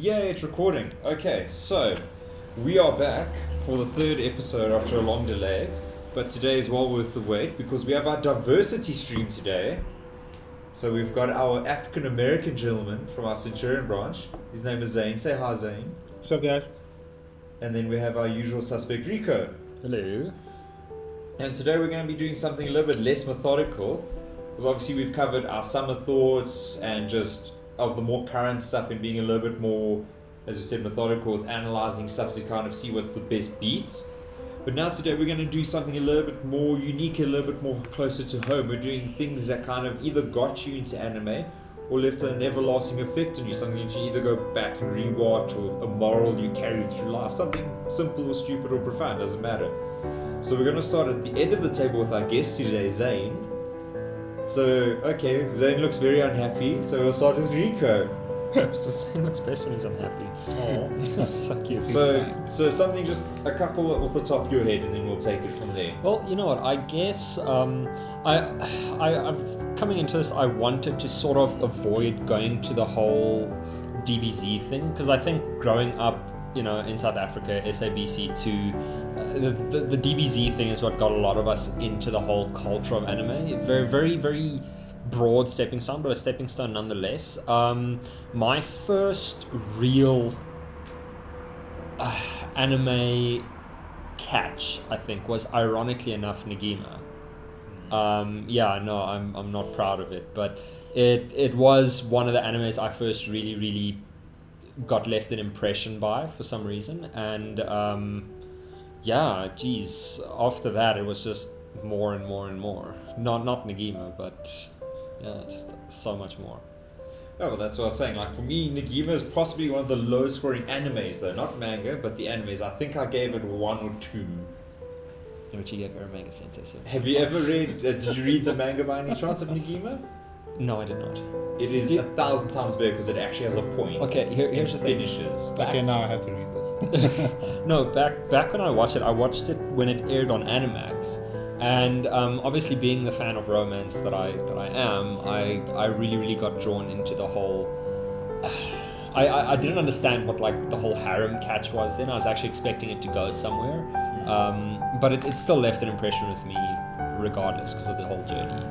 Yay, it's recording. Okay, so we are back for the third episode after a long delay, but today is well worth the wait because we have our diversity stream today. So we've got our African American gentleman from our Centurion branch. His name is Zane. Say hi, Zane. What's up, guys? And then we have our usual suspect, Rico. Hello. And today we're going to be doing something a little bit less methodical, because obviously we've covered our summer thoughts and just of the more current stuff and being a little bit more, as we said, methodical with analyzing stuff to kind of see what's the best beats. But now today we're going to do something a little bit more unique, a little bit more closer to home. We're doing things that kind of either got you into anime or left an everlasting effect on you, something that you either go back and rewatch, or a moral you carry through life, something simple or stupid or profound, doesn't matter. So we're going to start at the end of the table with our guest today, Zane. So, okay, Zane looks very unhappy, so we'll start with Rico. Just Zane looks best when he's unhappy. Oh. So cute. So something, just a couple off the top of your head, and then we'll take it from there. Well, you know what? I guess I've coming into this, I wanted to sort of avoid going to the whole DBZ thing, because I think growing up, you know, in South Africa, SABC2, the DBZ thing is what got a lot of us into the whole culture of anime. Very, very, very broad stepping stone, but a stepping stone nonetheless. My first real anime catch, I think, was ironically enough Negima. Yeah, no, I'm not proud of it, but it was one of the animes I first really got left an impression by for some reason, and yeah, geez, after that it was just more and more. Not Negima, but yeah, just so much more. Oh, well, that's what I was saying. Like, for me, Negima is possibly one of the lowest scoring animes, though. Not manga, but the animes. I think I gave it 1 or 2. Which you gave her a manga sensei, so. Have you ever read, did you read the manga by any chance of Negima? No, I did not. It is 1,000 times better because it actually has a point. Okay, here's the thing. Finishes. Okay, now I have to read this. No, back when I watched it when it aired on Animax, and obviously being the fan of romance that I am, I really got drawn into the whole. I didn't understand what like the whole harem catch was then. I was actually expecting it to go somewhere, but it still left an impression with me, regardless, because of the whole journey.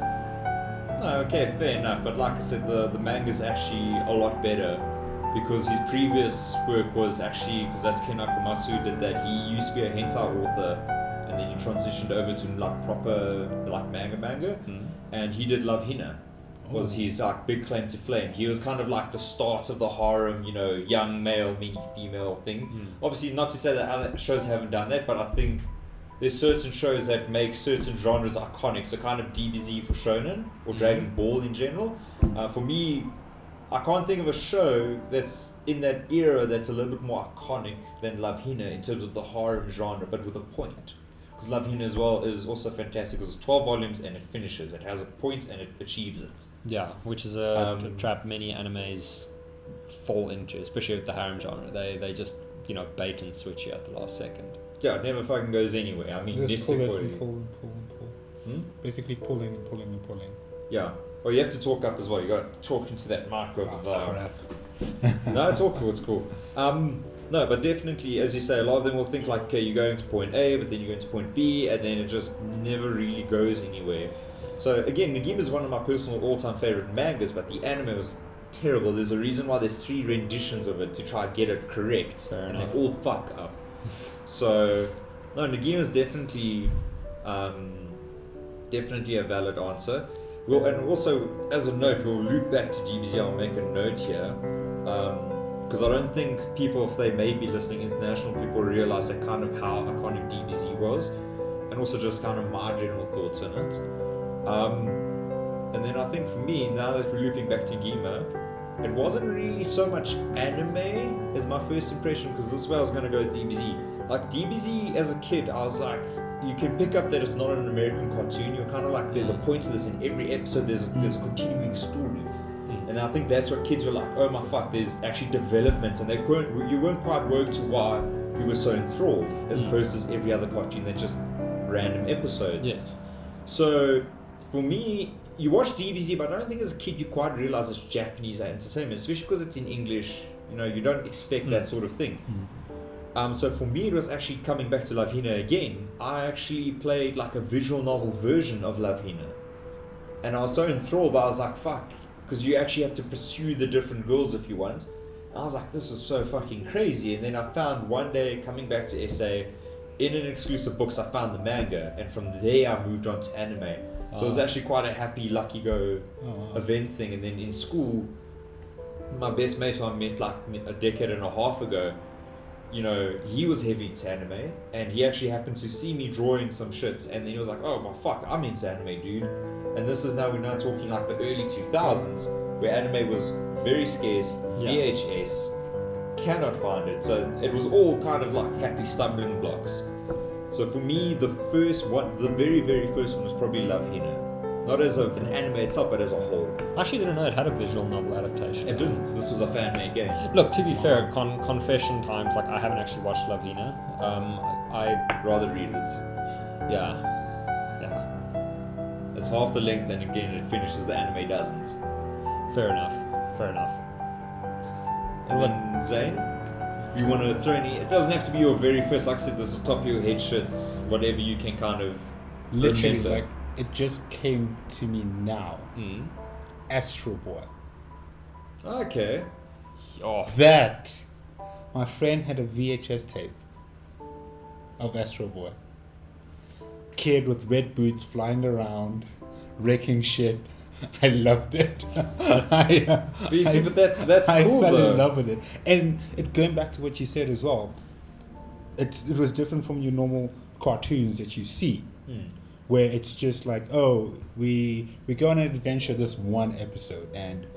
No, okay, fair enough. But like I said, the manga is actually a lot better because his previous work was actually, because that's Ken Akamatsu did that. He used to be a hentai author, and then he transitioned over to like proper like manga, and he did Love Hina. Was his like big claim to fame. He was kind of like the start of the harem, you know, young male meeting female thing. Obviously, not to say that other shows haven't done that, but I think there's certain shows that make certain genres iconic. So kind of DBZ for shonen or Dragon Ball in general. For me, I can't think of a show that's in that era that's a little bit more iconic than Love Hina in terms of the harem genre, but with a point. Because Love Hina as well is also fantastic because it's 12 volumes and it finishes. It has a point and it achieves it. Yeah, which is a trap many animes fall into, especially with the harem genre. They just, you know, bait and switch you at the last second. Yeah, it never fucking goes anywhere. I mean, Just pull it and pull. Basically pulling and pulling. Yeah. Well, you have to talk up as well. You got to talk into that mic over there. Crap. No, it's all cool. It's cool. No, but definitely, as you say, a lot of them will think like, okay, you're going to point A, but then you're going to point B, and then it just never really goes anywhere. So again, Negima is one of my personal all-time favorite mangas, but the anime was terrible. There's a reason why there's 3 renditions of it to try and get it correct, Fair and enough. they all fuck up. So, no, Negima is definitely a valid answer. Well, and also, as a note, we'll loop back to DBZ. I'll make a note here. Because I don't think people, if they may be listening, international people, realize that kind of how iconic DBZ was, and also just kind of my general thoughts on it. And then I think for me, now that we're looping back to Negima, it wasn't really so much anime as my first impression, because this is where I was going to go with DBZ. Like DBZ as a kid, I was like, you can pick up that it's not an American cartoon. You're kind of like, there's a point to this in every episode. There's a continuing story. And I think that's what kids were like, oh my fuck, there's actually development, and you weren't quite woke to why you were so enthralled, as opposed to every other cartoon that's just random episodes. Yes. So for me, you watch DBZ, but I don't think as a kid you quite realize it's Japanese entertainment, especially because it's in English You don't expect that sort of thing. So for me, it was actually coming back to Love Hina again. I actually played like a visual novel version of Love Hina, and I was so enthralled. But I was like, fuck, because you actually have to pursue the different girls if you want. I was like, this is so fucking crazy. And then I found one day coming back to SA, in an exclusive books, I found the manga, and from there I moved on to anime. So it was actually quite a happy, lucky go event thing. And then in school, my best mate who I met like a decade and a half ago, he was heavy into anime, and he actually happened to see me drawing some shit, and then he was like, oh well, fuck, I'm into anime, dude. And this is we're now talking like the early 2000s, where anime was very scarce, VHS, cannot find it, so it was all kind of like happy stumbling blocks. So for me, the very, very first one was probably Love Hina. Not as an anime itself, but as a whole. I actually didn't know it had a visual novel adaptation. It didn't. This was a fan-made game. Look, to be fair, confession times, like I haven't actually watched Love Hina. I'd rather read it. Yeah. It's half the length, and again, it finishes the anime doesn't. Fair enough. And then Zane, if you want to throw any, it doesn't have to be your very first. Like I said, this is top of your head shit. Whatever you can kind of literally remember. like. It just came to me now. Astro Boy. Okay. Oh. That. My friend had a VHS tape of Astro Boy. Kid with red boots flying around, wrecking shit. I loved it. But that's cool I fell though. in love with it. And it going back to what you said as well, it was different from your normal cartoons that you see. Where it's just like, oh, we go on an adventure this one episode and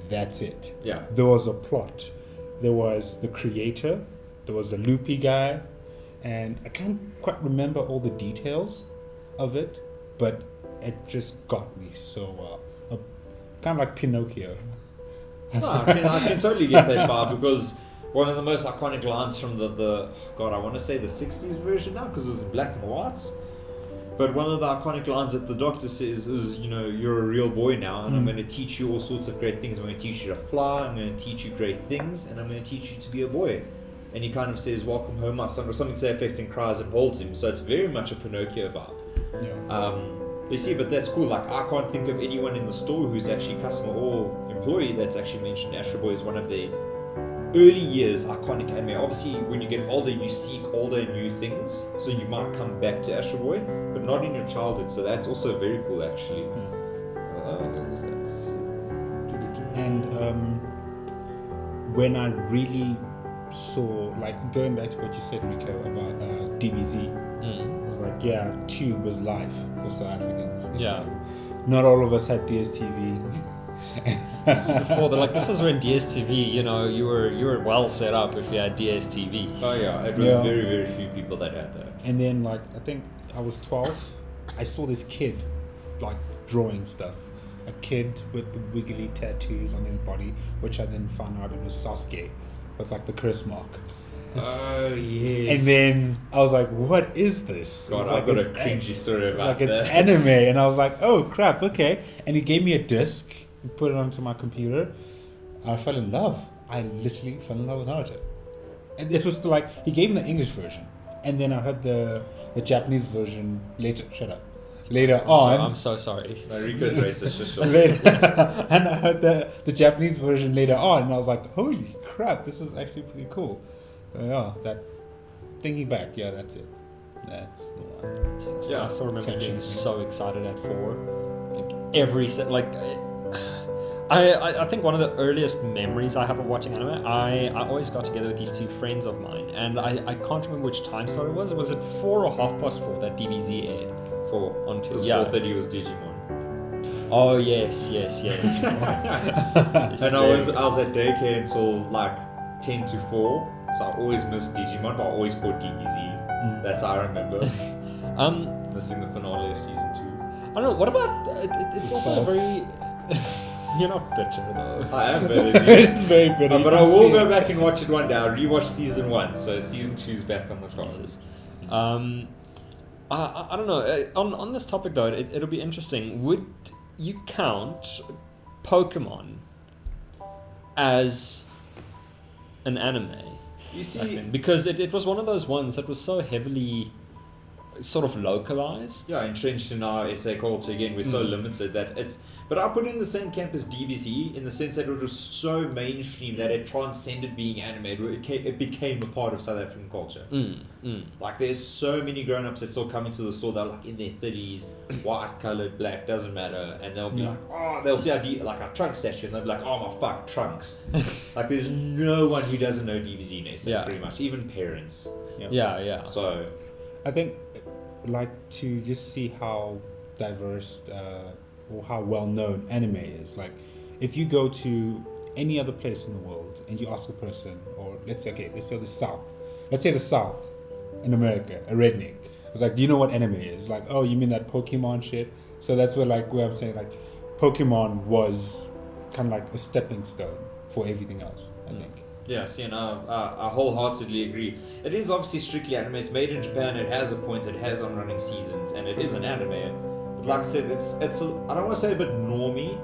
that's it. Yeah. There was a plot. There was the creator. There was a loopy guy. And I can't quite remember all the details of it, but it just got me so well. Kind of like Pinocchio. No, I can totally get that vibe, because one of the most iconic lines from the I want to say the 60s version now, because it was in black and white. But one of the iconic lines that the doctor says is, you're a real boy now, and I'm going to teach you all sorts of great things. I'm going to teach you to fly, I'm going to teach you great things, and I'm going to teach you to be a boy. And he kind of says, welcome home, my son, or something to that effect, and cries and holds him. So it's very much a Pinocchio vibe. Yeah. You see, but that's cool. Like, I can't think of anyone in the store who's actually customer or employee that's actually mentioned Astro Boy as one of their early years iconic anime. Obviously, when you get older, you seek older and new things, so you might come back to Astro Boy, but not in your childhood. So that's also very cool, actually. What was that? And when I really saw, like, going back to what you said, Rico, about DBZ, I was like, yeah, Tube was life for South Africans. Yeah. Not all of us had DSTV. This is before this is when DSTV, you were well set up if you had DSTV. Oh yeah, it was very, very few people that had that. And then, like, I think I was 12. I saw this kid, like, drawing stuff. A kid with the wiggly tattoos on his body, which I then found out it was Sasuke with, like, the curse mark. Oh yes. And then I was like, what is this? God, I've got a cringy story about that. It's anime. And I was like, oh crap, okay. And he gave me a disc and put it onto my computer. I fell in love. I literally fell in love with Naruto. And it was like, he gave me the English version. And then I heard the Japanese version later. Shut up. Later on. I'm so sorry. Rico's racist, for sure. And I heard the Japanese version later on. And I was like, holy crap, this is actually pretty cool. That thinking back, that's it. That's the one. I still remember being Tensions. so excited at 4. Like every set, like I think one of the earliest memories I have of watching anime, I always got together with these two friends of mine, and I can't remember which time slot it was. Was it 4 or 4:30 that DBZ aired? 4 on 2. 4:30 was Digimon. Oh yes. And I was at daycare until like 10 to 4. So I always missed Digimon, but I always caught DBZ. That's how I remember. Missing the finale of season 2. I don't know. What about? It's also a very. You're not bitter though. I am bitter. It's very bitter. But I will go back and watch it one day. I rewatched season 1, so season 2's back on the cards. I don't know. On this topic though, it'll be interesting. Would you count Pokemon as an anime. You I see, think, because it was one of those ones that was so heavily sort of localized. yeah, entrenched in our SA culture again, we're so limited that it's. But I put it in the same camp as DBZ in the sense that it was so mainstream that it transcended being anime. It became a part of South African culture. Like there's so many grown-ups that still come into the store that are like in their 30s, white, coloured, black, doesn't matter, and they'll be like, oh, they'll see like our Trunks statue, and they'll be like, oh my fuck, Trunks. Like there's no one who doesn't know DBZ in SA, pretty much, even parents. Yeah. So I think, like, to just see how diverse or how well known anime is. Like, if you go to any other place in the world and you ask a person, or let's say the South in America, a redneck, it's like, do you know what anime is? Like, oh, you mean that Pokemon shit? So that's where I'm saying, like, Pokemon was kind of like a stepping stone for everything else, I think. yeah, see, and I wholeheartedly agree. It is obviously strictly anime. It's made in Japan. It has a point. It has on-running seasons, and it is an anime. But like I said, it's I don't want to say a bit normie,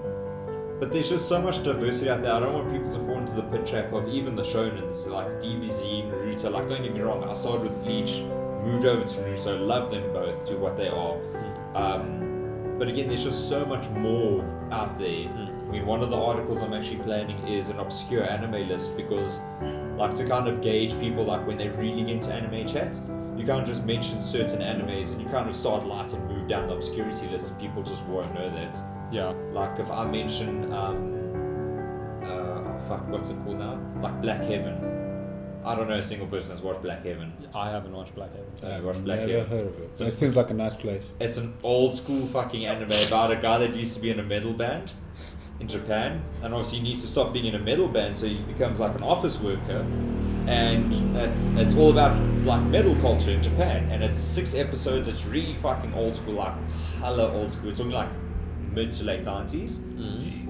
but there's just so much diversity out there. I don't want people to fall into the pit trap of even the shonens like DBZ, Naruto. Like, don't get me wrong, I started with Bleach, moved over to Naruto, love them both to what they are. But again, there's just so much more out there. I mean, one of the articles I'm actually planning is an obscure anime list, because like to kind of gauge people, like when they really get into anime chat, you can't just mention certain animes and you kind of start light and move down the obscurity list and people just won't know that. Yeah. Like if I mention what's it called now? Like Black Heaven. I don't know a single person that's watched Black Heaven. I haven't watched Black Heaven. I've watched Black Never Heaven. heard of it. It seems like a nice place. It's an old school fucking anime about a guy that used to be in a metal band in Japan, and obviously he needs to stop being in a metal band, so he becomes like an office worker, and it's all about like metal culture in Japan, and it's 6 episodes. It's really fucking old school, like hella old school. It's only like mid to late 90s,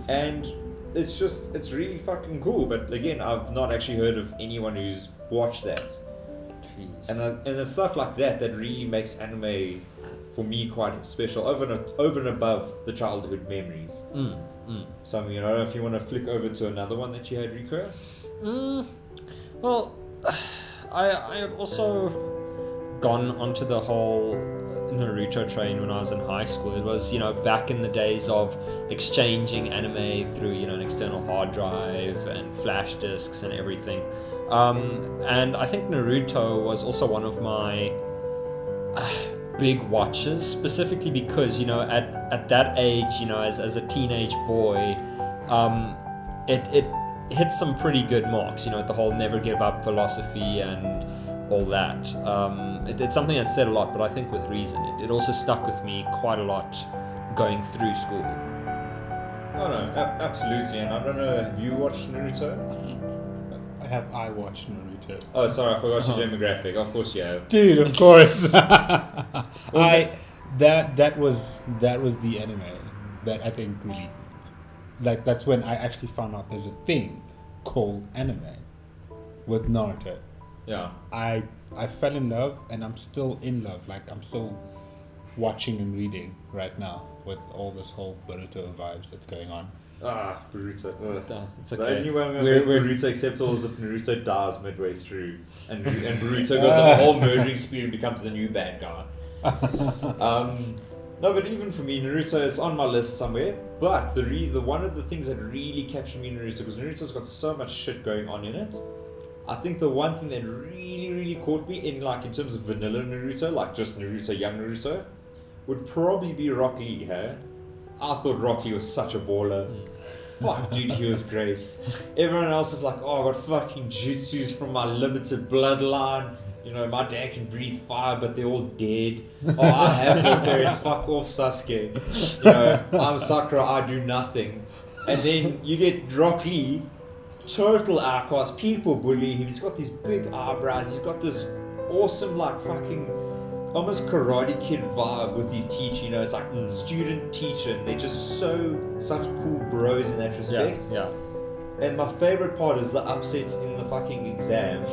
and it's really fucking cool. But again, I've not actually heard of anyone who's watched that. Jeez. And it's stuff like that that really makes anime for me quite special, over and above the childhood memories. So I mean, I don't know if you want to flick over to another one that you had, Rico. Well, I have also gone onto the whole Naruto train when I was in high school. It was, back in the days of exchanging anime through, an external hard drive and flash disks and everything. And I think Naruto was also one of my big watches, specifically because, at that age, as a teenage boy, it hit some pretty good marks, the whole never give up philosophy and all that. It's something that said a lot, but I think with reason. It also stuck with me quite a lot going through school. Oh no, absolutely. And I don't know, have you watched Naruto? I watched Naruto? Oh, sorry, I forgot your demographic. Of course you have. Dude, of course. That was the anime that I think really, like, that's when I actually found out there's a thing called anime with Naruto. Yeah. I fell in love, and I'm still in love. Like, I'm still watching and reading right now with all this whole Boruto vibes that's going on. Ah, Boruto. It's The okay. only way I'm going to make Boruto acceptable is if Naruto dies midway through and Boruto goes on a whole murdering spree and becomes the new bad guy. No, but even for me, Naruto is on my list somewhere. But the one of the things that really captured me in Naruto, because Naruto's got so much shit going on in it, I think the one thing that really, really caught me in terms of vanilla Naruto, like just Naruto, young Naruto, would probably be Rock Lee, hey? I thought Rock Lee was such a baller. Fuck, dude, he was great. Everyone else is like, oh, I got fucking jutsus from my limited bloodline. My dad can breathe fire, but they're all dead. Oh, I have no parents. Fuck off, Sasuke. I'm Sakura. I do nothing. And then you get Rock Lee, total outcast. People bully him. He's got these big eyebrows. He's got this awesome, like, fucking almost Karate Kid vibe with his teacher. It's like student teacher, and they're just such cool bros in that respect. Yeah. And my favorite part is the upsets in the fucking exam.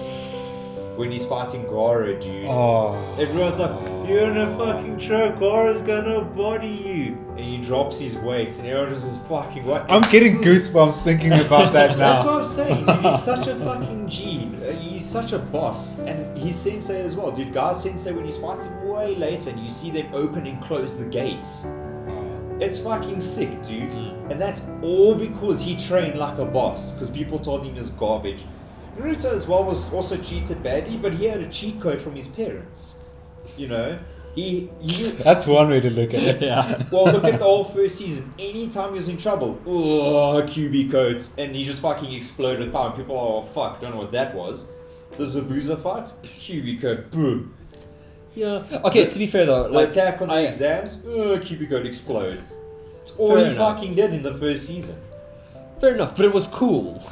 when he's fighting Gaara, dude. Oh. Everyone's like, you're gonna fucking choke, Gaara's gonna body you. And he drops his weight, and everyone just goes, fucking what? I'm getting goosebumps thinking about that That's what now. I'm saying, dude. He's such a fucking G. He's such a boss. And he's sensei as well, dude. Guy's sensei, when he's fighting way later, and you see them open and close the gates. It's fucking sick, dude. And that's all because he trained like a boss. Because people told him he was garbage. Naruto as well was also cheated badly, but he had a cheat code from his parents. You know? That's one way to look at it. Yeah. Well, look at the whole first season. Anytime he was in trouble, QB codes, and he just fucking exploded with power. And people are, oh fuck, don't know what that was. The Zabuza fight, QB code, boom. Yeah. Okay, to be fair though, like Attack on the exams, QB code explode. It's all Fair he enough. fucking did in the first season. fair enough, but it was cool.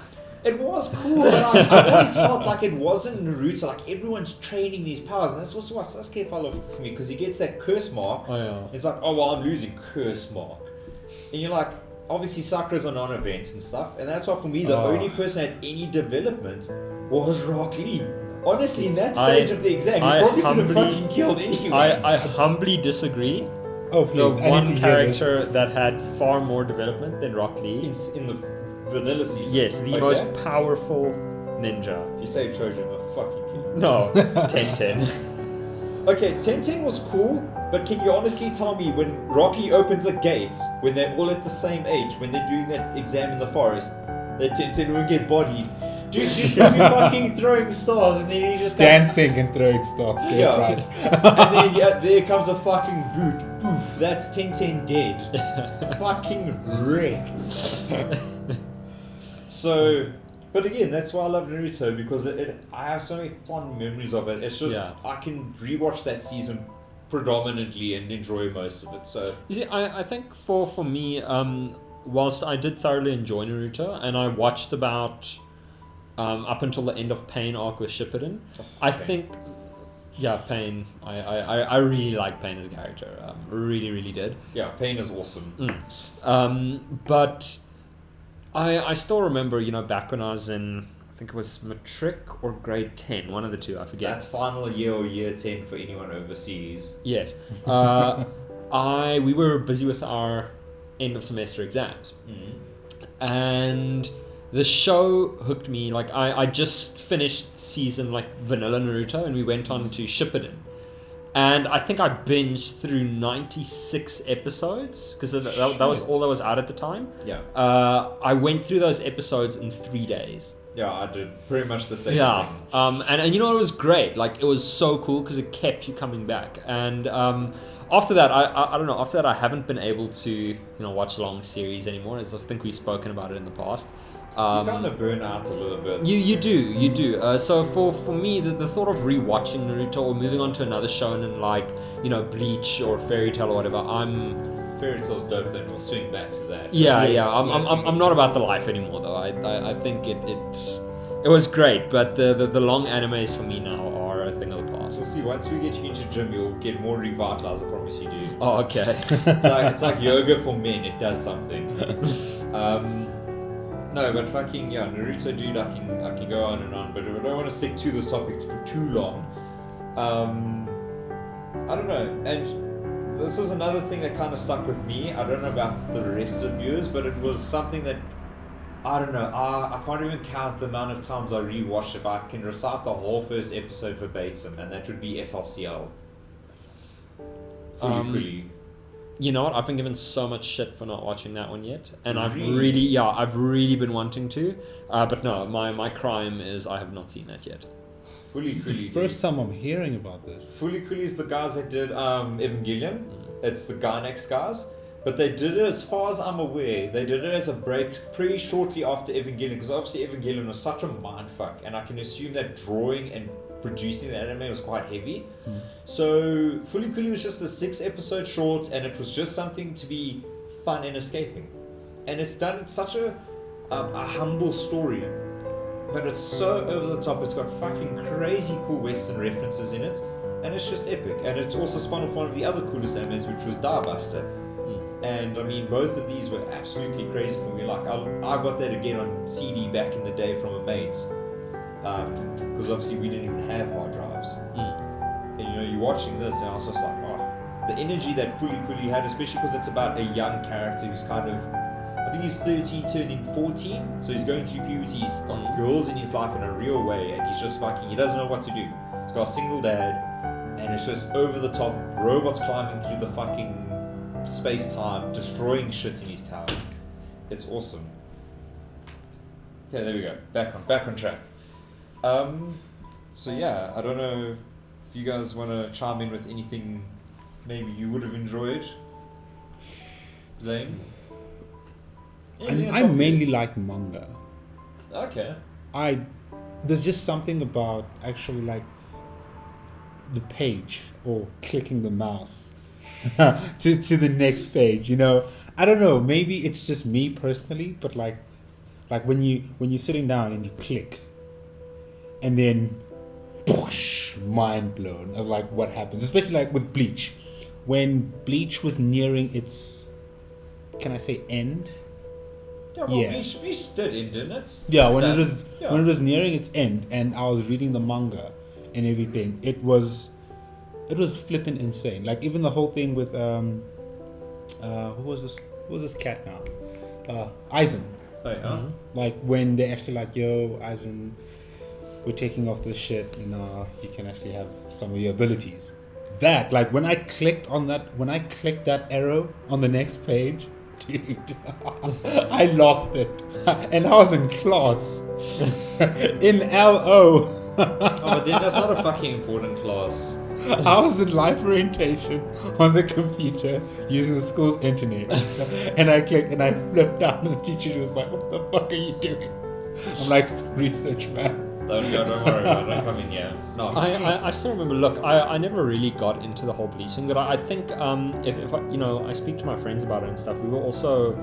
It was cool, but I always felt like it wasn't Naruto. Like everyone's training these powers, and that's also why Sasuke fell off for me, because he gets that curse mark. Oh yeah. It's like, oh well, I'm losing curse mark, and you're like, obviously Sakura's a non-event and stuff, and that's why for me the only person that had any development was Rock Lee. Honestly, in that stage of the exam, he probably could have fucking killed anyone. I humbly disagree. Oh, The please. I one need to hear this. character that had far more development than Rock Lee. in the vanilla season. Yes, the Okay? most powerful ninja. If you say Trojan, I'm gonna fucking kill you. No, 10-10. Okay, Tenten was cool, but can you honestly tell me when Rock Lee opens a gate, when they're all at the same age, when they're doing that exam in the forest, that Tenten will get bodied? Dude, just him fucking throwing stars, and then he just Dancing and throwing stars. Get it Yeah. right. And then there comes a fucking boot. Poof, that's Tenten dead. Fucking wrecked. So, but again, that's why I love Naruto, because I have so many fond memories of it. It's just, Yeah. I can rewatch that season predominantly and enjoy most of it. So, You see, I think for me, whilst I did thoroughly enjoy Naruto, and I watched about up until the end of Pain arc with Shippuden, I think, yeah, Pain. I really like Pain as a character. Really, really did. yeah, Pain is awesome. But I still remember, back when I was in, I think it was matric or grade 10, one of the two, I forget. That's final year or year 10 for anyone overseas. Yes. We were busy with our end of semester exams. And the show hooked me. Like I just finished season like vanilla Naruto, and we went on to Shippuden. And I think I binged through 96 episodes, because that was all that was out at the time. Yeah. I went through those episodes in 3 days. Yeah, I did pretty much the same Yeah, thing. and it was great. Like, it was so cool because it kept you coming back. And after that, I don't know. After that, I haven't been able to watch long series anymore, as I think we've spoken about it in the past. You kind of burn out a little bit. You do. So for me, the thought of rewatching Naruto or moving on to another shonen like Bleach or Fairy Tail or whatever, Fairy Tail's dope, then we'll swing back to that. Yeah. I'm not about the life anymore though. I think it was great, but the long animes for me now are a thing of the past. We'll see, once we get you into gym, you'll get more revitalized, I promise you do. Oh, okay. It's like yoga for men, it does something. No, but fucking, yeah, Naruto, dude, I can go on and on, but I don't want to stick to this topic for too long. I don't know, and this is another thing that kind of stuck with me. I don't know about the rest of viewers, but it was something that, I don't know, I can't even count the amount of times I rewatched it, but I can recite the whole first episode verbatim, and that would be FLCL. Fully. You know what? I've been given so much shit for not watching that one yet, and I've Really? really been wanting to. But no, my crime is I have not seen that yet. Fully It's the Cooley. first time I'm hearing about this. Fully Cooley is the guys that did Evangelion. It's the Gainax guys. But they did it, as far as I'm aware, they did it as a break pretty shortly after Evangelion, because obviously Evangelion was such a mindfuck, and I can assume that drawing and producing the anime was quite heavy. So Fully Cooley was just a 6-episode short, and it was just something to be fun and escaping. And it's done such a humble story, but it's so over the top. It's got fucking crazy cool Western references in it, and it's just epic. And it's also spun off one of the other coolest animes, which was Starbuster. And I mean, both of these were absolutely crazy for me. Like, I got that again on CD back in the day from a mate. because obviously we didn't even have hard drives. Mm. And you know, you're watching this, and I was just like, oh, the energy that Fully Cooley had, especially because it's about a young character who's kind of, I think he's 13 turning 14, so he's going through puberty. He's got girls in his life in a real way, and he's just fucking, he doesn't know what to do. He's got a single dad, and it's just over the top, robots climbing through the fucking space-time, destroying shit in his town. It's awesome. Okay, there we go. Back on track. So yeah, I don't know if you guys want to chime in with anything maybe you would have enjoyed. Zane? I mainly like manga. Okay. There's just something about actually like the page or clicking the mouse to the next page, you know. I don't know, maybe it's just me personally, but like when you're sitting down and you click and then whoosh, mind blown of like what happens, especially like with Bleach. When Bleach was nearing its, can I say, end? Yeah, well, Yeah. Bleach did end, didn't it? Yeah, It's when done. it was nearing its end, and I was reading the manga and everything, it was flipping insane. Like even the whole thing with who was this cat now? Aizen. Oh, yeah? Like when they actually like, yo, Aizen, we're taking off this shit, and you can actually have some of your abilities. That, like when I clicked that arrow on the next page, dude, I lost it. And I was in class. In LO. Oh, but then that's not a fucking important class. I was in life orientation on the computer using the school's internet. And I clicked and I flipped out, and the teacher was like, what the fuck are you doing? I'm like, research, man. Don't worry about it. Don't come in here. No. I still remember. Look, I never really got into the whole bleaching, but I think if I, you know, I speak to my friends about it and stuff. We were also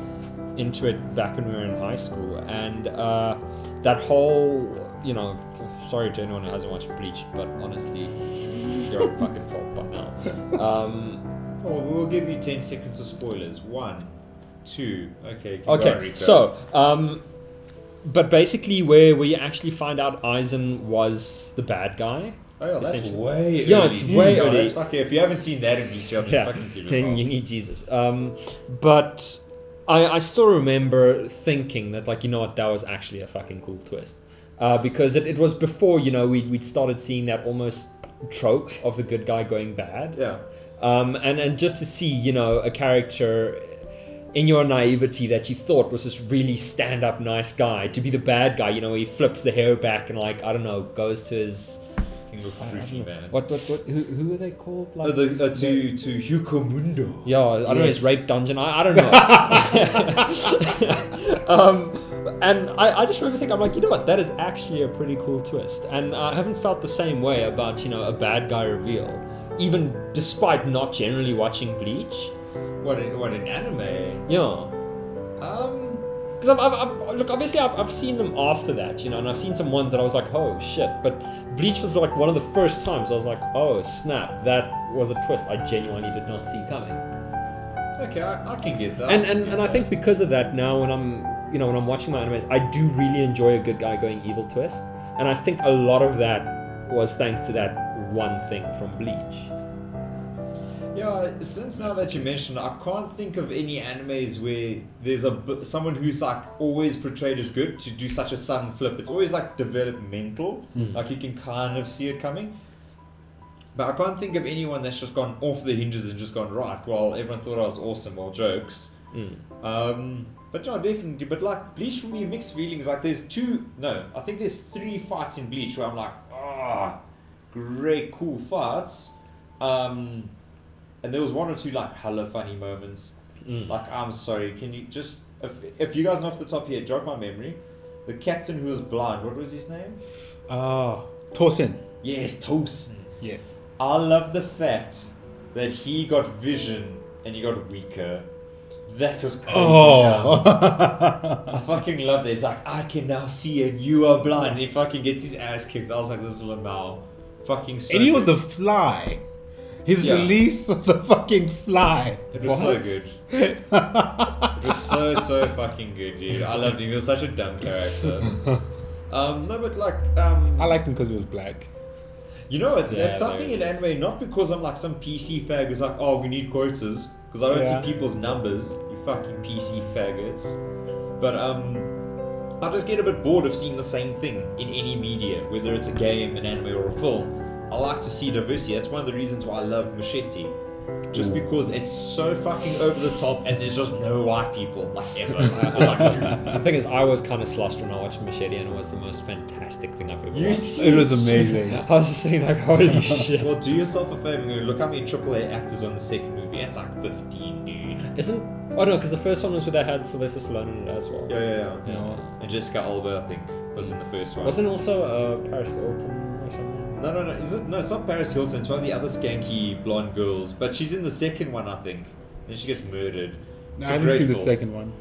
into it back when we were in high school, and that whole, you know, sorry to anyone who hasn't watched Bleach, but honestly, it's your own fucking fault by now. Well, we'll give you 10 seconds of spoilers. 1, 2. Okay. keep Okay, going, Rico. so but basically, where you actually find out Aizen was the bad guy. Oh, yeah, that's essentially. way early. Yeah, it's way No, early. that's fucking, if you haven't seen that in Bleach, then Yeah, fucking kill then yourself. you need Jesus. But I still remember thinking that, like, you know what, that was actually a fucking cool twist. Because it was before, you know, we'd started seeing that almost trope of the good guy going bad. Yeah. And just to see, you know, a character in your naivety that you thought was this really stand-up nice guy to be the bad guy, you know, he flips the hair back and, like, I don't know, goes to his... King of Fruity Man. Who are they called? Oh, Like, to Hukomundo. yeah, I don't know, his rape dungeon. I don't know. And I just remember thinking, I'm like, you know what, that is actually a pretty cool twist. And I haven't felt the same way about, you know, a bad guy reveal, even despite not generally watching Bleach. What in anime? Yeah. Because look, obviously I've seen them after that, you know, and I've seen some ones that I was like, oh shit. But Bleach was like one of the first times I was like, oh snap, that was a twist I genuinely did not see coming. Okay, I can get that. And I think because of that, now when I'm watching my animes, I do really enjoy a good guy going evil twist, and I think a lot of that was thanks to that one thing from Bleach. Yeah, since now that you mentioned, I can't think of any animes where there's someone who's like always portrayed as good to do such a sudden flip. It's always like developmental, like you can kind of see it coming. But I can't think of anyone that's just gone off the hinges and just gone, right, well, everyone thought I was awesome, well, jokes. But no, definitely. But like Bleach for me, mixed feelings. Like there's I think there's 3 fights in Bleach where I'm like, great, cool fights. And there was 1 or 2 like hella funny moments. Like, I'm sorry, can you just, if you guys know off the top of your head, jog my memory. The captain who was blind, what was his name? Tosin. Yes, Tosin. Yes. I love the fact that he got vision and he got weaker. That was crazy. I fucking love this. Like, I can now see and you are blind. And he fucking gets his ass kicked. I was like, this is Lamau. Fucking so And he was good. a fly. His release was a fucking fly. It was so good. It was so fucking good, dude. I loved him. He was such a dumb character. No, but like I liked him because he was black. you know what? Yeah, That's something in there it is. anime. Not because I'm like some PC fag who's like, oh, we need quotas, because I don't Yeah. see people's numbers. You fucking PC faggots. But I just get a bit bored of seeing the same thing in any media, whether it's a game, an anime, or a film. I like to see diversity. That's one of the reasons why I love Machete. Just because it's so fucking over the top and there's just no white people, like ever. The thing is, I was kind of sloshed when I watched Machete, and it was the most fantastic thing I've ever You watched. see, It was amazing. I was just sitting like, holy shit. Well, do yourself a favor and look how many AAA actors on the second movie. It's like 15, dude. Isn't... Oh no, because the first one was where they had Sylvester Stallone in it as well. Yeah. Yeah. And Jessica Alba, I think, was in the first one. Wasn't also Paris Hilton or something? No. Is it? No, it's not Paris Hilton. It's one of the other skanky blonde girls. But she's in the second one, I think. And she gets murdered. It's I a haven't great seen the film. second one.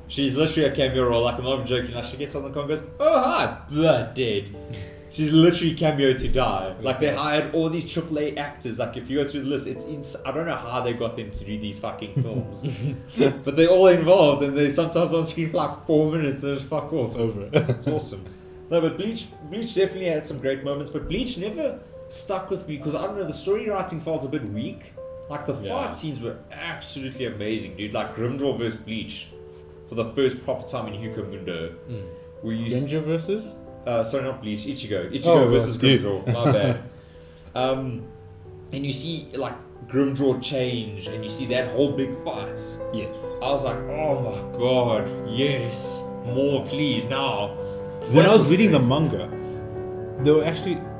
She's literally a cameo role. Like, I'm not even joking. Like, she gets on the con and goes, oh, hi, blood dead. She's literally cameo to die. Like, they hired all these AAA actors. Like, if you go through the list, it's I don't know how they got them to do these fucking films. But they're all involved, and they're sometimes on screen for like 4 minutes, and they just fuck off. It's over. It's awesome. No, but Bleach definitely had some great moments, but Bleach never stuck with me because, I don't know, the story writing felt a bit weak. Like, the fight scenes were absolutely amazing, dude. Like, Grimdraw versus Bleach for the first proper time in Huko Mundo. Where you Genja versus? sorry, not Bleach, Ichigo. Ichigo Oh, versus dude. Grimdraw, my bad. And you see, like, Grimdraw change, and you see that whole big fight. Yes. I was like, oh my god, yes, more please, now. When That I was reading the crazy. manga,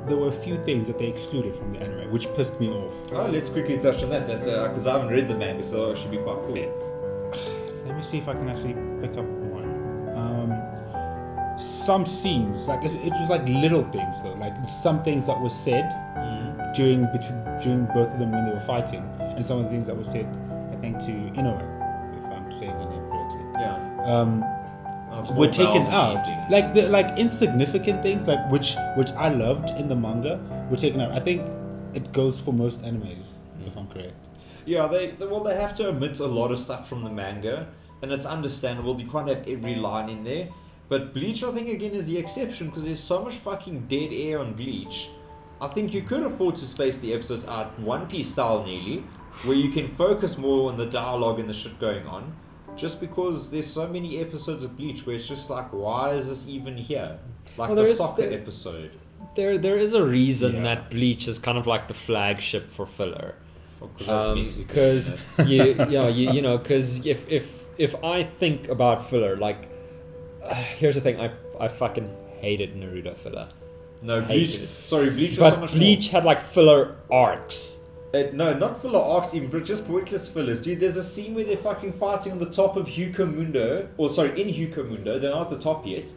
there were a few things that they excluded from the anime, which pissed me off. Oh, let's quickly touch on that. That's because I haven't read the manga, so it should be quite cool. Let me see if I can actually pick up one. Some scenes, like it was like little things though, like some things that were said during both of them when they were fighting, and some of the things that were said, I think, to Inoue, if I'm saying her name correctly. Yeah. Were taken out, like insignificant things, like which I loved in the manga, were taken out. I think it goes for most animes, if I'm correct. Yeah, they have to omit a lot of stuff from the manga, and it's understandable. You can't have every line in there. But Bleach, I think, again, is the exception because there's so much fucking dead air on Bleach. I think you could afford to space the episodes out One Piece style nearly, where you can focus more on the dialogue and the shit going on. Just because there's so many episodes of Bleach where it's just like, why is this even here? Like the soccer episode. There is a reason Yeah. that Bleach is kind of like the flagship for filler. Because Because if I think about filler, like here's the thing, I fucking hated Naruto filler. no, hated Bleach. it. Sorry, Bleach was But so much Bleach had like filler arcs. No, not filler arcs even, but just pointless fillers. Dude, there's a scene where they're fucking fighting on the top of Huko Mundo, in Huko Mundo, they're not at the top yet,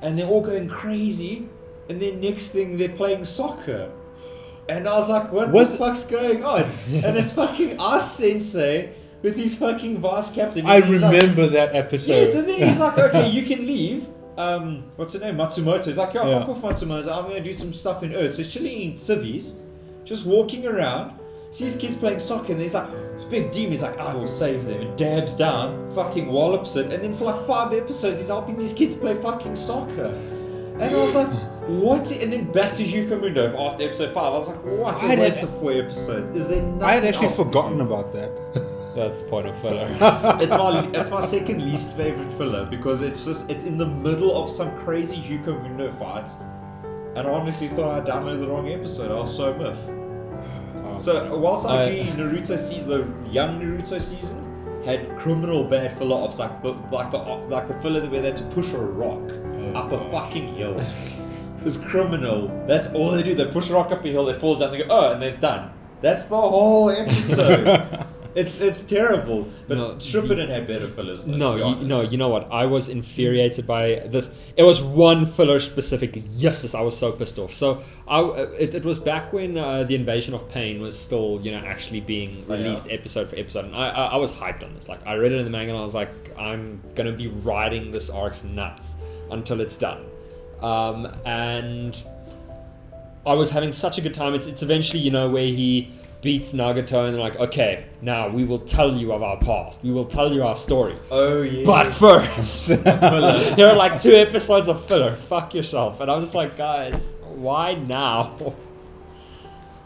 and they're all going crazy, and then next thing they're playing soccer. And I was like, what the fuck's going on? And it's fucking us Sensei with his fucking vice captain. I And he's like, remember that episode. yes, and then he's like, okay, you can leave. What's her name? Matsumoto. He's like, Yeah. fuck off Matsumoto, I'm gonna do some stuff in Earth. So he's chilling in civvies, just walking around, sees kids playing soccer, and he's like, this big demon, he's like, I will save them, and dabs down, fucking wallops it, and then for like 5 episodes he's helping these kids play fucking soccer. And I was like, what? And then back to Huko Mundo after episode 5. I was like, what a waste of 4 episodes. Is there nothing I had actually else we forgotten do? about that. That's the point of filler. It's my second least favorite filler because it's in the middle of some crazy Huko Mundo fight, and I honestly thought I downloaded the wrong episode. I was so miffed. So whilst I agree, Naruto season, the young Naruto season had criminal bad filler ops, like the filler where they had to push a rock up a fucking hill. It's criminal. That's all they do. They push a rock up a hill, it falls down, they go, oh, and it's done. That's the whole episode. It's terrible. But No, Shippuden had better fillers. Though, No, to be honest. you know what? I was infuriated by this. It was one filler specifically. Yes, I was so pissed off. So it was back when the Invasion of Pain was still, actually being released episode for episode, and I was hyped on this. Like, I read it in the manga, and I was like, I'm gonna be riding this arc's nuts until it's done. And I was having such a good time. It's eventually, where he beats Nagato and they're like, okay, now we will tell you of our past. We will tell you our story. Oh yeah. But first, there are like 2 episodes of filler. Fuck yourself. And I was just like, guys, why now?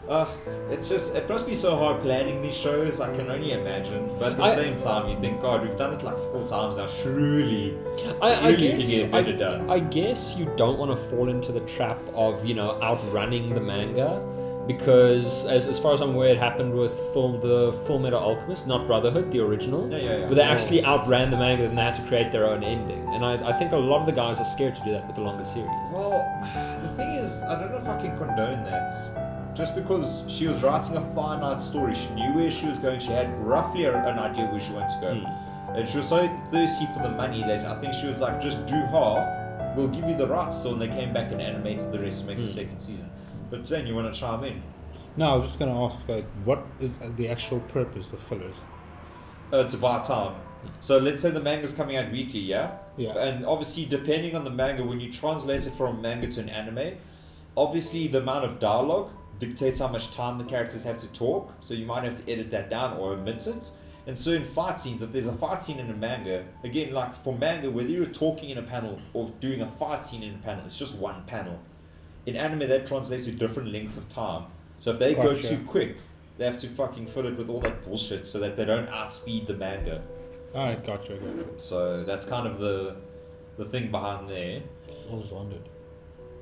It must be so hard planning these shows. I can only imagine. But at the same time, you think, God, we've done it like 4 times now. Surely, I we guess can get better done. I guess you don't want to fall into the trap of outrunning the manga, because as far as I'm aware, it happened with the Full Metal Alchemist, not Brotherhood, the original. Yeah. But they actually outran the manga and they had to create their own ending. And I think a lot of the guys are scared to do that with the longer series. Well, the thing is, I don't know if I can condone that. Just because she was writing a finite story, she knew where she was going, she had roughly an idea where she wanted to go. And she was so thirsty for the money that I think she was like, just do half, we'll give you the rights. So when they came back and animated the rest to make a second season. But Zane, you want to chime in? No, I was just going to ask, like, what is the actual purpose of fillers? To buy time. So let's say the manga's coming out weekly, yeah? Yeah. And obviously, depending on the manga, when you translate it from manga to an anime, obviously the amount of dialogue dictates how much time the characters have to talk, so you might have to edit that down or omit it. And certain fight scenes, if there's a fight scene in a manga, again, like for manga, whether you're talking in a panel or doing a fight scene in a panel, it's just one panel. In anime, that translates to different lengths of time. So if they go too quick, they have to fucking fill it with all that bullshit so that they don't outspeed the manga. Alright, gotcha. So that's kind of the thing behind there. Just always wondered,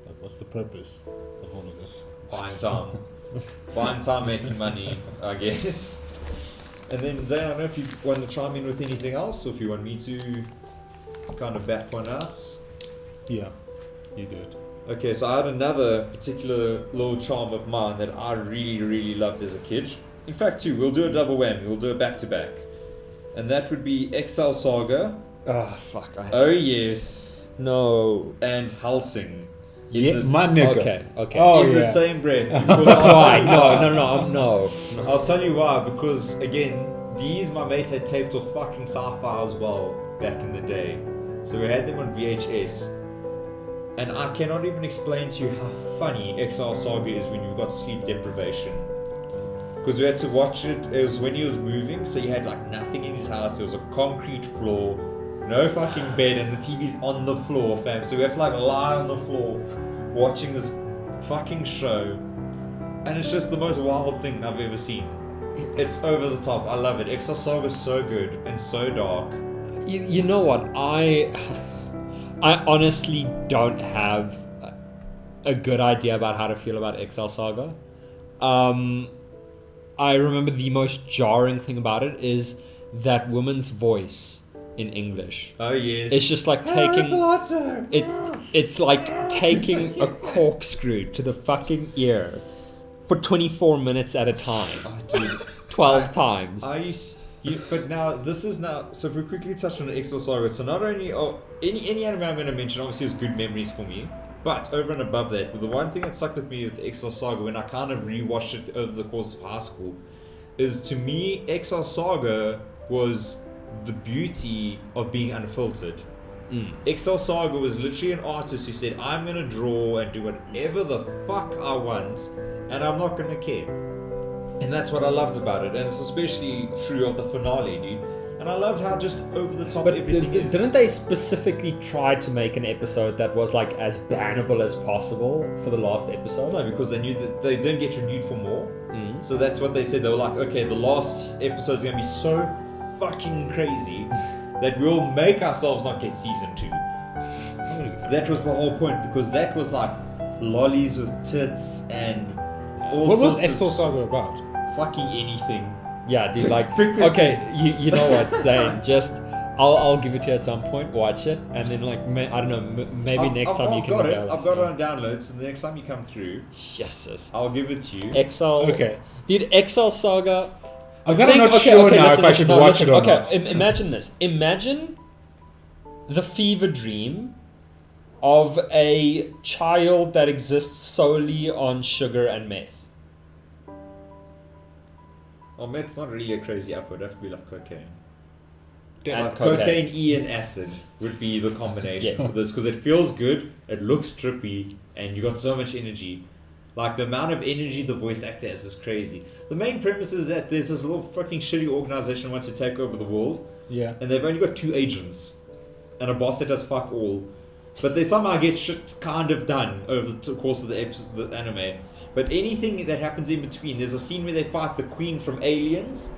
like, what's the purpose of all of this? Buying time. Buying time, making money, I guess. And then, Zane, I don't know if you want to chime in with anything else, or if you want me to kind of back one out. Yeah, you do it. Okay, so I had another particular little charm of mine that I really, really loved as a kid. In fact, 2. We'll do a double whammy. We'll do a back-to-back. And that would be Excel Saga. Oh, fuck. Oh, yes. No. And Helsing. Yeah, my nigga. Okay. Oh, in yeah. the same breath. Why? No. I'll tell you why. Because again, these my mate had taped off fucking sci-fi as well back in the day. So we had them on VHS, and I cannot even explain to you how funny Exile Saga is when you've got sleep deprivation. Because we had to watch it. It was when he was moving, so he had like nothing in his house. There was a concrete floor. No fucking bed, and the TV's on the floor, fam. So we have to like lie on the floor watching this fucking show, and it's just the most wild thing I've ever seen. It's over the top. I love it. Exile Saga is so good and so dark. You know what? I honestly don't have a good idea about how to feel about Exile Saga. I remember the most jarring thing about it is that woman's voice in English. Oh yes. It's just like it's like taking a corkscrew to the fucking ear for 24 minutes at a time. Oh, dude. 12 times. But now this is now. So if we quickly touch on Exile Saga, so not only any anime I'm going to mention obviously has good memories for me, but over and above that, the one thing that stuck with me with Exile Saga when I kind of rewatched it over the course of high school is, to me, Exile Saga was the beauty of being unfiltered. Exile Saga was literally an artist who said, I'm gonna draw and do whatever the fuck I want, and I'm not gonna care. And that's what I loved about it, and it's especially true of the finale, dude. And I loved how just over the top everything is. Didn't they specifically try to make an episode that was like as bannable as possible for the last episode? No, because they knew that they didn't get renewed for more. So that's what they said. They were like, okay, the last episode is gonna be so fucking crazy that we'll make ourselves not get season 2. That was the whole point, because that was like lollies with tits and all What was sorts Exile of Saga about? fucking anything. Yeah, dude, like, okay, you know what, Zane, just, I'll give it to you at some point, watch it, and then like, I don't know, maybe next time you can got go. it. I've got it on download, so the next time you come through, Yes. I'll give it to you. Exile. Okay. Dude, Exile Saga. I'm kind of not sure now if I should watch it or okay, not. imagine this. Imagine the fever dream of a child that exists solely on sugar and meth. Oh, meth's not really a crazy upward. That would be like cocaine. And Like cocaine. cocaine, E, and acid would be the combination Yes. for this, because it feels good, it looks trippy, and you got so much energy. Like, the amount of energy the voice actor has is crazy. The main premise is that there's this little fucking shitty organization who wants to take over the world, Yeah. and they've only got 2 agents, and a boss that does fuck all. But they somehow get shit kind of done over the course of the episode, the anime. But anything that happens in between, there's a scene where they fight the queen from Aliens.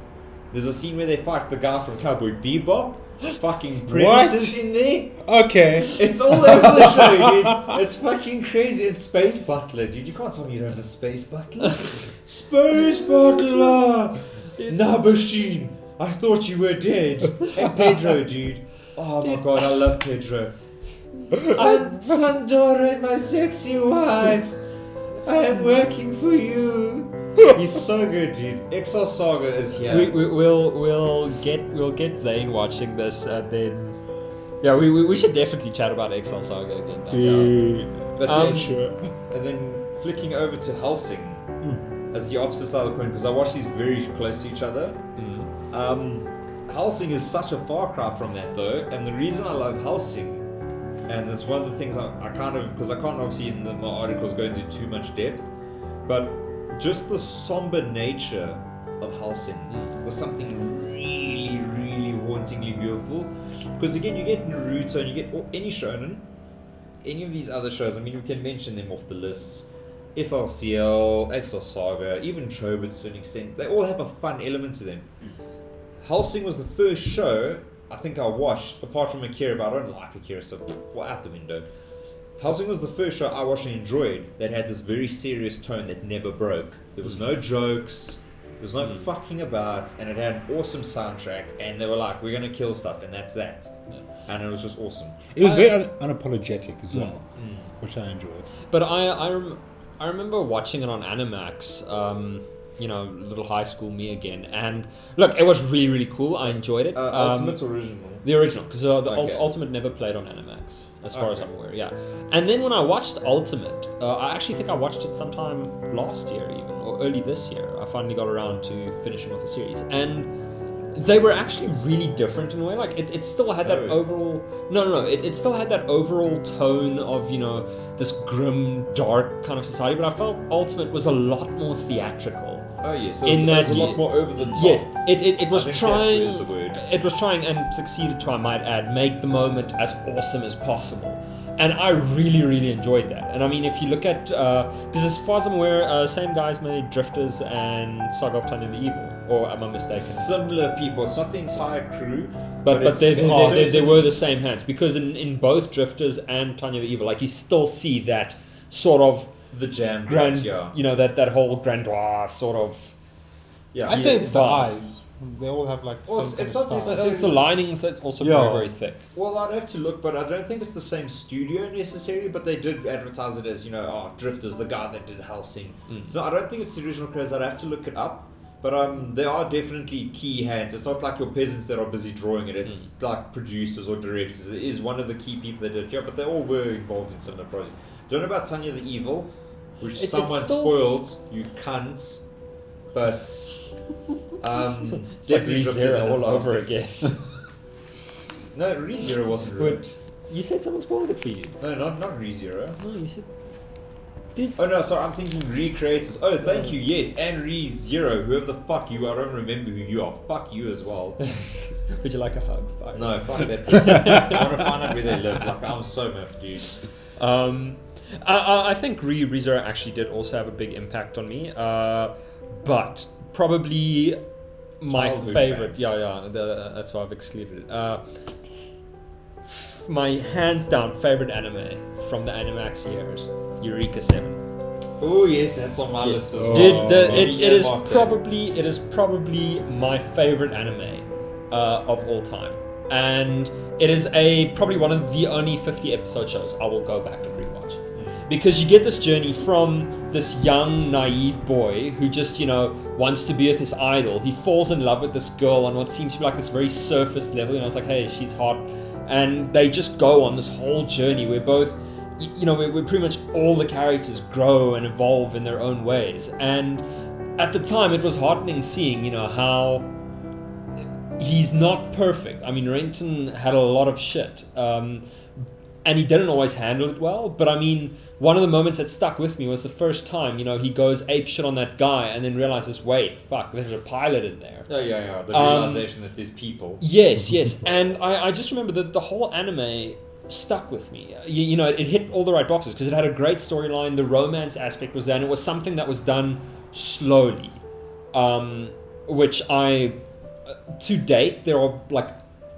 There's a scene where they fight the guy from Cowboy Bebop. Fucking predators in there. Okay. It's all over the show, dude. It's fucking crazy. And Space Butler, dude. You can't tell me you don't have a Space Butler. Space Butler! Nabashin, I thought you were dead. And Pedro, dude. Oh my god, I love Pedro. Sandora, my sexy wife. I am working for you. He's so good, dude. Exo Saga is here. We'll get Zane watching this, and then we should definitely chat about Exile Saga again. But Um, then, Sure. and then flicking over to Helsing as the opposite side of the coin, because I watch these very close to each other. Helsing is such a far cry from that though, and the reason I love Helsing, and it's one of the things I kind of, because I can't obviously in my articles go into too much depth, but just the somber nature of Helsing was something really, really hauntingly beautiful. Because again, you get Naruto and you get any shonen, any of these other shows, I mean, we can mention them off the lists. FLCL, Exo Saga, even Chobits to an extent, they all have a fun element to them. Helsing was the first show I think I watched, apart from Akira, but I don't like Akira, so well, out the window. Helsing was the first show I watched and enjoyed that had this very serious tone that never broke. There was no jokes, there was no fucking about, and it had an awesome soundtrack, and they were like, we're gonna kill stuff, and that's that. And it was just awesome. It was very unapologetic as well, which I enjoyed. But I remember watching it on Animax. Little high school me again, and look, it was really, really cool. I enjoyed it. Ultimate original. The original, because the Okay. Ultimate never played on Animax, as far as I'm aware. Yeah, and then when I watched Ultimate, I actually think I watched it sometime last year, even or early this year. I finally got around to finishing off the series, and they were actually really different in a way. Like it still had that overall. No. It still had that overall tone of this grim, dark kind of society. But I felt Ultimate was a lot more theatrical. Oh yes, so In it that was a ye- lot more over the top. Yes, it was I think trying. that is the word. It was trying and succeeded to, I might add, make the moment as awesome as possible. And I really, really enjoyed that. And I mean, if you look at, because as far as I'm aware, same guys made Drifters and Saga of Tanya the Evil, or am I mistaken? Similar people. It's not the entire crew, But it's- they were the same hands, because in both Drifters and Tanya the Evil, like you still see that sort of the jam grand, yeah. that whole grandois sort of. Yeah, I say it's the vibe. eyes. They all have like Well, some it's kind not of style. necessarily- It's the linings that's also Yeah. very, very thick. Well, I'd have to look, but I don't think it's the same studio necessarily. But they did advertise it as Drifters, the guy that did Helsing. So I don't think it's the original creators. I'd have to look it up. But there are definitely key hands. It's not like your peasants that are busy drawing it. It's like producers or directors. It is one of the key people that did it. Yeah, but they all were involved in similar projects. Don't know about Tanya the Evil, which It's someone still- spoiled, you cunts. But It's like definitely Drifters ReZero and all over Helsing. again. No, ReZero wasn't ruined. You said someone spoiled it for you. No, not ReZero. No, you said. Oh no, sorry, I'm thinking Recreators. Oh, thank you, yes, and ReZero, whoever the fuck you are, I don't remember who you are. Fuck you as well. Would you like a hug? Fine. No, fuck that person. I want to find out where they live. Like, I'm so miffed, dude. I think ReZero actually did also have a big impact on me. But probably my Childhood favorite. fan. Yeah, that's why I've excluded it. My hands down favorite anime from the Animax years, Eureka 7. Oh yes, that's on my Yes. list as well. Dude, Maybe it is mark that. probably my favorite anime of all time, and it is probably one of the only 50 episode shows I will go back and rewatch, because you get this journey from this young naive boy who just wants to be with his idol. He falls in love with this girl on what seems to be like this very surface level. It's like, hey, she's hot, and they just go on this whole journey where both. Where pretty much all the characters grow and evolve in their own ways. And at the time, it was heartening seeing, how he's not perfect. I mean, Renton had a lot of shit. and he didn't always handle it well. But I mean, one of the moments that stuck with me was the first time, he goes ape shit on that guy and then realizes, wait, fuck, there's a pilot in there. Oh yeah. The realization that there's people. Yes. And I just remember that the whole anime stuck with me. It hit all the right boxes because it had a great storyline. The romance aspect was there, and it was something that was done slowly. Which to date, there are like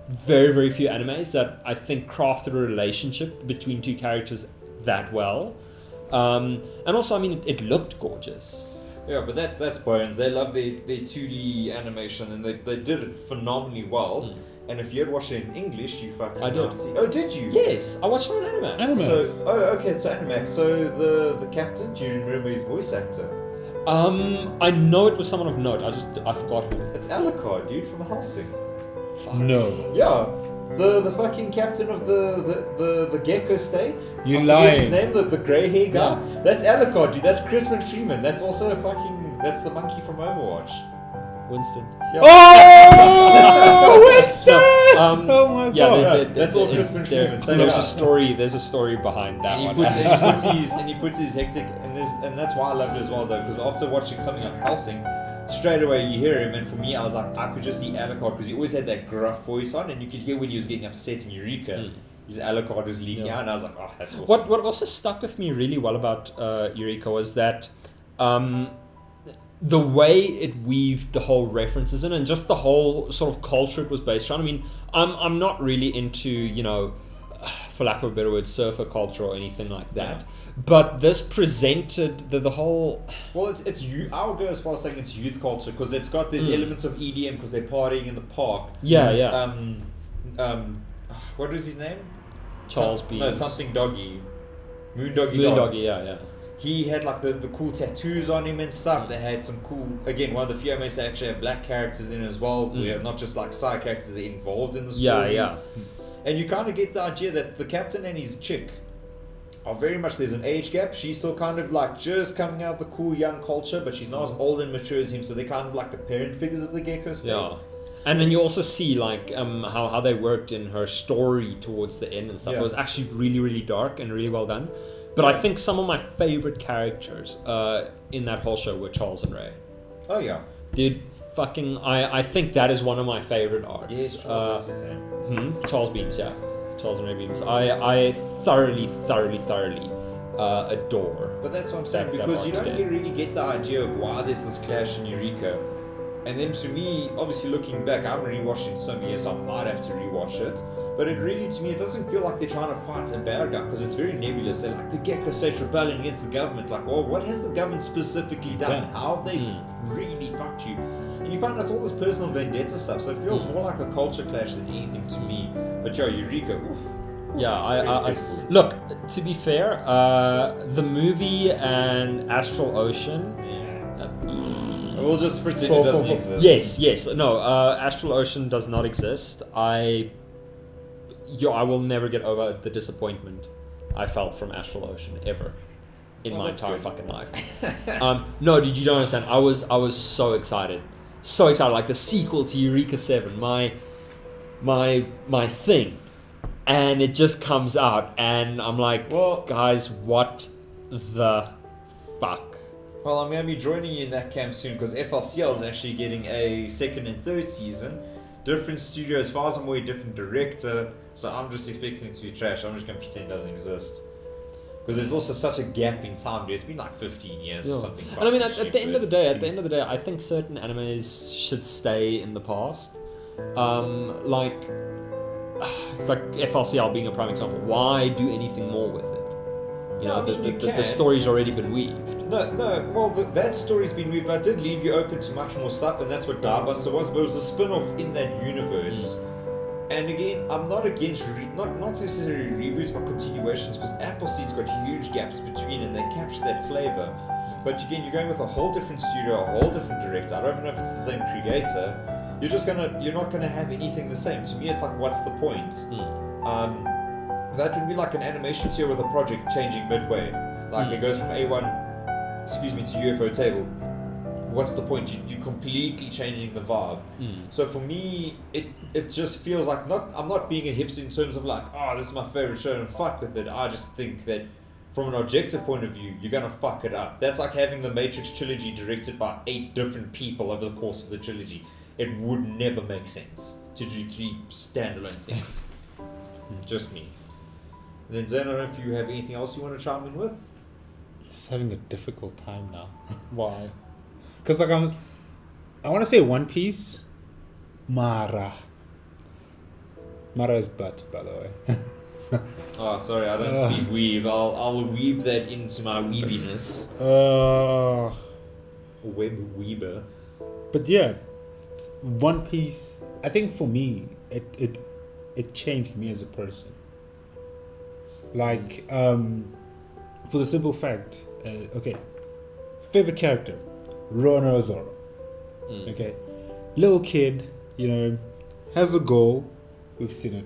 very, very few animes that I think crafted a relationship between two characters that well. And also, I mean, it looked gorgeous. Yeah, but that's Bones. They love their 2D animation, and they did it phenomenally well. And if you had watched it in English, you fucking I did. See. Oh, did you? Yes, I watched it on Animax. Animax. So Animax. So the captain, do you remember his voice actor? I know it was someone of note. I forgot who. It's Alucard, dude, from Helsing. Fuck. No. Yeah. The fucking captain of the Gecko State. You I forget lying. his name, the grey hair guy. Yeah. That's Alucard, dude. That's Crispin Freeman. That's also that's the monkey from Overwatch. Winston. Yeah. Oh, Winston! Oh my yeah, god! That's all Crispin Freeman. There's a story behind that and one. he puts his hectic, and that's why I loved it as well though, because after watching something like Helsing, straight away you hear him, and for me I was like, I could just see Alucard because he always had that gruff voice on, and you could hear when he was getting upset in Eureka. His Alucard was leaking out, and I was like, oh, that's awesome. What also stuck with me really well about Eureka was that the way it weaved the whole references in, and just the whole sort of culture it was based on. I mean, I'm not really into, for lack of a better word, surfer culture or anything like that. Yeah. But this presented the whole... Well, it's I would go as far as saying it's youth culture, because it's got these elements of EDM because they're partying in the park. Yeah. What was his name? Charles Beams. No, something Doggy. Moon Doggy, yeah. He had like the cool tattoos on him and stuff. They had some cool, again, one of the few animes that actually have black characters in it as well. We have not just like side characters that are involved in the story. Yeah. And you kind of get the idea that the captain and his chick are very much, there's an age gap. She's still kind of like just coming out of the cool young culture, but she's not as old and mature as him, so they're kind of like the parent figures of the Gecko State. Yeah. And then you also see like how they worked in her story towards the end and stuff. It was actually really, really dark and really well done. But I think some of my favorite characters in that whole show were Charles and Ray. Oh yeah. Dude, I think that is one of my favorite arcs. Yeah, Charles, that's his name. Charles Beams, yeah. Charles and Ray Beams. I thoroughly adore. But that's what I'm saying, because you don't really get the idea of why there's this clash in Eureka. And then to me, obviously looking back, I haven't rewatched it in so many years, so I might have to rewatch it. But it really, to me, it doesn't feel like they're trying to fight a bad guy, because it's very nebulous. They're like, the Gecko State's rebelling against the government. Like, well, what has the government specifically done? How have they really fucked you? And you find out all this personal vendetta stuff, so it feels more like a culture clash than anything to me. But yeah, Eureka, oof. Yeah, I look, to be fair, the movie and Astral Ocean... We'll just pretend it doesn't exist. Yes. No, Astral Ocean does not exist. I will never get over the disappointment I felt from Astral Ocean ever in my entire fucking life. No, dude, you don't understand. I was so excited, like the sequel to Eureka 7, my thing, and it just comes out, and I'm like, well, guys, what the fuck? Well, I'm going to be joining you in that camp soon, because FLCL is actually getting a second and third season. Different studio, as far as I'm aware, different director. So I'm just expecting it to be trash. I'm just going to pretend it doesn't exist. Because there's also such a gap in time, dude. It's been like 15 years or something. And I mean, at the end of the day, I think certain animes should stay in the past. Like FLCL being a prime example. Why do anything more with it? The story's already been weaved. No, well, that story's been weaved, but it did leave you open to much more stuff, and that's what Darbuster was, but it was a spin-off in that universe. And again, I'm not against, not necessarily reboots, but continuations, because Appleseed's got huge gaps between, and they capture that flavor. But again, you're going with a whole different studio, a whole different director. I don't know if it's the same creator. You're not gonna have anything the same. To me, it's like, what's the point? That would be like an animation tier with a project changing midway. Like it goes from A1, to UFO table. what's the point? You're completely changing the vibe. So for me, it just feels like I'm not being a hipster in terms of like, oh, this is my favorite show and fuck with it. I just think that from an objective point of view, you're gonna fuck it up. That's like having the Matrix trilogy directed by 8 different people over the course of the trilogy. It would never make sense to do 3 standalone things. Just me. And then Zen, I don't know if you have anything else you want to chime in with? Just having a difficult time now. Why? Because like I want to say One Piece, Mara is butt, by the way. Oh, sorry, I don't speak weeb. I'll weeb that into my weebiness. Web weeber. But yeah, One Piece. I think for me, it changed me as a person. Like, for the simple fact, okay, favorite character, Zoro. Okay, little kid, has a goal. We've seen it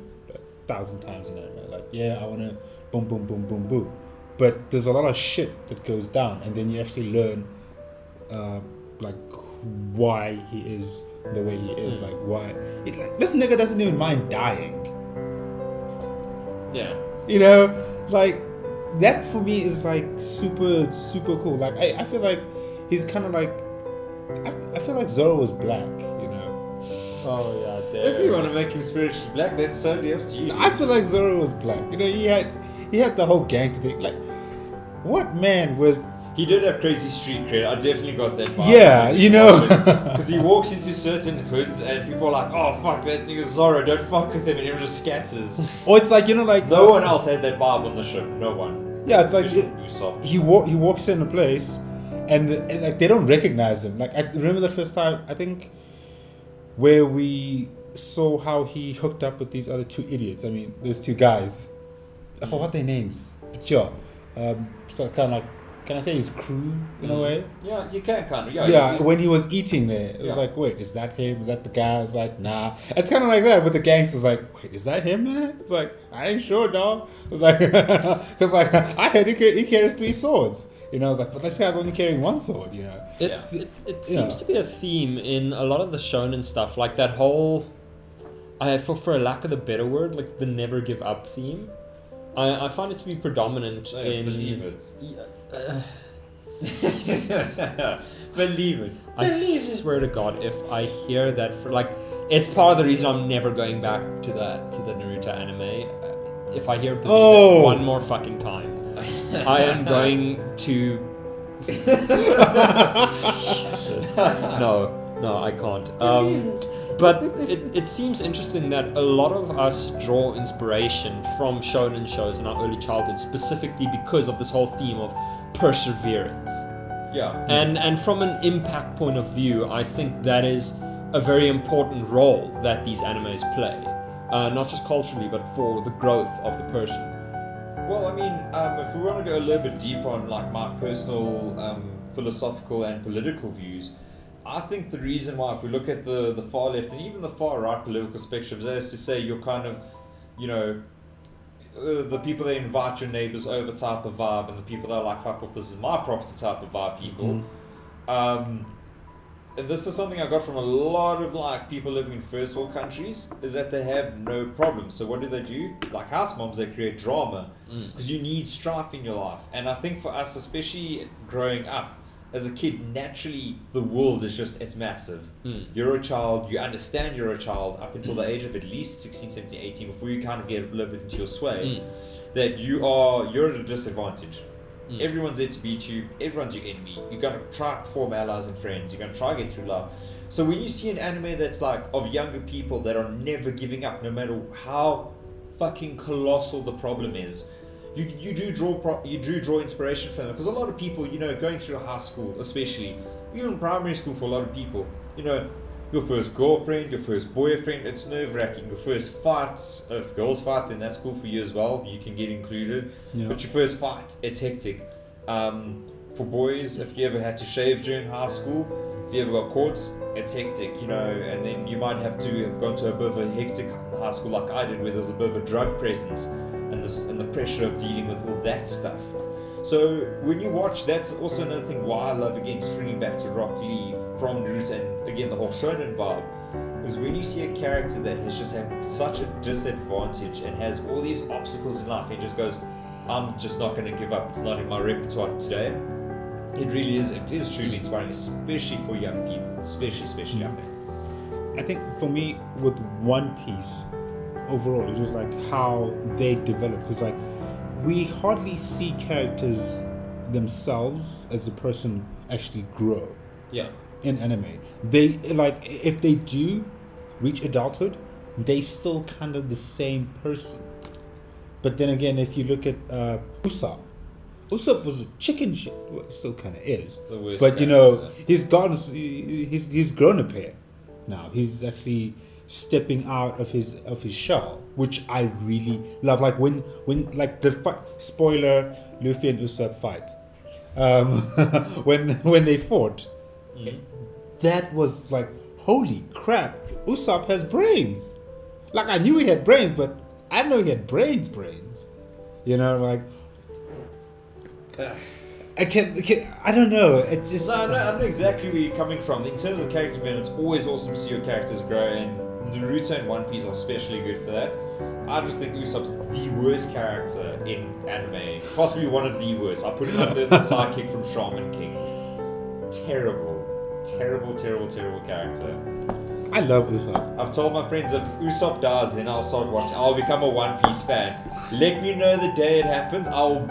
1,000 times in anime. Like, yeah, I wanna boom, boom, boom, boom, boom. But there's a lot of shit that goes down, and then you actually learn, like, why he is the way he is. Like, why this nigga doesn't even mind dying. Yeah. Like, that for me is like super, super cool. Like, I feel like he's kind of like, I feel like Zoro was black, Oh yeah, If you want to make him spiritually black, that's totally up to you. I feel like Zoro was black. He had the whole gangster thing. Like, what man was? He did have crazy street cred. I definitely got that vibe. Yeah, Because he walks into certain hoods and people are like, oh fuck, that nigga Zoro, don't fuck with him, and everyone just scatters. Or it's like, like no one else had that vibe on the ship. No one. Yeah, it's like Usopp. he walks in a place, and like they don't recognize him. Like, I remember the first time, I think, where we saw how he hooked up with these other 2 idiots. I mean, those 2 guys. I forgot their names, but sure. So kind of like, can I say his crew in a way? Yeah, you can kind of. Yeah, when he was eating there, it was like, wait, is that him? Is that the guy? It's like, nah. It's kind of like that, but the gangster's like, wait, is that him, man? It's like, I ain't sure, dog. It's like, because like, I heard he carries 3 swords. I was like, but this guy's only carrying 1 sword, It seems to be a theme in a lot of the shonen stuff, like that whole, for a lack of a better word, like the never give up theme. I find it to be predominant in... Believe it. Believe it. I swear to God, if I hear that, it's part of the reason I'm never going back to the Naruto anime. If I hear Believe It one more fucking time, I am going to... Jesus. No, I can't. But it seems interesting that a lot of us draw inspiration from shonen shows in our early childhood, specifically because of this whole theme of perseverance. Yeah. And from an impact point of view, I think that is a very important role that these animes play. Not just culturally, but for the growth of the person. Well, I mean, if we want to go a little bit deeper on like my personal philosophical and political views, I think the reason why, if we look at the far left and even the far right political spectrums, that is to say, you're kind of, the people that invite your neighbors over type of vibe, and the people that are like, fuck off, this is my property type of vibe people. And this is something I got from a lot of like people living in first world countries, is that they have no problem. So what do? Like house moms, they create drama because you need strife in your life. And I think for us, especially growing up as a kid, naturally the world is just, it's massive. You're a child, you understand you're a child up until the age of at least 16, 17, 18, before you kind of get a little bit into your sway, that you're at a disadvantage. Everyone's there to beat you, everyone's your enemy. You're going to try to form allies and friends, you're going to try to get through life. So when you see an anime that's like of younger people that are never giving up, no matter how fucking colossal the problem is, you do draw inspiration from them. Because a lot of people, going through high school, especially, even primary school for a lot of people, your first girlfriend, your first boyfriend, it's nerve-wracking. Your first fight, if girls fight, then that's cool for you as well. You can get included. Yeah. But your first fight, it's hectic. For boys, if you ever had to shave during high school, if you ever got caught, it's hectic, and then you might have to have gone to a bit of a hectic high school like I did, where there was a bit of a drug presence and the pressure of dealing with all that stuff. So when you watch, that's also another thing why I love, again, stringing back to Rock Lee from Naruto, and again the whole shonen vibe, is when you see a character that has just had such a disadvantage and has all these obstacles in life, and just goes, I'm just not going to give up, it's not in my repertoire today. It really is, it is truly inspiring, especially for young people, especially I think. I think for me, with One Piece, overall, it was like how they develop. Because like, we hardly see characters themselves as a person actually grow. Yeah. In anime, they like, if they do reach adulthood, they still kind of the same person. But then again, if you look at Usopp was a chicken shit. Well, it still kind of is. The worst but you character. know, he's grown a pair now. He's actually stepping out of his shell, which I really love. Like when like the spoiler, Luffy and Usopp fight. When they fought. That was like, holy crap, Usopp has brains. Like, I knew he had brains, but I didn't know he had brains. You know, like, I don't know. It's just... No, I know exactly where you're coming from. In terms of character development, it's always awesome to see your characters grow, and Naruto and One Piece are especially good for that. I just think Usopp's the worst character in anime. Possibly one of the worst. I put him under the sidekick from Shaman King. Terrible character. I love Usopp. I've told my friends if Usopp dies, then I'll start watching. I'll become a One Piece fan. Let me know the day it happens. I'll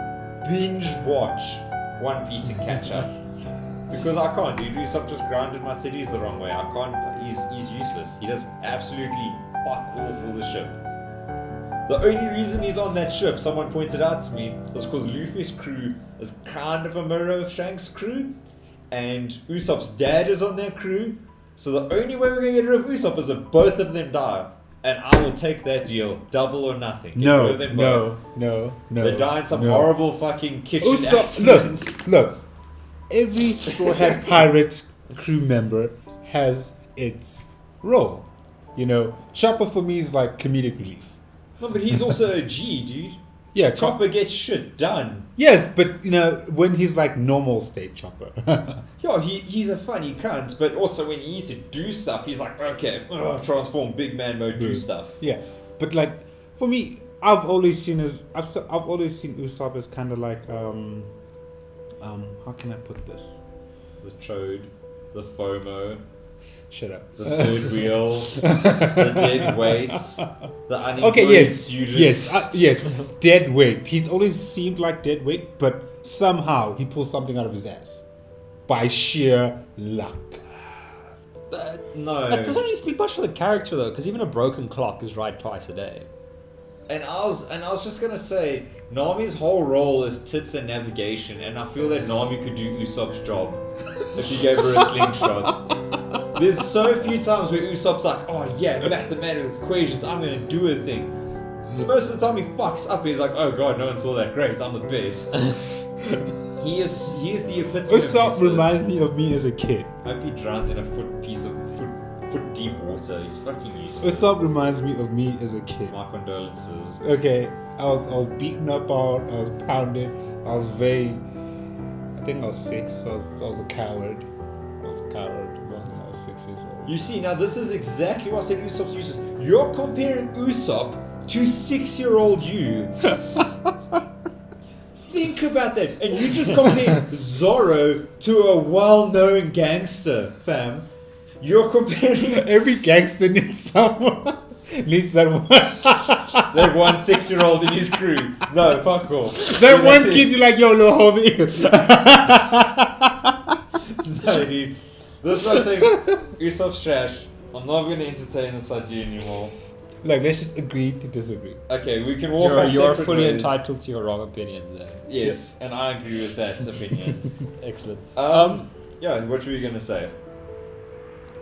binge watch One Piece and catch up. Because I can't, dude. Usopp just grounded my titties the wrong way. I can't. He's useless. He does absolutely fuck all for the ship. The only reason he's on that ship, someone pointed out to me, was because Luffy's crew is kind of a mirror of Shanks' crew. And Usopp's dad is on their crew, so the only way we're going to get rid of Usopp is if both of them die, and I will take that deal, double or nothing. Get rid of them both. No. They die in some horrible fucking kitchen Usopp, accident. look. Every Straw Hat Pirate crew member has its role. You know, Chopper for me is like comedic relief. No, but he's also a G, dude. Yeah, Chopper gets shit done. Yes, but you know, when he's like normal state Chopper. Yo, he's a funny cunt, but also when he needs to do stuff, he's like, okay, transform, big man mode, do stuff. Yeah, but like for me, I've always seen Usopp as kind of like how can I put this? The Chode, the FOMO, Shut up. the third wheel, the dead weights, the unemployed Okay, yes, student. yes, dead weight. He's always seemed like dead weight, but somehow he pulls something out of his ass by sheer luck. No. That doesn't really speak much for the character though, because even a broken clock is right twice a day. And I was just gonna say, Nami's whole role is tits and navigation, and I feel that Nami could do Usopp's job if he gave her a slingshot. There's so few times where Usopp's like, oh yeah, mathematical equations, I'm gonna do a thing. Most of the time he fucks up, he's like, oh god, no one saw that, great, I'm the best. He is the epitome of Usopp useless. reminds me of me as a kid. I hope he drowns in a foot deep water. He's fucking useless. Usopp reminds me of me as a kid. My condolences. Okay, I was beaten up on, I was pounded, I think I was 6, I was a coward. I was a coward when I was 6 years old. You see, now this is exactly what I said Usopp's useless. You're comparing Usopp to 6-year-old you. Think about that. And you just compared Zoro to a well-known gangster, fam. You're comparing Every gangster needs someone. Needs that one. that one 6-year-old in his crew. No, fuck off. That one kid, you're like, yo, little homie. No, dude. This is what I'm saying. Usopp's trash. I'm not going to entertain this idea anymore. Like, let's just agree to disagree. Okay, we can walk our You're separate fully ways. entitled to your wrong opinion there. Yes, and I agree with that opinion. Excellent. Yeah, what were you going to say?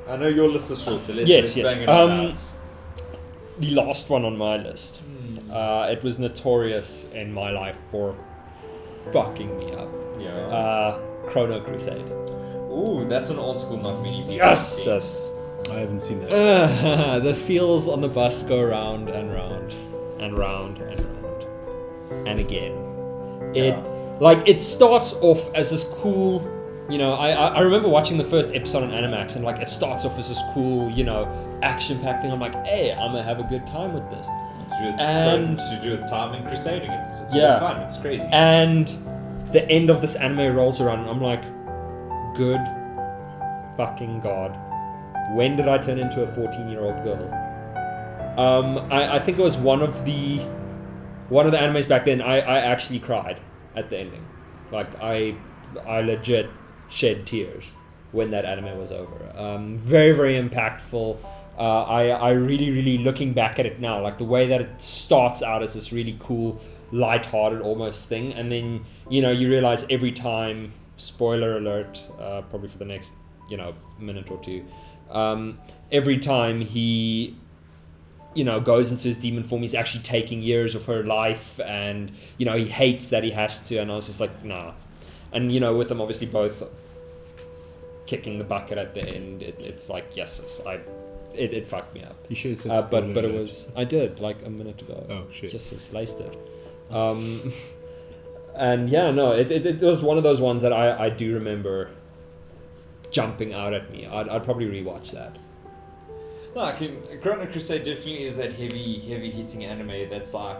I know your list is short, so let's Yes. bang it out. The last one on my list. It was notorious in my life for fucking me up. Yeah. Chrono Crusade. Ooh, that's an old school, not many people. Yes. have Yes. I haven't seen that. The feels on the bus go round and round and round and round and again. Yeah. like it starts off as this cool, you know, I remember watching the first episode on Animax, and like it starts off as this cool, you know, action-packed thing. I'm like, hey, I'm gonna have a good time with this. And to do with time and crusading, it's yeah, fun. It's crazy. And the end of this anime rolls around, and I'm like, good fucking god, when did I turn into a 14-year-old girl? I think it was one of the animes back then. I actually cried at the ending. Like I legit shed tears when that anime was over. Very, very impactful. I really looking back at it now, like the way that it starts out as this really cool, light-hearted almost thing, and then you know you realize every time, spoiler alert, probably for the next minute or two, every time he goes into his demon form, he's actually taking years of her life, and he hates that he has to, and I was just like, nah. And with them obviously both kicking the bucket at the end, it's like, yes, it fucked me up. You should have said but it was, I did like a minute ago. Oh shit. Just sliced it. And yeah, no, it was one of those ones that I do remember jumping out at me. I'd probably rewatch that. No, Chrono Crusade definitely is that heavy hitting anime that's like,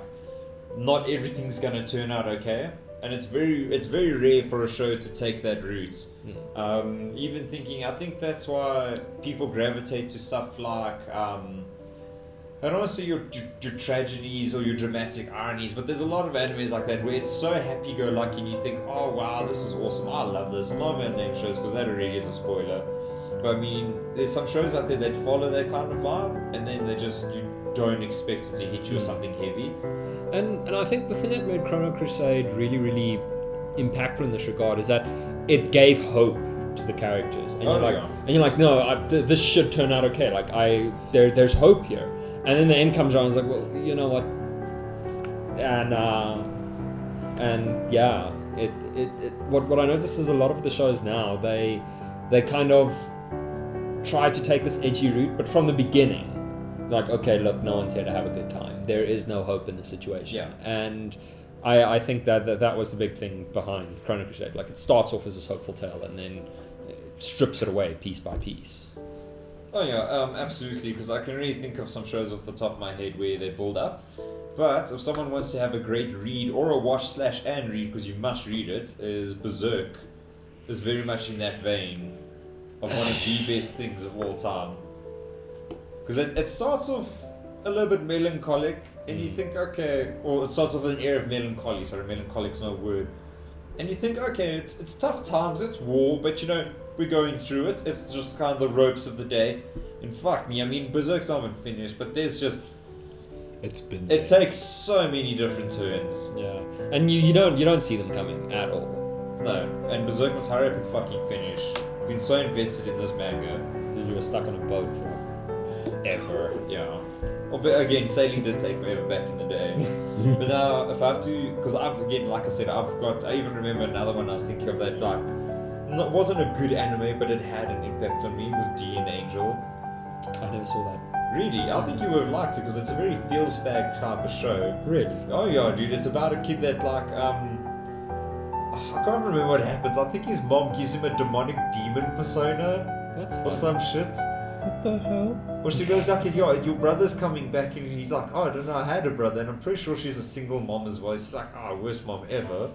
not everything's gonna turn out okay, and it's very rare for a show to take that route. Even thinking, I think that's why people gravitate to stuff like I don't want to say your tragedies or your dramatic ironies, but there's a lot of animes like that where it's so happy-go-lucky and you think, oh wow, this is awesome, I love this. I'm not going to name shows because that already is a spoiler. But I mean, there's some shows out there that follow that kind of vibe, and then you don't expect it to hit you with something heavy. And I think the thing that made Chrono Crusade really, really impactful in this regard is that it gave hope to the characters. And you're like, no, this should turn out okay. Like there's hope here. And then the end comes around and it's like, well, you know what? And yeah, what I notice is a lot of the shows now, they kind of try to take this edgy route, but from the beginning, like, okay, look, no one's here to have a good time. There is no hope in the situation. Yeah. And I think that was the big thing behind Chrono Crusade. Like, it starts off as this hopeful tale and then it strips it away piece by piece. Oh yeah, absolutely, because I can really think of some shows off the top of my head where they build up. But if someone wants to have a great read, or a watch/and read, because you must read it, is Berserk. Is very much in that vein of one of the best things of all time. Because it starts off a little bit melancholic, and you think, okay, or it starts off with an air of melancholy. Sorry, melancholic's not a word. And you think, okay, it's tough times, it's war, but we're going through it. It's just kind of the ropes of the day. And fuck me, I mean, Berserk's not even finished, but there's just... It takes so many different turns. Yeah. And you don't see them coming at all. No. And Berserk must hurry up and fucking finish. I've been so invested in this manga. You were stuck on a boat for ever. Yeah. Well, but again, sailing did take forever back in the day. But now, if I have to... Because like I said, I even remember another one I was thinking of that, like... It wasn't a good anime, but it had an impact on me. It was D and Angel. I never saw that. Really? I think you would have liked it because it's a very feels fag type of show. Really? Oh yeah, dude. It's about a kid that like I can't remember what happens. I think his mom gives him a demonic demon persona. That's fun. Or some shit. What the hell? Or she goes like, your brother's coming back, and he's like, oh, I don't know, I had a brother, and I'm pretty sure she's a single mom as well. She's like, oh, worst mom ever.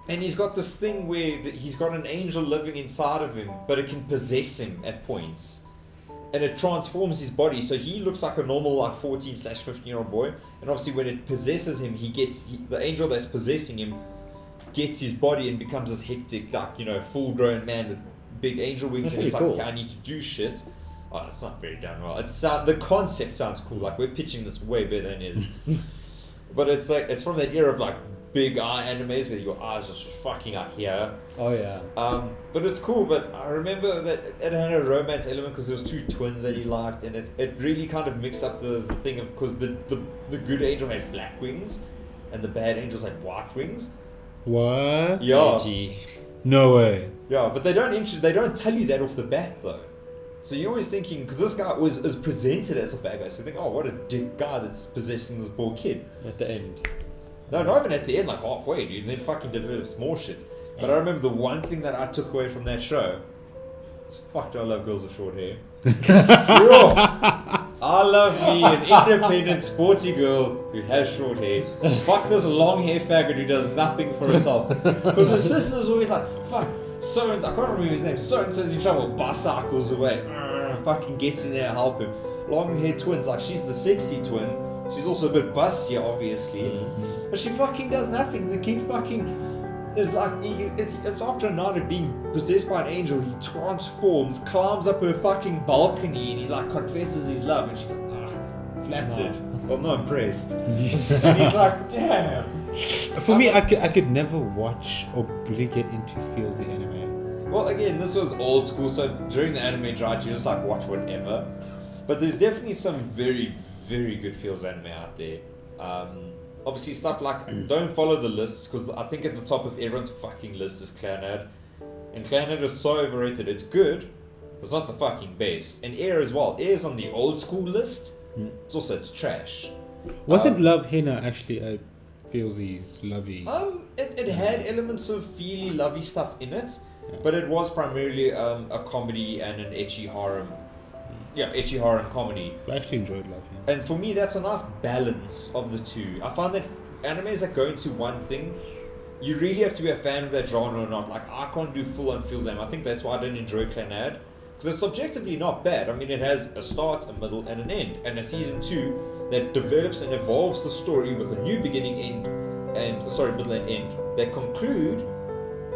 And he's got this thing where he's got an angel living inside of him, but it can possess him at points. And it transforms his body, so he looks like a normal, like 14/15-year-old boy. And obviously, when it possesses him, the angel that's possessing him gets his body and becomes this hectic, like full-grown man with big angel wings. And it's like, okay, I need to do shit. Oh, it's not very done well. The concept sounds cool. Like, we're pitching this way better than it is. But it's from that era of like big eye animes where your eyes just fucking out here. Oh yeah. But it's cool. But I remember that it had a romance element because there was two twins that he liked, and it really kind of mixed up the thing of, because the good angel had black wings, and the bad angels had white wings. What? Yeah. Gee. No way. Yeah, but they don't tell you that off the bat though. So you're always thinking, because this guy is presented as a bad guy, so you think, oh, what a dick guy that's possessing this poor kid. At the end. No, not even at the end, like halfway, dude. And then fucking develops more shit. But I remember the one thing that I took away from that show is fuck, do I love girls with short hair. Yo, I love me an independent, sporty girl who has short hair. Fuck this long hair faggot who does nothing for herself. Because her sister's always like, fuck, so I can't remember his name. So and so's in trouble, bicycles away, fucking gets in there, help him. Long hair twins, like she's the sexy twin. She's also a bit bustier, obviously, but she fucking does nothing. The kid fucking is like, it's after a night of being possessed by an angel, he transforms, climbs up her fucking balcony, and he's like confesses his love, and she's like, flattered, well, not impressed. And he's like, damn. For me, I could never watch or really get into feels the anime. Well, again, this was old school, so during the anime drive, you just like watch whatever. But there's definitely some very, very good feels anime out there. Obviously, stuff like don't follow the lists, because I think at the top of everyone's fucking list is Clannad, and Clannad is so overrated. It's good, but it's not the fucking best. And Air as well. Air's on the old school list. It's trash. Wasn't Love Hina actually a feelsies lovey? It had elements of feely, lovey stuff in it, but it was primarily a comedy and an ecchi horror. Yeah, ecchi horror and comedy. I actually enjoyed Love Hina. And for me, that's a nice balance of the two. I find that animes that go into one thing, you really have to be a fan of that genre or not. Like, I can't do full-on feels anime. I think that's why I don't enjoy Clannad, because it's objectively not bad. I mean, it has a start, a middle, and an end. And a season 2 that develops and evolves the story with a new beginning, middle and end, that conclude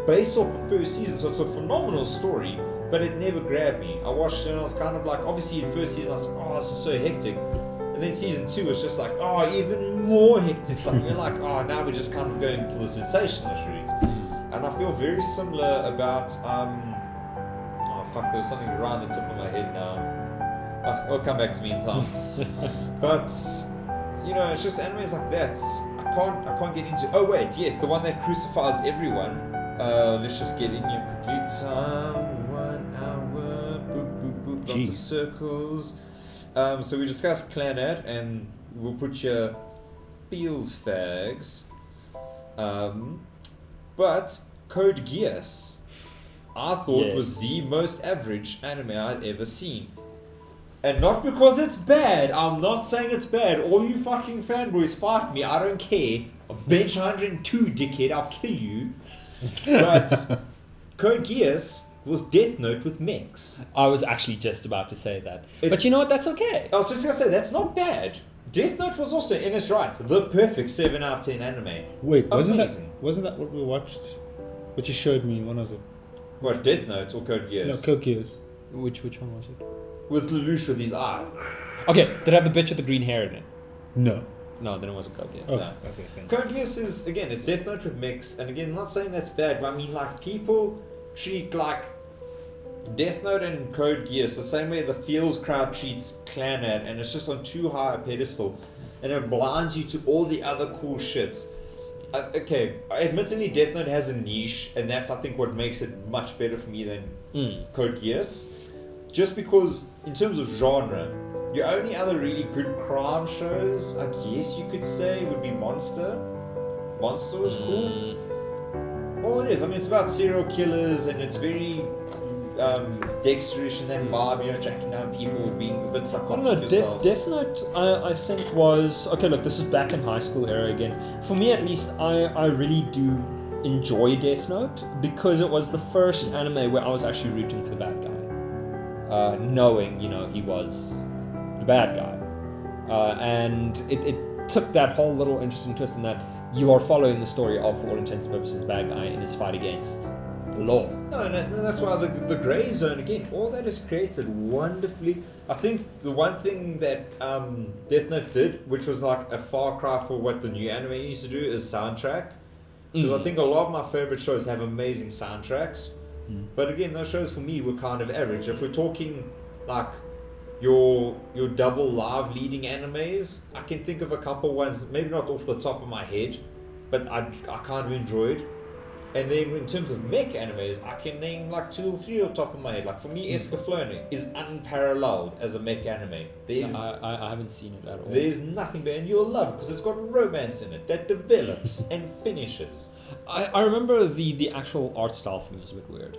based off the first season. So it's a phenomenal story, but it never grabbed me. I watched it and I was kind of like, obviously in first season I was like, oh, this is so hectic. And then season 2 was just like, oh, even more hectic. Like, we're like, oh, now we're just kind of going for the sensationalist route. And I feel very similar about, oh fuck, there was something around the tip of my head now. It'll come back to me in time. But, you know, it's just animes like that. I can't get into, oh wait, yes, the one that crucifies everyone. Let's just get in your complete time. 1 hour, boop, boop, boop, lots of circles. So we discussed Clannad, and we'll put your feels fags. But Code Geass, I thought was the most average anime I'd ever seen. And not because it's bad. I'm not saying it's bad. All you fucking fanboys fight me. I don't care. I'll bench 102, dickhead. I'll kill you. But Code Geass was Death Note with mechs. I was actually just about to say that. But you know what? That's okay. I was just going to say, that's not bad. Death Note was also, in its right, the perfect 7 out of 10 anime. Wait, wasn't that what we watched? What you showed me, when was it? What, Death Note or Code Geass? No, Code Geass. Which one was it? With Lelouch with his eye. Okay, did it have the bitch with the green hair in it? No. No, then it wasn't Code Geass. Oh, No. okay, thank you. Code Geass is, again, it's Death Note with mechs, and again, I'm not saying that's bad, but I mean, like, people treat, like, Death Note and Code Geass the same way the Feels crowd treats Clannad, and it's just on too high a pedestal, and it blinds you to all the other cool shits. Okay, admittedly, Death Note has a niche, and that's, I think, what makes it much better for me than Code Geass. Just because, in terms of genre, your only other really good crime shows, I guess you could say, would be Monster. Monster was cool. All it is, I mean, it's about serial killers, and it's very dexterous and that vibe, you know, tracking down people, being a bit psychotic yourself. Death Note, I think was... Okay, look, this is back in high school era again. For me, at least, I really do enjoy Death Note, because it was the first anime where I was actually rooting for the bad guy. Knowing, you know, he was the bad guy. And it took that whole little interesting twist in that you are following the story of, for all intents and purposes, the bad guy in his fight against the law. No, that's why the grey zone, again, all that is created wonderfully. I think the one thing that Death Note did, which was like a far cry for what the new anime used to do, is soundtrack. Because I think a lot of my favorite shows have amazing soundtracks. But again, those shows for me were kind of average. If we're talking like your double live leading animes, I can think of a couple ones, maybe not off the top of my head, but I kind of enjoyed. And then in terms of mech animes, I can name like 2 or 3 off the top of my head. Like for me, Escaflowne is unparalleled as a mech anime. I haven't seen it at all. There's nothing better, and you'll love it because it's got romance in it that develops and finishes. I remember the actual art style for me was a bit weird.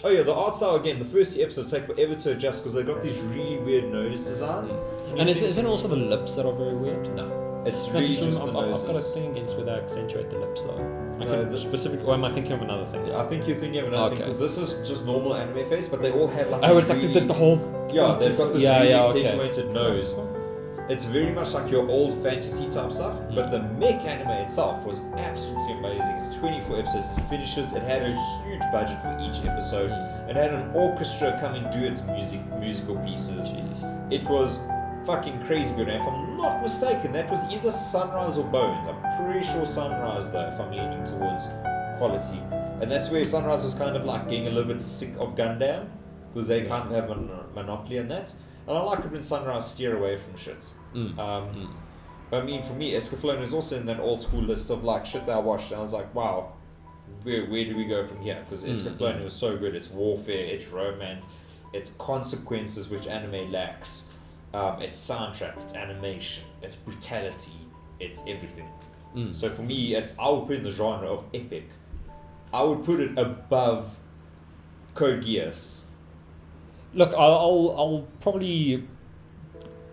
Oh yeah, the art style again, the first 2 episodes take forever to adjust because they got these really weird nose designs. And isn't it also the lips that are very weird? No, it's really just the I've noses. got a thing against where they accentuate the lips though. No, Specific, or am I thinking of another thing? Yeah, I think you're thinking of another thing Okay. because this is just normal anime face, but they all have like. Oh, this it's like really, the whole. Yeah, they've got this Yeah, really yeah, okay. accentuated nose. It's very much like your old fantasy type stuff, but the mech anime itself was absolutely amazing. It's 24 episodes, it finishes, it had a huge budget for each episode, it had an orchestra come and do its musical pieces. Jeez. It was fucking crazy good, and if I'm not mistaken, that was either Sunrise or Bones. I'm pretty sure Sunrise though, if I'm leaning towards quality. And that's where Sunrise was kind of like getting a little bit sick of Gundam, because they kind of have a monopoly on that. And I like it when Sunrise steer away from shit. But I mean, for me, Escaflowne is also in that old school list of like shit that I watched, and I was like, wow, where do we go from here? Because Escaflowne was so good. It's warfare, it's romance, it's consequences, which anime lacks. It's soundtrack, it's animation, it's brutality, it's everything. So for me, I would put it in the genre of epic. I would put it above Code Geass. Look, I'll probably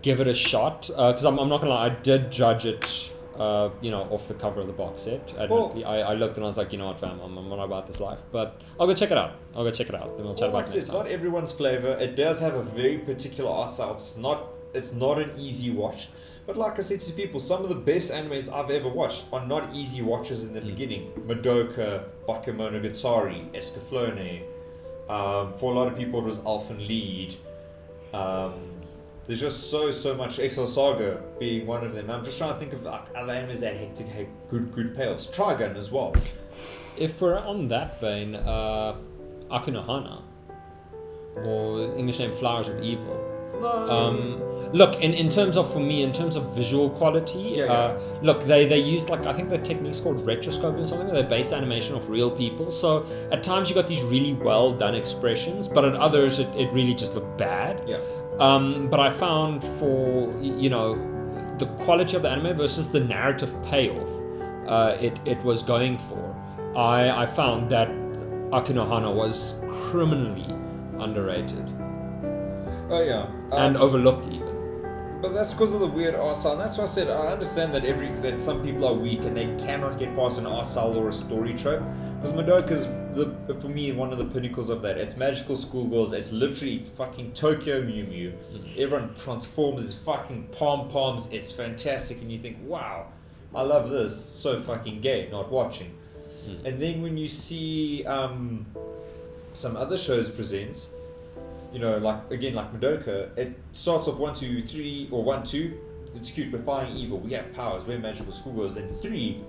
give it a shot because I'm not gonna lie, I did judge it, off the cover of the box set. Admittedly, I looked and I was like, you know what, fam, I'm not about this life, but I'll go check it out. Then we'll chat about it next It's time. not everyone's flavor. It does have a very particular art style. It's not an easy watch. But like I said to people, some of the best animes I've ever watched are not easy watches in the beginning. Madoka, Bakemonogatari, Escaflowne. For a lot of people, it was Alphen Lied. There's just so much. Exo Saga being one of them. I'm just trying to think of like other animes that had good payoffs. Trigun as well. If we're on that vein, Akunohana, or English name Flowers of Evil. No. Look, in terms of visual quality, look, they use like, I think the technique's called retroscoping or something, where they base animation off real people. So at times you got these really well done expressions, but at others it really just looked bad. Yeah. But I found for, the quality of the anime versus the narrative payoff it was going for, I found that Akunohana was criminally underrated. Oh yeah. And overlooked even. But that's because of the weird art style. And that's why I said I understand that some people are weak and they cannot get past an art style or a story trope. Because Madoka's for me one of the pinnacles of that. It's magical schoolgirls. It's literally fucking Tokyo Mew Mew. Everyone transforms. It's fucking pom poms. It's fantastic, and you think, wow, I love this. So fucking gay. Not watching. And then when you see some other shows present. Like Madoka, it starts off 1, 2, 3, or 1, 2. It's cute. We're fighting evil. We have powers. We're magical schoolgirls. And 3,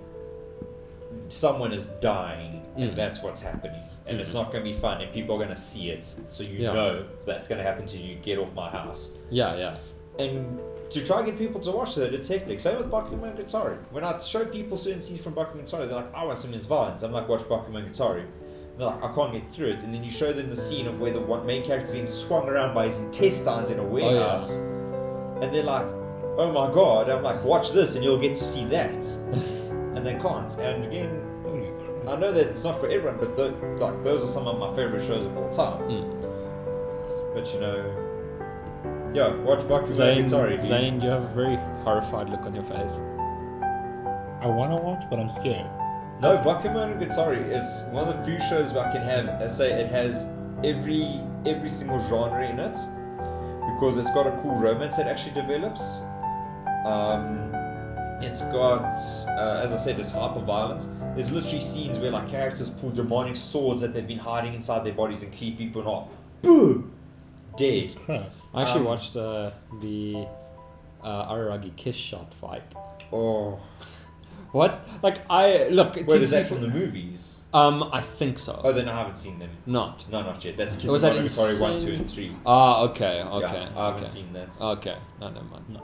someone is dying, and that's what's happening. And it's not going to be fun, and people are going to see it. So know that's going to happen to you. Get off my house. Yeah. And to try and get people to watch that, it's hectic. Same with Bakemonogatari. When I show people certain scenes from Bakemonogatari, they're like, I want some violence. I'm like, watch Bakemonogatari. They're like, I can't get through it. And then you show them the scene of where the main character's getting swung around by his intestines in a warehouse. And they're like, oh my god. I'm like, watch this and you'll get to see that. And they can't. And again, I know that it's not for everyone, but those are some of my favorite shows of all time. But watch Bakemonogatari. Zane, you have a very horrified look on your face. I want to watch, but I'm scared. No, Bakemonogatari is one of the few shows where I can have, it has every single genre in it, because it's got a cool romance that actually develops. It's got, as I said, it's hyper violent. There's literally scenes where like characters pull demonic swords that they've been hiding inside their bodies and cleave people off. Boom! Dead. Crap. I actually watched the Araragi kiss shot fight. Oh. What? Like, look. Wait, is that from the movies? I think so. Oh, then I haven't seen them. Not. No, not yet. That's Was that Bakemonogatari 1, 2, and 3. Ah, okay. Yeah, I haven't seen that. Okay, no, never mind. No.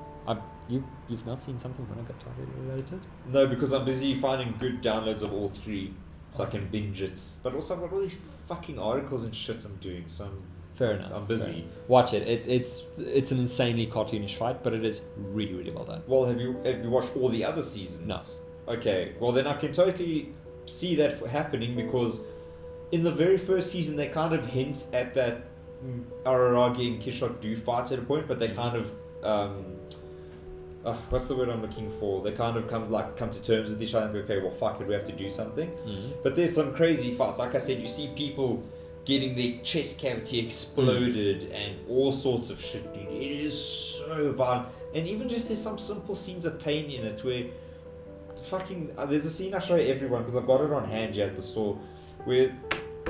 You've not seen something Monogatari related? No, because I'm busy finding good downloads of all 3. so I can binge it. But also I've got all these fucking articles and shit I'm doing, so Fair enough. I'm busy. Watch it. It's an insanely cartoonish fight, but it is really, really well done. Well, have you watched all the other seasons? No. Okay, well then I can totally see that happening, because in the very first season they kind of hint at that Araragi and Kishot do fight at a point, but they kind of what's the word I'm looking for? They kind of come to terms with each other and go, okay, well fuck it, we have to do something. Mm-hmm. But there's some crazy fights. Like I said, you see people getting their chest cavity exploded and all sorts of shit, dude. It is so violent. And even just there's some simple scenes of pain in it where fucking there's a scene I show everyone because I've got it on hand here at the store, where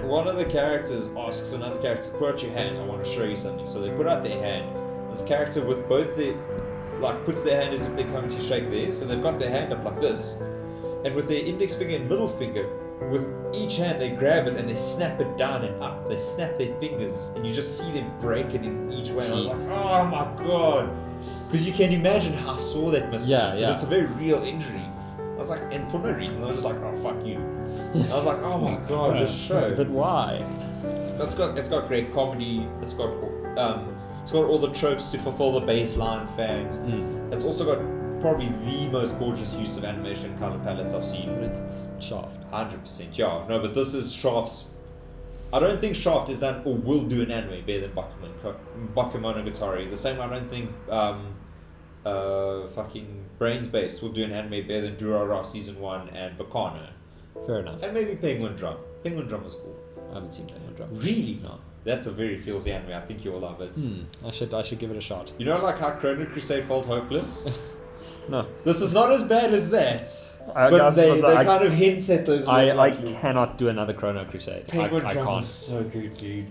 one of the characters asks another character, put out your hand, I want to show you something. So they put out their hand. This character with both their puts their hand as if they're coming to shake theirs, so they've got their hand up like this, and with their index finger and middle finger, with each hand they grab it and they snap it down and up. They snap their fingers and you just see them break it in each way. And I was like, oh my god, because you can imagine how sore that must be. Yeah. It's a very real injury. I was like, and for no reason, I was just like, oh fuck you. I was like, oh my god, this show. But why? It's got great comedy. It's got all the tropes to fulfill the baseline fans. It's also got probably the most gorgeous use of animation color palettes I've seen. It's Shaft. 100%, yeah. No, but this is Shaft's. I don't think Shaft is done or will do an anime better than Bakemonogatari. The same way I don't think fucking Brains Based will do an anime better than Durarara Season 1 and Bacano. Fair enough. And maybe Penguin Drum. Penguin Drum was cool. I haven't seen Penguin Drum. Really? No. That's a very feelsy anime. I think you'll love it. I should give it a shot. You know, like how Chrono Crusade felt hopeless? No. This is not as bad as that. I But guess they I kind of hint at those. I cannot do another Chrono Crusade. Penguin I Drum can't. is so good, dude.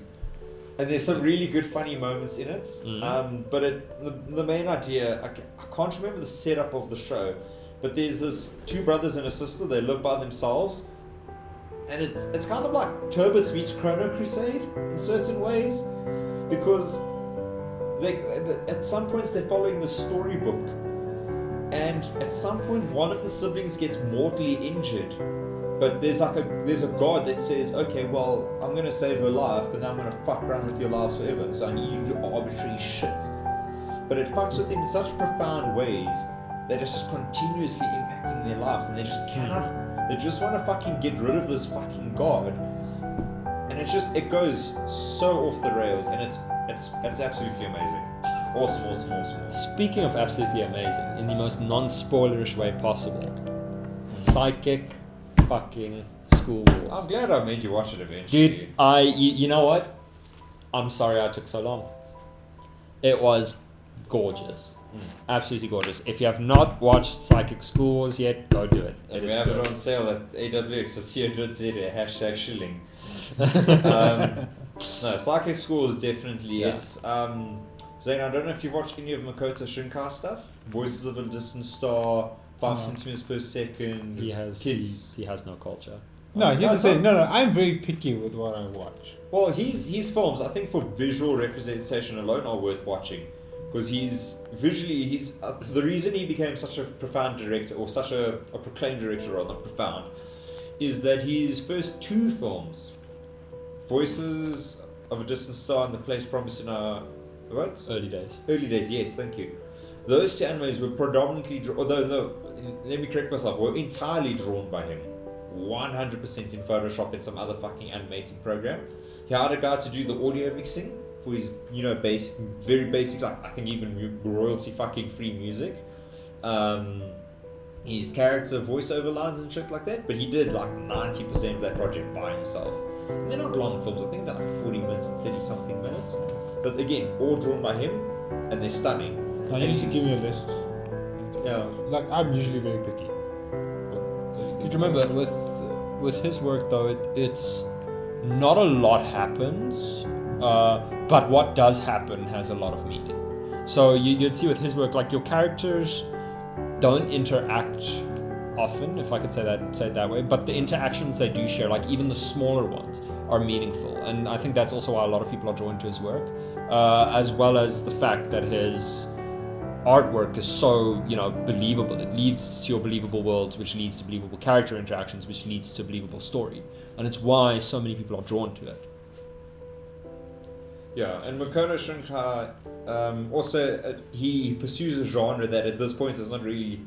And there's some really good funny moments in it. But the main idea, I can't remember the setup of the show, but there's this two brothers and a sister. They live by themselves, and it's kind of like Turbot meets Chrono Crusade in certain ways, because they at some points they're following the storybook, and at some point one of the siblings gets mortally injured. But there's a god that says, okay, well, I'm gonna save her life, but then I'm gonna fuck around with your lives forever. So I need you to do arbitrary shit. But it fucks with them in such profound ways that it's just continuously impacting their lives, and they just cannot. They just want to fucking get rid of this fucking god, and it goes so off the rails, and it's absolutely amazing. Awesome. Speaking of absolutely amazing, in the most non-spoilerish way possible, Psychic fucking School Wars. I'm glad I made you watch it eventually. Dude, you know what? I'm sorry I took so long. It was gorgeous. Absolutely gorgeous. If you have not watched Psychic School Wars yet, go do it. We have it on sale at AWX for #CZ, shilling. No, Psychic School is definitely, it's, Zane, I don't know if you've watched any of Makoto Shinkai stuff. Voices of a Distant Star, 5 centimeters per second. He has kids. He has no culture. No, here's the thing. No, I'm very picky with what I watch. Well, his films, I think for visual representation alone, are worth watching. Because he's the reason he became such a profound director, or such a proclaimed director, rather not profound, is that his first 2 films, Voices of a Distant Star and The Place Promised in Our what? Early days. Early days, yes, thank you. Those 2 animes were predominantly, let me correct myself, were entirely drawn by him. 100% in Photoshop and some other fucking animating program. He hired a guy to do the audio mixing for his, very basic, like I think even royalty fucking free music. His character voiceover lines and shit like that, but he did like 90% of that project by himself. And they're not long films, I think they're like 40 minutes, 30 something minutes. But again, all drawn by him, and they're stunning. Now you need to give me a list. Yeah. Like, I'm usually very picky. You remember with his work though, it's not a lot happens, but what does happen has a lot of meaning. So you'd see with his work, like your characters don't interact often, if I could say it that way, but the interactions they do share, like even the smaller ones, are meaningful, and I think that's also why a lot of people are drawn to his work, as well as the fact that his artwork is so, believable. It leads to your believable worlds, which leads to believable character interactions, which leads to a believable story. And it's why so many people are drawn to it. Yeah, and Makoto Shinkai, also, he pursues a genre that at this point is not really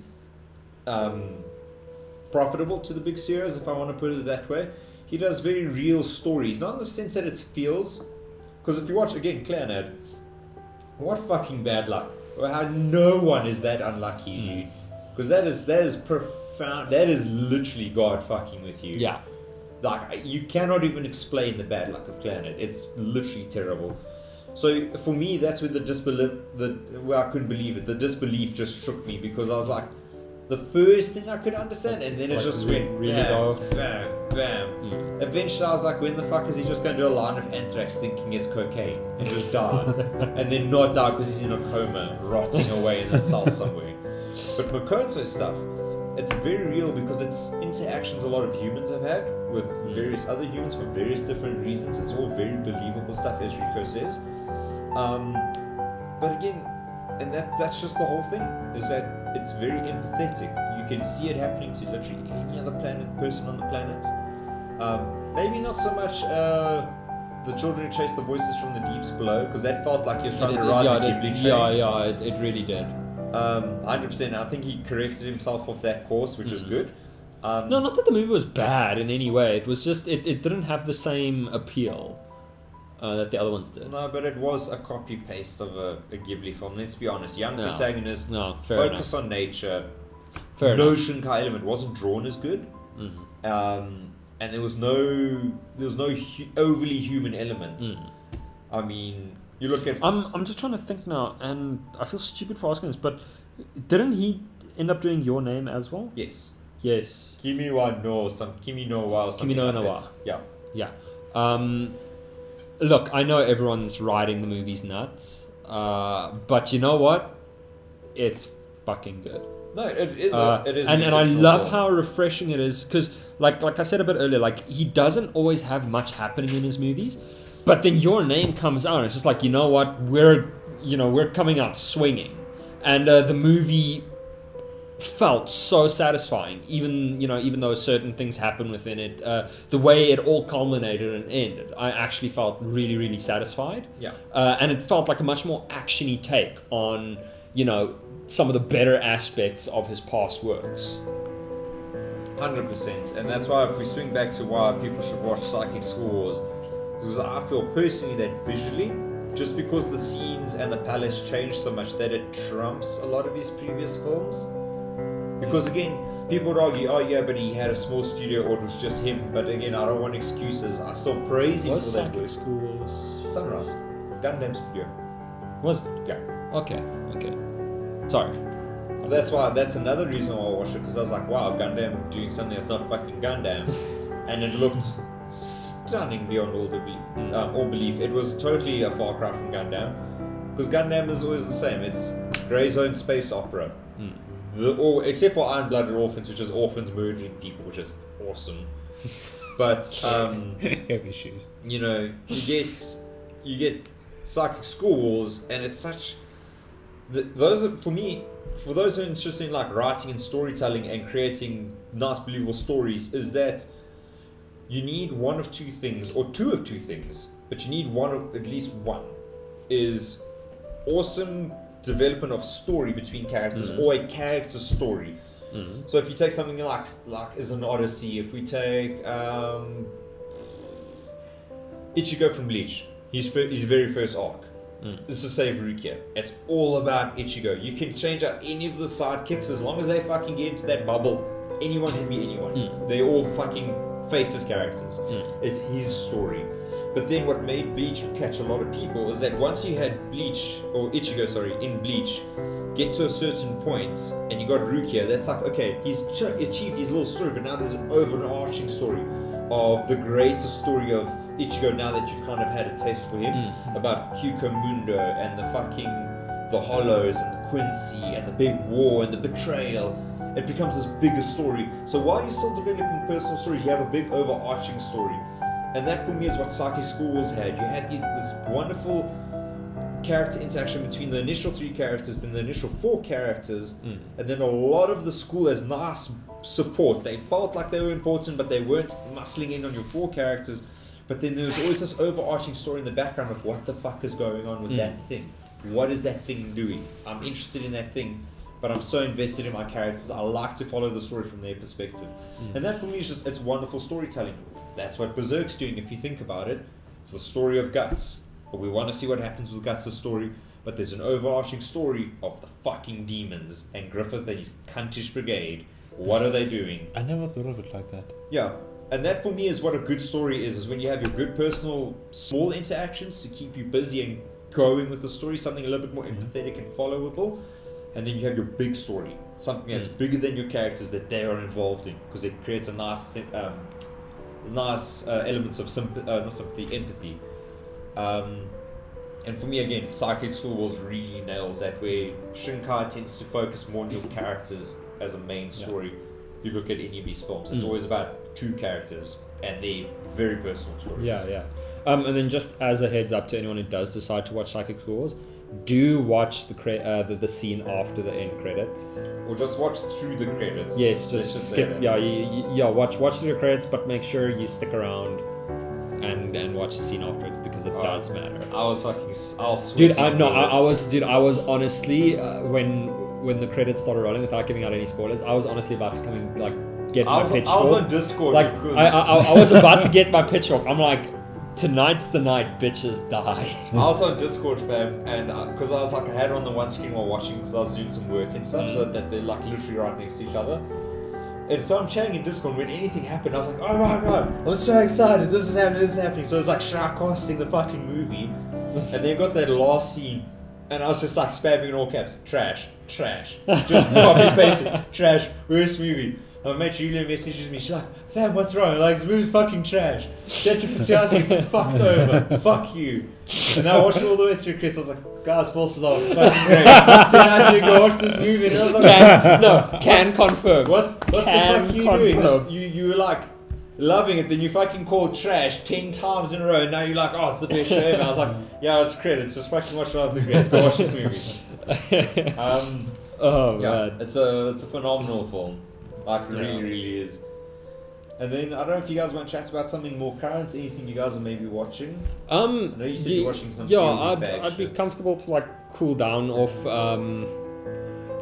profitable to the big studios, if I want to put it that way. He does very real stories, not in the sense that it feels, because if you watch, again, Clannad, what fucking bad luck. How no one is that unlucky, dude. Because that is profound, that is literally God fucking with you. Yeah. Like, you cannot even explain the bad luck of Clannad. It's literally terrible. So for me, that's where where I couldn't believe it. The disbelief just shook me, because I was like, the first thing I could understand, and then it just went really bam, bam, bam. Eventually I was like, when the fuck is he just going to do a line of Anthrax thinking it's cocaine and just die? And then not die because he's in a coma, rotting away in a cell somewhere. But Makoto's stuff, it's very real because it's interactions a lot of humans have had with various other humans for various different reasons. It's all very believable stuff, as Rico says. But again, and that's just the whole thing, is that it's very empathetic. You can see it happening to literally any other person on the planet. Maybe not so much the children who chase the voices from the deeps below, because that felt like he was trying to ride the Ghibli train. It really did. 100%. I think he corrected himself off that course, which is good. No, not that the movie was bad in any way. It was just, it didn't have the same appeal that the other ones did. No, but it was a copy-paste of a Ghibli film, let's be honest. Young protagonist, focus on nature. Fair no enough. Shinkai element, wasn't drawn as good. And there was no overly human element. I mean, you look at... I'm just trying to think now, and I feel stupid for asking this, but didn't he end up doing Your Name as well? Yes. Kimi no Na wa. Yeah. Look, I know everyone's riding the movies nuts, but you know what? It's fucking good. No, it is. And I love how refreshing it is, because, like I said a bit earlier, like, he doesn't always have much happening in his movies, but then Your Name comes out, and it's just like, you know what? We're coming out swinging, and the movie felt so satisfying, even though certain things happen within it. The way it all culminated and ended, I actually felt really, really satisfied. Yeah. And it felt like a much more actiony take on, some of the better aspects of his past works. 100%. And that's why, if we swing back to why people should watch Psychic School Wars, because I feel personally that visually, just because the scenes and the palace changed so much, that it trumps a lot of his previous films. Because again, people would argue, oh yeah, but he had a small studio, or it was just him. But again, I don't want excuses. I still praise him for that work. School was Sunrise, Gundam Studio. Was it? Yeah. Okay. Sorry. That's another reason why I watched it, because I was like, wow, Gundam doing something that's not fucking Gundam, and it looked stunning beyond all belief. It was totally a far cry from Gundam, because Gundam is always the same. It's grey zone space opera. Except for Iron Blooded Orphans, which is orphans murdering people, which is awesome. But heavy shoes. You get Psychic School Wars, and it's such. Those are, for those who are interested in like writing and storytelling and creating nice, believable stories, is that you need one of two things, or two of two things, but you need at least one, is awesome development of story between characters, or a character story. So if you take something like as an Odyssey, if we take Ichigo from Bleach, his very first arc, is to save Rukia. It's all about Ichigo. You can change out any of the sidekicks as long as they fucking get into that bubble. Anyone can be anyone. They all fucking face as characters. It's his story. But then what made Bleach catch a lot of people is that once you had Ichigo in Bleach, get to a certain point, and you got Rukia, that's like, okay, he's achieved his little story, but now there's an overarching story of the greater story of Ichigo, now that you've kind of had a taste for him, about Hyuko Mundo and the Hollows and the Quincy and the big war and the betrayal. It becomes this bigger story. So while you're still developing personal stories, you have a big overarching story. And that for me is what Psychic School Wars had. You had this wonderful character interaction between the initial 3 characters, then the initial 4 characters, and then a lot of the school has nice support. They felt like they were important, but they weren't muscling in on your 4 characters. But then there's always this overarching story in the background of what the fuck is going on with that thing. What is that thing doing? I'm interested in that thing, but I'm so invested in my characters. I like to follow the story from their perspective. And that for me is just, it's wonderful storytelling. That's what Berserk's doing, if you think about it. It's the story of Guts. But we want to see what happens with Guts' story. But there's an overarching story of the fucking demons and Griffith and his cuntish brigade. What are they doing? I never thought of it like that. Yeah. And that for me is what a good story is when you have your good personal small interactions to keep you busy and going with the story, something a little bit more empathetic and followable. And then you have your big story, something that's bigger than your characters that they are involved in, because it creates a nice elements of not sympathy, empathy. And for me again, Psychic School Wars really nails that, where Shinkai tends to focus more on your characters as a main story. If you look at any of these films, it's always about 2 characters and their very personal stories. Yeah. And then just as a heads up to anyone who does decide to watch Psychic School Wars, do watch the scene after the end credits. Or just watch through the credits. Yes, just skip. Watch the credits, but make sure you stick around and watch the scene afterwards, because it does matter. I was sweating. I was honestly when the credits started rolling, without giving out any spoilers, I was honestly about to come and get my pitchfork. I was on Discord. I was about to get my pitchfork. I'm like, tonight's the night bitches die. I was on Discord, fam, and because I was like, I had it on the one screen while watching, because I was doing some work and stuff, so that they're like literally right next to each other. And so I'm chatting in Discord, when anything happened, I was like, oh my god, I'm so excited, this is happening. So it's like shoutcasting the fucking movie, and then got to that last scene, and I was just like spamming in all caps, trash, just copy pasting, trash, worst movie. My mate Julia messages me, she's like, fam, what's wrong? Like, this movie's fucking trash. Such a fantastic, fucked over, fuck you. And I watched it all the way through, Chris. I was like, guys, false alarm, it's fucking great. So I had to go watch this movie, and I was like, can confirm. What the fuck are you doing? You were like loving it, then you fucking called trash 10 times in a row, and now you're like, oh, it's the best show ever. I was like, yeah, it's credits, just fucking watch it after the credits, go watch this movie. Man. It's a phenomenal film. Like, really is. And then, I don't know if you guys want to chat about something more current, anything you guys are maybe watching? I know you said you're watching some I'd be comfortable to cool down off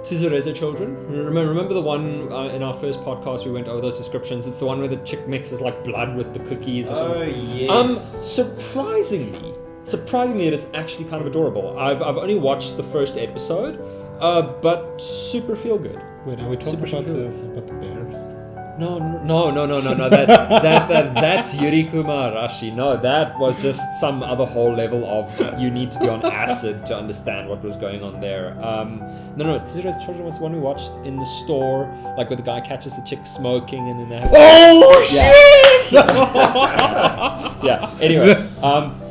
Tizureza Children. Remember the one in our first podcast we went over those descriptions? It's the one where the chick mixes blood with the cookies or something. Oh, yes. Surprisingly, it is actually kind of adorable. I've only watched the first episode, but super feel good. Wait, are we talking about the bears? No. That's Yurikuma Arashi. No, that was just some other whole level of you need to be on acid to understand what was going on there. No, Tsuru's Children was the one we watched in the store, where the guy catches the chick smoking and then they have... Oh shit! Yeah. Anyway,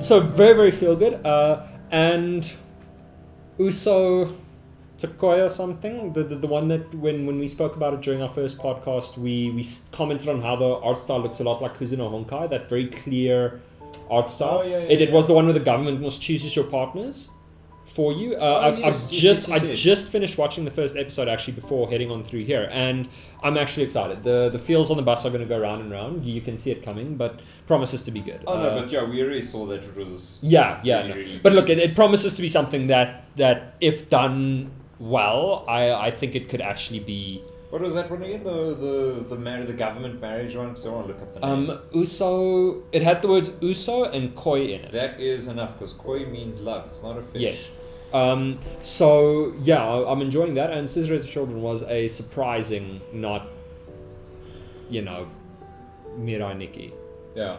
so very, very feel good. And Uso Tsukoya something, the one that when we spoke about it during our first podcast, we commented on how the art style looks a lot like Kuzuno Honkai, that very clear art style. It was the one where the government must chooses your partners for you. I just finished watching the first episode actually before heading on through here, and I'm actually excited. The feels on the bus are going to go round and round. You can see it coming, but promises to be good. We already saw that it was. Really but look, it promises to be something that if done well, I think it could actually be. What was that one again? The government marriage one? So I want to look up the name. Uso. It had the words Uso and Koi in it. That is enough, because Koi means love. It's not a fish. Yes. So yeah, I'm enjoying that, and Scissor as Children was a surprising, not, Mirai Nikki. Yeah.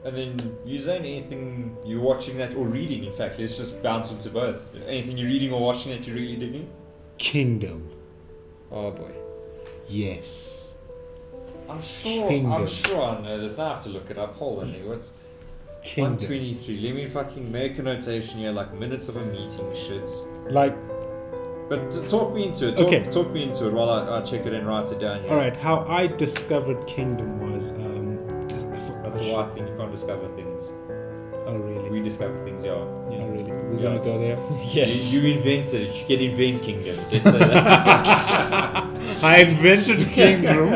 And then, Yuzane, anything you're watching that or reading? In fact, let's just bounce into both. Anything you're reading or watching that you're really digging? Kingdom. Oh boy. Yes. I'm sure I know this. Now I have to look it up. Hold on here. What's Kingdom. 123. Let me fucking make a notation here, minutes of a meeting shits. But talk me into it. Okay. Talk me into it while I check it and write it down here. Alright, how I discovered Kingdom was... That's a white thing, you can't discover things. Oh, really? We discover things, yeah. Oh, really? We're Yeah. gonna go there. Yes. You invented it. You can invent kingdoms. Let's say that. I invented kingdom.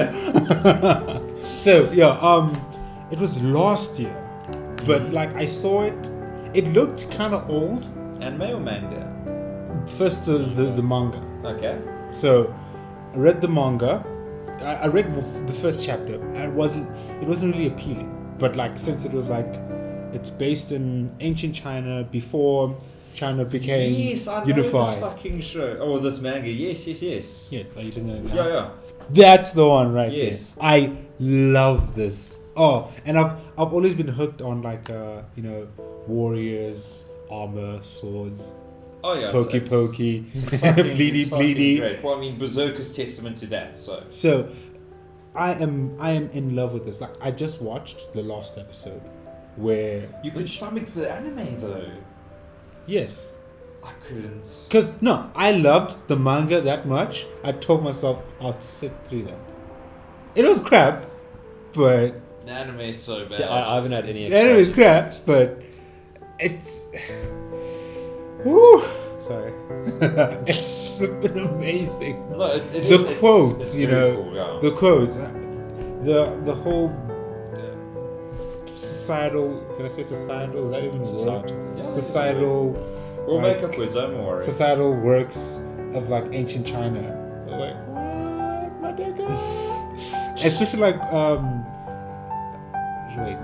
So yeah, it was last year, but like I saw it. It looked kind of old. Anime or manga? First the manga. Okay. So I read the manga. I read the first chapter. It wasn't really appealing. But like since it was like it's based in ancient China before China became Yes, I know unified. this fucking show. Oh, this manga. Yes. Yes, are you looking at it now? Yeah. That's the one right Yes. there. I love this. Oh, and I've always been hooked on like warriors, armor, swords, Oh yeah. pokey, bleedy. Great. Well, I mean, Berserk is testament to that. So, I am in love with this. Like, I just watched the last episode, where You could stomach the anime though. yes, I couldn't. because no, I loved the manga that much. I told myself I'd sit through that. It was crap, but The anime is so bad. See, I haven't had any the anime is crap, but it's. Whew, sorry, it's flipping amazing. No, it The is. quotes, it's you very know, cool, yeah. the quotes, the whole societal. Can I say societal? Is that even a word? Societal. Yeah, Societal. We'll like, make up words. Don't worry. Societal works of like ancient China. Like what, my nigga? Especially like wait,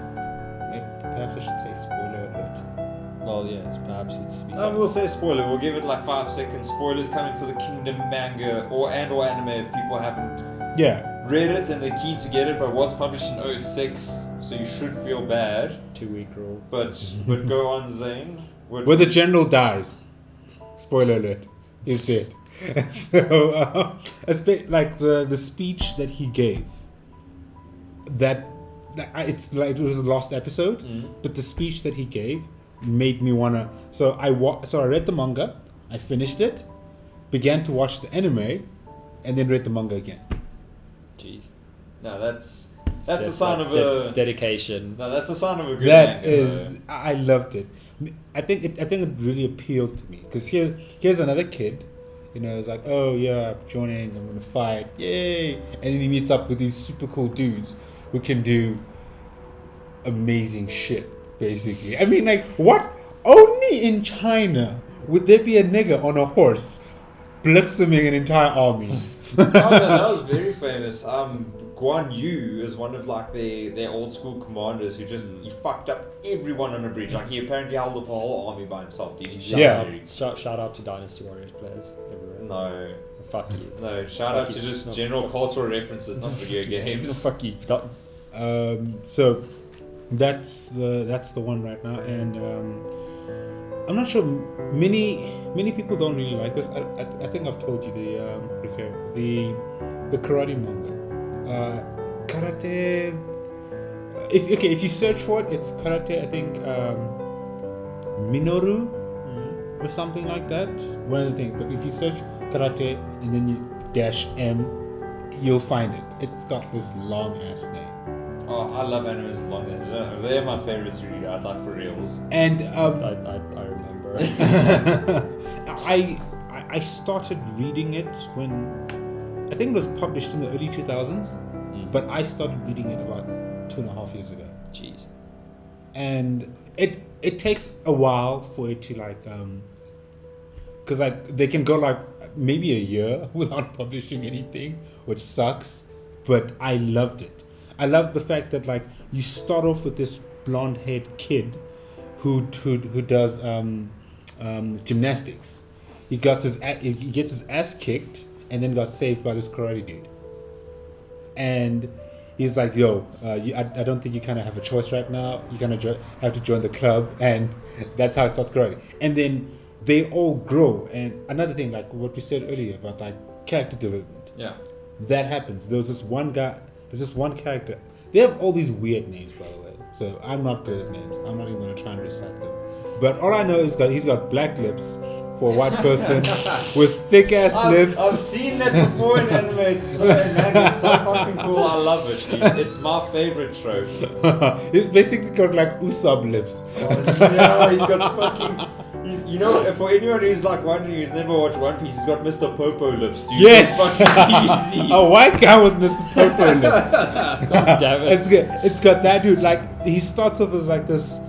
perhaps I should say spoiler alert. Well, yes, perhaps it's to be We'll say spoiler. We'll give it like 5 seconds. Spoilers coming for the Kingdom manga or anime if people haven't Yeah. read it and they're keen to get it, but was published in 06, so you should feel bad. 2-week rule. But go on, Zane. Where the general dies. Spoiler alert. He's dead. So like the speech that he gave. It's like it was the last episode, but the speech that he gave made me wanna. So I read the manga, I finished it, began to watch the anime, and then read the manga again. Jeez. No, that's a sign of a dedication. No, that's a sign of a good That manga. is, I loved it. I think it really appealed to me because here's another kid, it's like, oh yeah, I'm joining, I'm gonna fight, yay! And then he meets up with these super cool dudes who can do amazing shit. Basically, I mean, like, what? Only in China would there be a nigger on a horse blitzing an entire army. Oh, yeah, that was very famous. Guan Yu is one of like their old school commanders who he fucked up everyone on a bridge. Like he apparently held off a whole army by himself, dude. He's Shout out to Dynasty Warriors players everywhere. No. Fuck you. No, shout out to just general cultural references, not video games. Fuck you. So that's the one right now, and I'm not sure. Many people don't really like this. I think I've told you the karate manga. Karate. If you search for it, it's karate. I think Minoru or something like that. One of the things. But if you search karate and then you -M, you'll find it. It's got this long ass name. Oh, I love animes as long as they're my favorites to read out, like for reals. And I remember. I started reading it when I think it was published in the early 2000s, but I started reading it about 2.5 years ago. Jeez. And it takes a while for it to like because like they can go like maybe a year without publishing anything, which sucks. But I loved it. I love the fact that like you start off with this blonde-haired kid who does gymnastics. He gets his ass kicked and then got saved by this karate dude. And he's like, "Yo, I don't think you kind of have a choice right now. You kind of have to join the club," and that's how it starts karate. And then they all grow. And another thing, like what we said earlier about like character development. Yeah. That happens. There's this one guy. There's this one character. They have all these weird names, by the way. So I'm not good at names. I'm not even gonna try and recite them. But all I know is he's got black lips, for a white person with thick ass lips. I've seen that before in anime. It's so, man, it's so fucking cool. I love it, dude. It's my favorite trope. He's basically got like Usopp lips. Oh, no, he's got fucking. You know, for anyone who's like wondering who's never watched One Piece, he's got Mr. Popo lips, dude. Yes! It's fucking easy. A white guy with Mr. Popo lips. God damn it. It's got that dude. Like he starts off as like this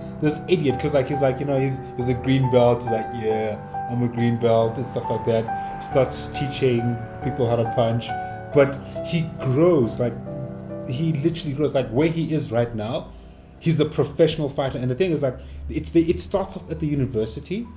idiot because like he's like, you know, he's a green belt. He's like, yeah, I'm a green belt and stuff like that. Starts teaching people how to punch, but he grows, like he literally grows. Like where he is right now, he's a professional fighter. And the thing is, like, it starts off at the university,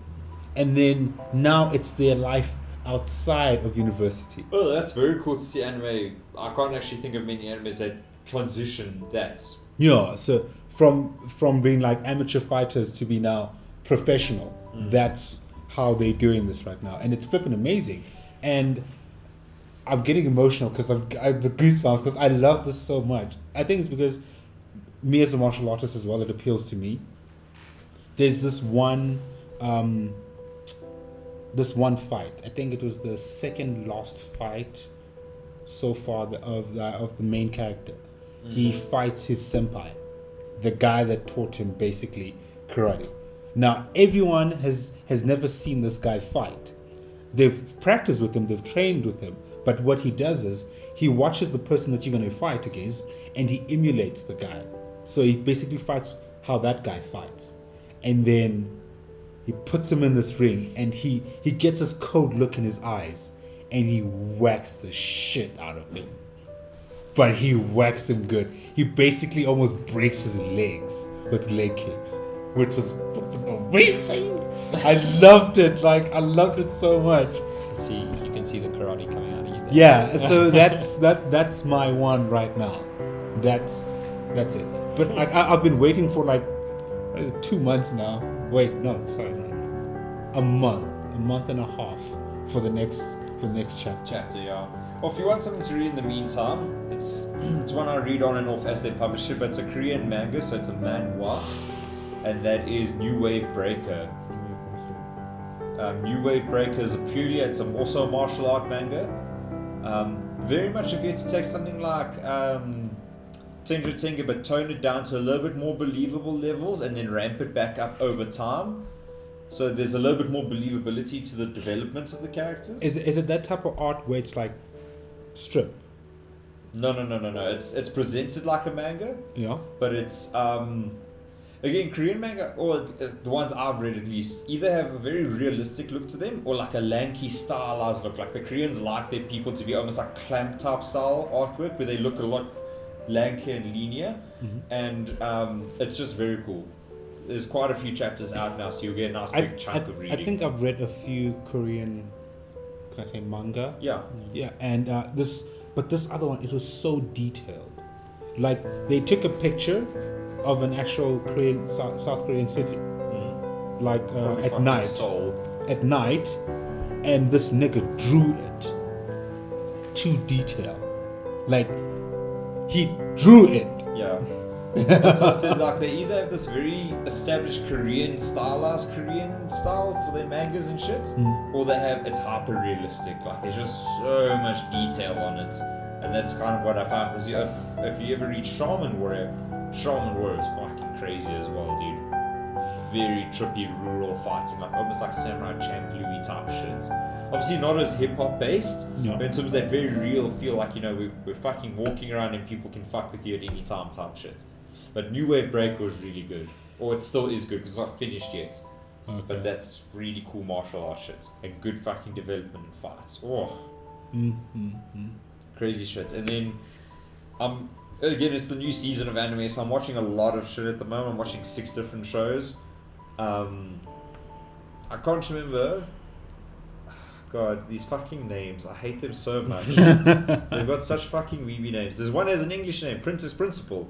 and then now it's their life outside of university. Oh, that's very cool to see anime. I can't actually think of many animes that transition that. Yeah, so from being like amateur fighters to be now professional. That's how they're doing this right now, and it's flipping amazing. And I'm getting emotional because I have the goosebumps because I love this so much. I think it's because me as a martial artist as well, it appeals to me. There's this one fight. I think it was the second last fight so far of the main character. He fights his senpai, the guy that taught him basically karate. Now everyone has never seen this guy fight. They've practiced with him, they've trained with him, but what he does is he watches the person that you're going to fight against and he emulates the guy. So he basically fights how that guy fights, and then he puts him in this ring, and he gets this cold look in his eyes, and he whacks the shit out of him. But he whacks him good. He basically almost breaks his legs with leg kicks, which is amazing. I loved it. Like, I loved it so much. You can see the karate coming out of you there. Yeah, so that's my one right now. That's it. But like I've been waiting for like 2 months now. Wait, no, a month and a half for the next chapter. Yeah. Well, if you want something to read in the meantime, it's one I read on and off as they publish it, but it's a Korean manga, so it's a manhwa, and that is New Wave Breaker. New Wave Breaker is it's also a martial art manga. Very much if you had to take something like Tenga Tenga, but tone it down to a little bit more believable levels and then ramp it back up over time. So there's a little bit more believability to the development of the characters. Is it that type of art where it's like strip? No. It's presented like a manga. Yeah. But it's again, Korean manga, or the ones I've read at least, either have a very realistic look to them or like a lanky stylized look. Like the Koreans like their people to be almost like clamp type style artwork where they look a lot lanky and linear, and it's just very cool. There's quite a few chapters out now, so you'll get a nice big chunk of reading. I think I've read a few Korean, can I say manga? Yeah. Yeah, and this other one, it was so detailed. Like they took a picture of an actual South Korean city, like at night. Seoul. At night, and this nigga drew it to detail. Like he drew it. Yeah. That's what I said, like they either have this very established stylized Korean style for their mangas and shit, or they have it's hyper realistic. Like there's just so much detail on it, and that's kind of what I found. Because if you ever read Shaman Warrior is fucking crazy as well, dude. Very trippy rural fighting, like almost like Samurai Champloo type shit. Obviously not as hip hop based, but in terms of that very real feel, like, you know, we're fucking walking around and people can fuck with you at any time type shit. But New Wave Breaker was really good, or it still is good because it's not finished yet. Okay. But that's really cool martial art shit and good fucking development and fights. Oh, crazy shit. And then again, it's the new season of anime, so I'm watching a lot of shit at the moment. I'm watching 6 different shows. I can't remember. God, these fucking names, I hate them so much. They've got such fucking weeby names. There's one has an English name, Princess Principal.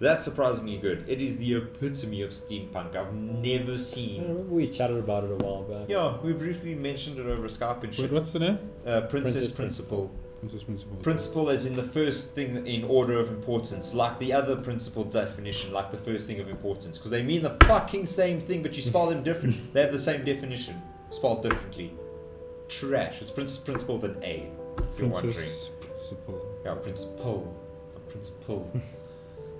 That's surprisingly good. It is the epitome of steampunk. I've never seen. I remember we chatted about it a while back. Yeah, we briefly mentioned it over Skype and shit. Wait, what's the name? Princess Principal. Princess Principal. Principal as in the first thing in order of importance, like the other principal definition, like the first thing of importance, because they mean the fucking same thing, but you spell them different. They have the same definition. spelled differently. Trash. It's Princess Principal with an A. If you're wondering. Princess Principal. Yeah, Principal. Not Principal.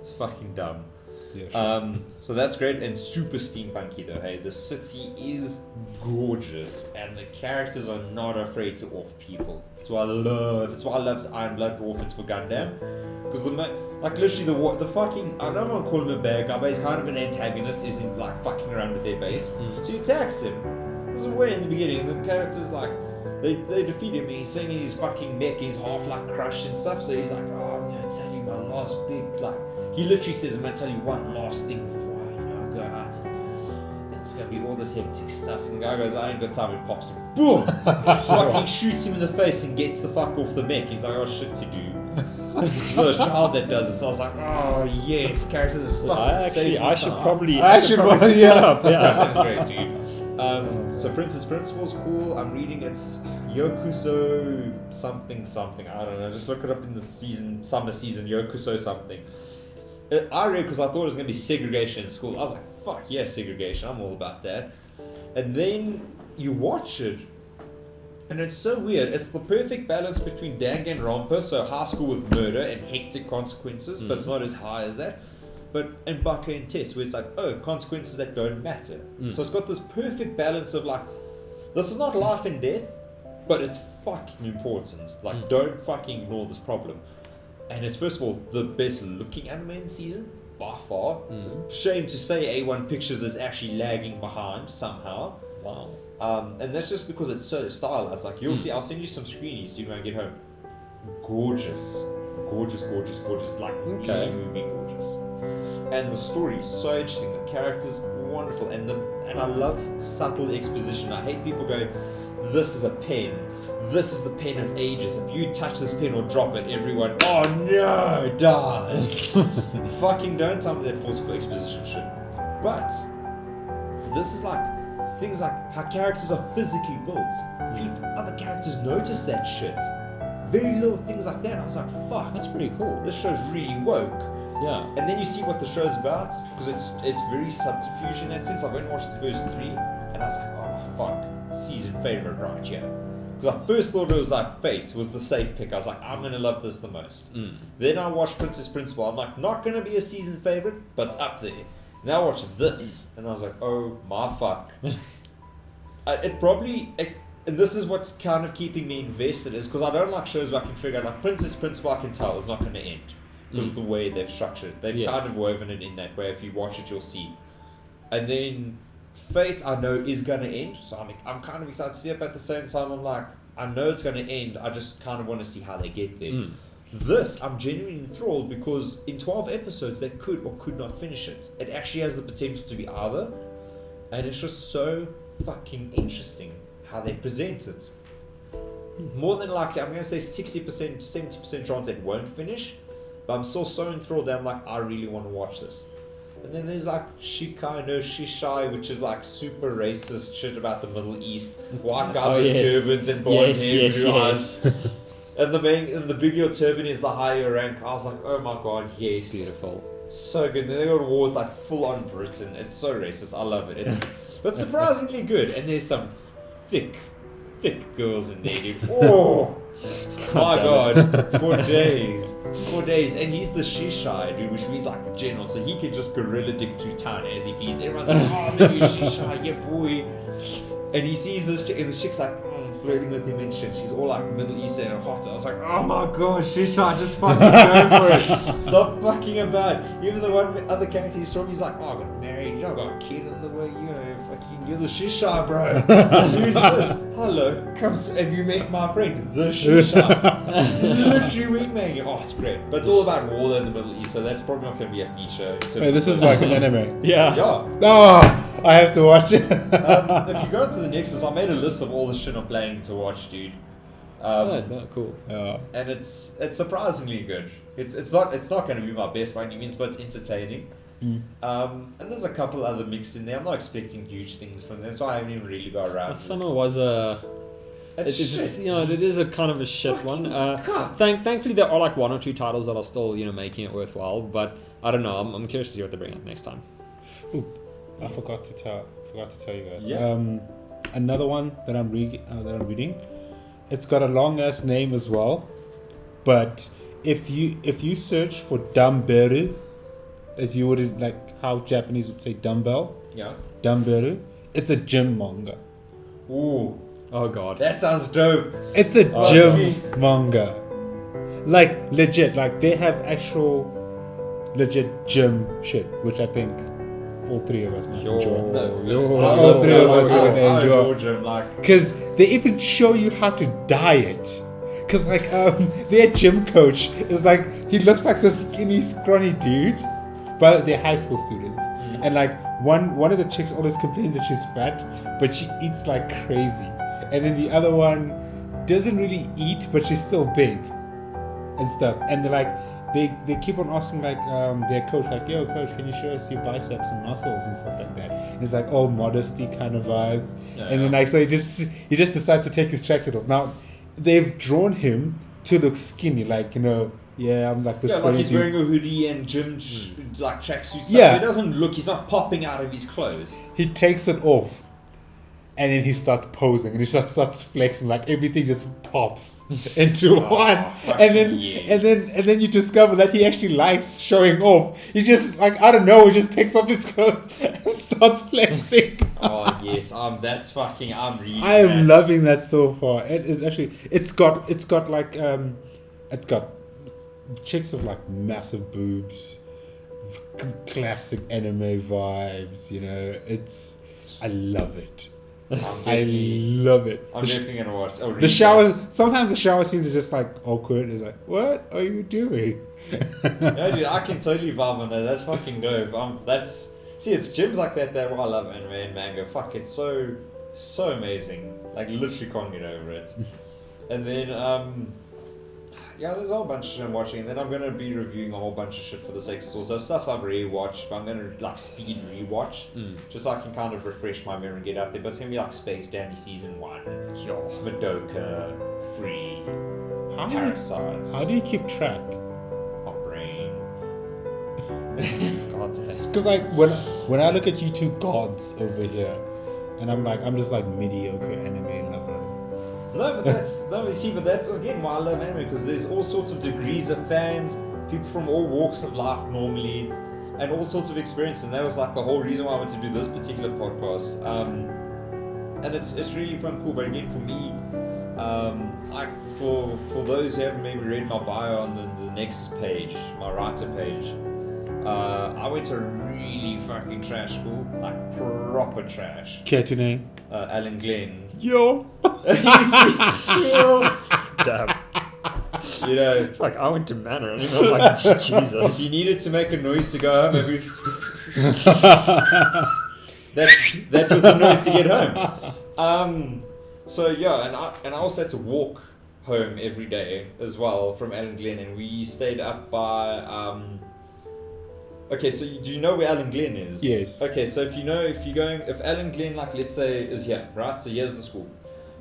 It's fucking dumb. Yeah, sure. So that's great and super steampunky though. Hey, the city is gorgeous and the characters are not afraid to off people. That's why I love. It's why I loved Iron Blood Orphans for Gundam, because like literally the fucking, I don't want to call him a bad guy, but he's kind of an antagonist. Is in like fucking around with their base, so he attacks him. This is way in the beginning, and the characters like they defeat him. And he's saying his fucking mech, he's half like crushed and stuff. So he's like, oh, I'm gonna tell you my last big like. He literally says, I'm going to tell you one last thing before I, go out. And it's going to be all this hectic stuff. And the guy goes, I ain't got time. And pops him. Boom! Fucking shoots him in the face and gets the fuck off the mech. He's like, oh, shit to do. So a child that does it. So I was like, oh, yes. Characters are fucking I should probably pick it up. Yeah. That's great, dude. So Princess Principal's cool. I'm reading it's Yokuso something. I don't know. Just look it up in the summer season. Yokuso something. I read because I thought it was going to be segregation in school. I was like, fuck yeah, segregation. I'm all about that. And then you watch it, and it's so weird. It's the perfect balance between Danganronpa, so high school with murder and hectic consequences, but it's not as high as that. And Baka and Test, where it's like, oh, consequences that don't matter. So it's got this perfect balance of like, this is not life and death, but it's fucking important. Like, don't fucking ignore this problem. And it's first of all the best looking anime in the season by far. Shame to say A1 Pictures is actually lagging behind somehow. Wow. And that's just because it's so stylized. Like you'll see, I'll send you some screenies when I get home. Gorgeous, like movie gorgeous. And the story is so interesting. The characters wonderful, and I love subtle exposition. I hate people going, this is a pen. This is the pen of ages. If you touch this pen or drop it, everyone, oh no, dies. Fucking don't tell me that forceful exposition shit. But this is like things like how characters are physically built. Other characters notice that shit. Very little things like that. I was like, fuck, That's pretty cool. this show's really woke. Yeah. And then you see what the show's about, because it's very subterfuge in that sense. I've only watched the first 3, and I was like, oh fuck, season favorite right here. Because I first thought it was like Fate was the safe pick. I was like, I'm gonna love this the most. Then I watched Princess Principal. I'm like, not gonna be a season favorite, but it's up there. Now I watched this, and I was like, oh my fuck. And this is what's kind of keeping me invested, is because I don't like shows where I can figure out, like Princess Principal, I can tell is not going to end because of the way they've structured it. They've kind of woven it in that way. If you watch it, you'll see. And then Fate, I know, is going to end, so I'm kind of excited to see it, but at the same time, I'm like, I know it's going to end, I just kind of want to see how they get there. This, I'm genuinely enthralled because in 12 episodes, they could or could not finish it. It actually has the potential to be either, and it's just so fucking interesting how they present it. More than likely, I'm going to say 60%, 70% chance it won't finish, but I'm still so enthralled that I'm like, I really want to watch this. And then there's like Shikai no Shishai, which is like super racist shit about the Middle East. White guys with turbans and blonde hair, blue eyes. And the bigger your turban is, the higher your rank. I was like, oh my god, yes. It's beautiful. So good. Then they got a war with like full on Britain. It's so racist. I love it. But surprisingly good. And there's some thick girls in there, dude. Oh my god. For days. And he's the Shishai, dude, which means like the general. So he can just gorilla dig through town as he pleases. Everyone's like, oh, maybe Shishai, yeah boy. And he sees this chick, and the chick's like, flirting with him and shit. She's all like Middle Eastern and hot. I was like, oh my god, Shishai, just fucking go for it. Stop fucking about. Even the one other character he's from, he's like, oh, I got married, I got a kid in the way, fucking, you're the Shishai, bro. Who's this? Hello, have you met my friend, the Shishai? He's literally wingmanning. Oh, it's great. But it's all about war in the Middle East, so that's probably not going to be a feature. Wait, this is like an anime. Yeah. Oh, I have to watch it. If you go to the Nexus, I made a list of all the shit I'm planning to watch, dude. Cool. And it's surprisingly good. It's not going to be my best by any means, but it's entertaining. And there's a couple other mixed in there. I'm not expecting huge things from them, so I haven't even really got around. Summer was a. It is a kind of a shit one. Thankfully, there are like 1 or 2 titles that are still making it worthwhile. But I don't know. I'm curious to see what they bring up next time. Ooh, I forgot to tell you guys. Yeah. another one that I'm reading. It's got a long ass name as well, but if you search for dumberu, as you would like how Japanese would say dumbbell, dumberu, it's a gym manga. Ooh, Oh god. that sounds dope. It's a gym manga. Like legit, like they have actual legit gym shit, which I think all three of us might enjoy. All three of us are gonna enjoy. Like, Because they even show you how to diet. Because like their gym coach is like, he looks like this skinny, scrawny dude, but they're high school students. And like one of the chicks always complains that she's fat, but she eats like crazy. And then the other one doesn't really eat, but she's still big and stuff. And they're like, they keep on asking like their coach, like, yo coach, can you show us your biceps and muscles and stuff like that? And it's like all modesty kind of vibes. And then like, so he just decides to take his tracksuit off. Now they've drawn him to look skinny, like, you know, I'm like this. yeah, like he's wearing a hoodie and gym like tracksuit stuff. Yeah. So he doesn't look, he's not popping out of his clothes. He takes it off. And then he starts posing and he just starts flexing, like everything just pops into one. And then you discover that he actually likes showing off. He just like, I don't know, he just takes off his clothes and starts flexing. Oh yes, that's fucking, I'm reading I am that. loving that so far. It is actually, it's got chicks of like massive boobs, classic anime vibes, you know. I love it. I love it. I'm definitely gonna watch. The showers. Sometimes the shower scenes are just like awkward. It's like, what are you doing? No, dude, I can totally vibe on that. That's fucking dope. It's gyms like that why I love anime and manga. Fuck, it's so amazing. Like literally can't get over it. And then there's a whole bunch of shit I'm watching, and then I'm gonna be reviewing a whole bunch of shit for the Sex Stores. So stuff I've rewatched, but I'm gonna like speed rewatch, just so I can kind of refresh my memory and get out there. But it's gonna be like Space Dandy Season 1, Madoka, Free, Parasites. How do you keep track? My brain. God's sake. Because like when I look at you two gods over here, and I'm just like mediocre anime lover. No, but that's again why I love anime, because there's all sorts of degrees of fans, people from all walks of life normally, and all sorts of experience. And that was like the whole reason why I wanted to do this particular podcast. And it's really fun, cool. But again, for me, like for those who haven't maybe read my bio on the Nexus page, my writer page, I went to a really fucking trash school, like proper trash. Care to name? Alan Glenn. Yo. Damn. You know, It's like I went to Manor and I'm like, Jesus. you needed to make a noise to go home every. that was the noise to get home. So yeah, and I also had to walk home every day as well from Alan Glen, and we stayed up by. Okay, so do you know where Alan Glen is? Yes. Okay, so if Alan Glen, like let's say, is here, right? So here's the school.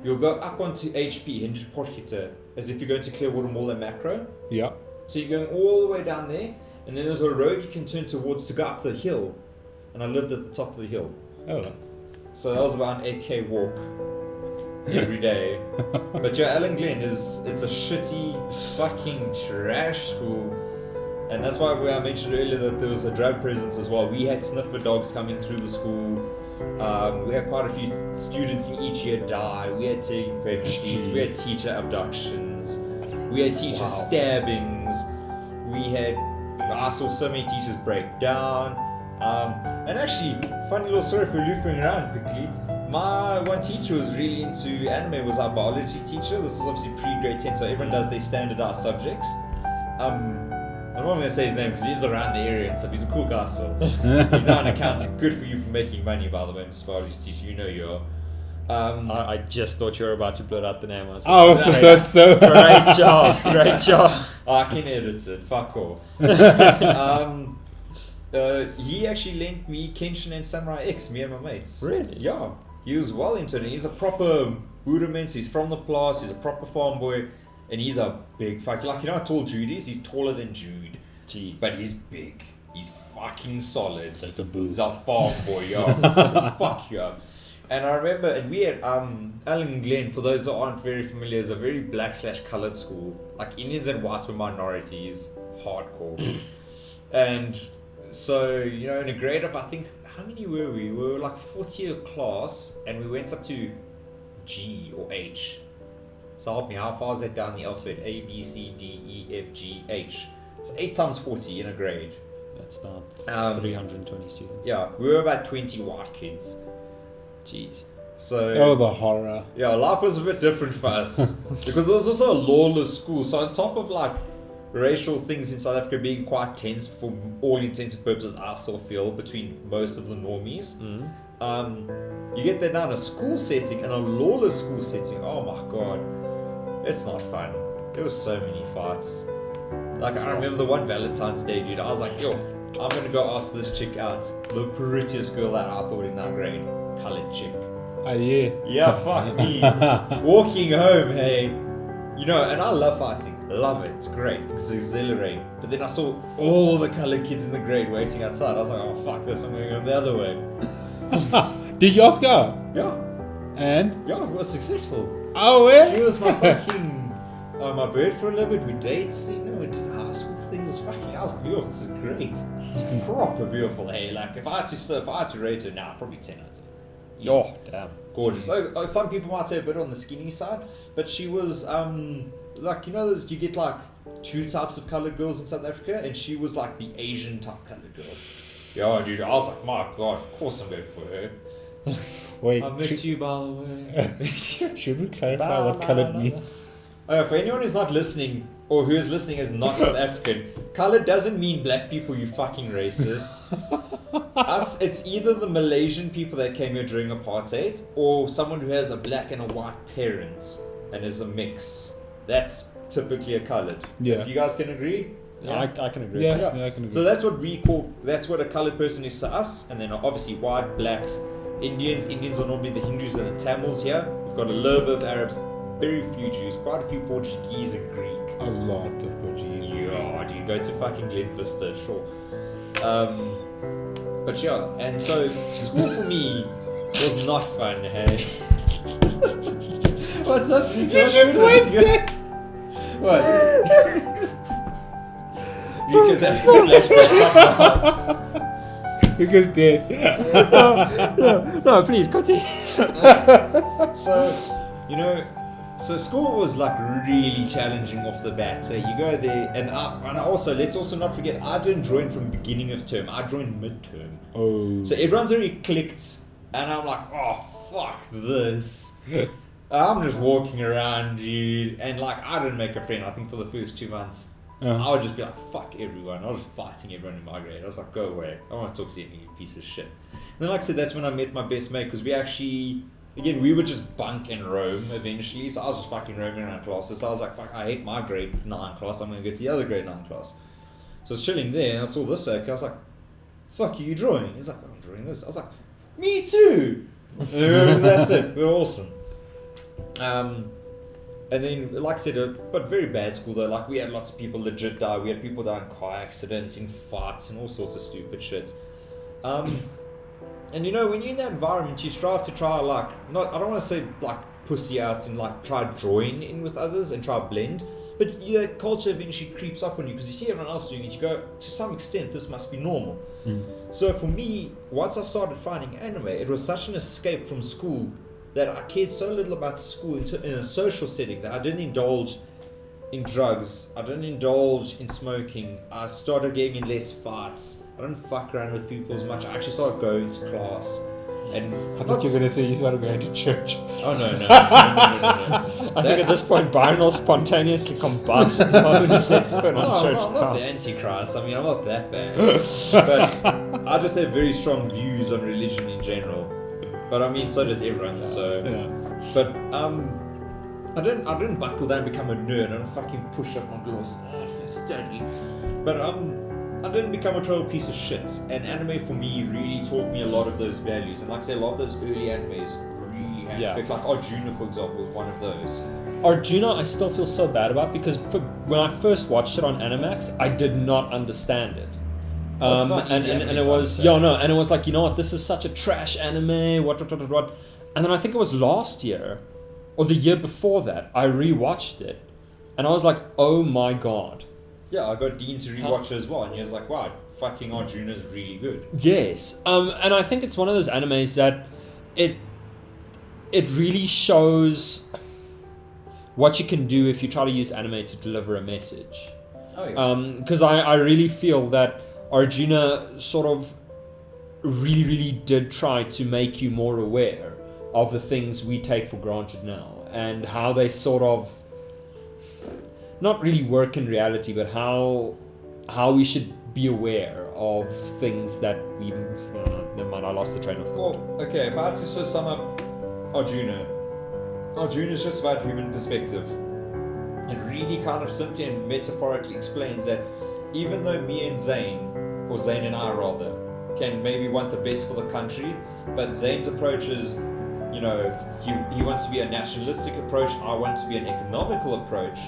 You'll go up onto HP, Hendrik Porchita, as if you're going to Clearwater Mall and Macro. Yeah. So you're going all the way down there, and then there's a road you can turn towards to go up the hill. And I lived at the top of the hill. Oh. So that was about an 8k walk every day. But yeah, Alan Glen it's a shitty fucking trash school. And that's why I mentioned earlier that there was a drug presence as well. We had sniffer dogs coming through the school. We had quite a few students in each year die. We had taken pregnancies. We had teacher abductions. We had teacher stabbings. I saw so many teachers break down. And actually, funny little story for looping around quickly. My one teacher was really into anime, was our biology teacher. This was obviously pre-grade 10, so everyone does their standardized subjects. I'm not going to say his name because he's around the area and stuff. He's a cool guy still. He's now an accountant. Good for you for making money, by the way, Mr. Biology teacher. You know you are. I just thought you were about to blurt out the name. That's so. Great job. I can edit it. Fuck off. He actually lent me Kenshin and Samurai X, me and my mates. Really? Yeah. He was well into it. He's a proper Budamens. He's from the place. He's a proper farm boy. And he's a big fuck. Like, you know how tall Jude is? He's taller than Jude. Jeez. But he's big. He's fucking solid. That's a boo. He's a farm boy, yo. Fuck yeah. And I remember, and we had Allen Glen. For those that aren't very familiar, is a very black/coloured school. Like Indians and whites were minorities, hardcore. And so in a grade of, I think, how many were we? We were like 40 a class, and we went up to G or H. So help me, how far is that down the alphabet? A, B, C, D, E, F, G, H. So 8 times 40 in a grade. That's about 320 students. Yeah, we were about 20 white kids. Jeez. So the horror. yeah, life was a bit different for us because it was also a lawless school. So on top of like racial things in South Africa being quite tense for all intents and purposes, I still feel, between most of the normies. You get that now in a school setting, and a lawless school setting. Oh my god, it's not fun. There was so many fights. Like I remember the one Valentine's Day, dude. I was like, yo, I'm gonna go ask this chick out. The prettiest girl that I thought in that grade, coloured chick. Yeah. Yeah, fuck me. Walking home, hey. And I love fighting. Love it. It's great. It's exhilarating. But then I saw all the coloured kids in the grade waiting outside. I was like, oh, fuck this. I'm going to go the other way. Did you ask her? Yeah. And? Yeah, it was successful. Oh, yeah? She was my fucking... my bird for a little bit. We dates, we did high school things. It's fucking... I was like, yo, this is great. Proper beautiful. Hey, like, if I had to rate her now, probably 10 out of 10. Oh, damn. Gorgeous. Some people might say a bit on the skinny side, but she was like, those, you get like 2 types of coloured girls in South Africa, and she was like the Asian type coloured girl. Yeah, dude, I was like, my god, of course I'm going for her. Wait, I miss you, by the way. Should we clarify what coloured means? For anyone who's not listening, or who is listening as not South African, coloured doesn't mean black people, you fucking racist. Us, it's either the Malaysian people that came here during apartheid, or someone who has a black and a white parent and is a mix. That's typically a coloured. Yeah. If you guys can agree? Yeah. I can agree. Yeah, I can agree. So that's what a coloured person is to us, and then obviously white, blacks, Indians. Indians are normally the Hindus and the Tamils here. We've got a little bit of Arabs, very few Jews, quite a few Portuguese and Greek. A lot of Portuguese. Yeah, dude, go to fucking Glenfister, sure. But yeah, and so school for me was not fun, hey. What's up? You just went there. What? Because having flashbacks. Because dead. No, please continue. So school was like really challenging off the bat. So you go there, and also let's also not forget, I didn't join from beginning of term. I joined mid-term. Oh. So everyone's already clicked, and I'm like, oh fuck this. I'm just walking around, dude, and like I didn't make a friend. I think for the first 2 months, I would just be like, fuck everyone. I was fighting everyone in my grade. I was like, go away. I don't want to talk to you, you piece of shit. And then, like I said, that's when I met my best mate, because we actually. Again, we would just bunk and roam eventually, so I was just fucking roaming around classes. So I was like, fuck, I hate my grade 9 class, I'm going to go to the other grade 9 class. So I was chilling there, and I saw this oak, I was like, fuck, are you drawing? He's like, I'm drawing this. I was like, me too! And that's it, we're awesome. And then, like I said, but very bad school though, like we had lots of people legit die, we had people die in car accidents, in fights, and all sorts of stupid shit. And when you're in that environment, you strive to try, like, I don't want to say, like, pussy out and, like, try join in with others and try blend. But that culture eventually creeps up on you because you see everyone else doing it. You go, to some extent, this must be normal. So for me, once I started finding anime, it was such an escape from school that I cared so little about school in a social setting that I didn't indulge in drugs. I didn't indulge in smoking. I started getting in less fights. I don't fuck around with people as much. I actually started going to class. And I thought you were going to say you started going to church. Oh, no. I think at this point, Byron will spontaneously combust the moment he sets foot on church I'm not ground. the Antichrist. I mean, I'm not that bad. But I just have very strong views on religion in general. But I mean, so does everyone. So, Yeah. But I didn't buckle down and become a nerd. I don't fucking push up my gloves. Study. But I didn't become a total piece of shit. And anime for me really taught me a lot of those values. And like I say, a lot of those early animes really had effect. Like Arjuna, for example, was one of those. Arjuna, I still feel so bad about because when I first watched it on Animax, I did not understand it. It's not easy And anime it to was understand. and it was like, you know what, this is such a trash anime. What. And then I think it was last year, or the year before that, I rewatched it, and I was like, oh my god. Yeah, I got Dean to rewatch it as well, and he was like, wow, fucking Arjuna's really good. Yes. And I think it's one of those animes that it really shows what you can do if you try to use anime to deliver a message. Oh, yeah. Because I really feel that Arjuna sort of really, really did try to make you more aware of the things we take for granted now, and how they sort of not really work in reality, but how we should be aware of things that we... never mind, I lost the train of thought. Well, okay, if I had to just sum up Arjuna is just about human perspective. It really kind of simply and metaphorically explains that even though me and Zane, or Zane and I rather, can maybe want the best for the country, but Zane's approach is, you know, he wants to be a nationalistic approach, I want to be an economical approach.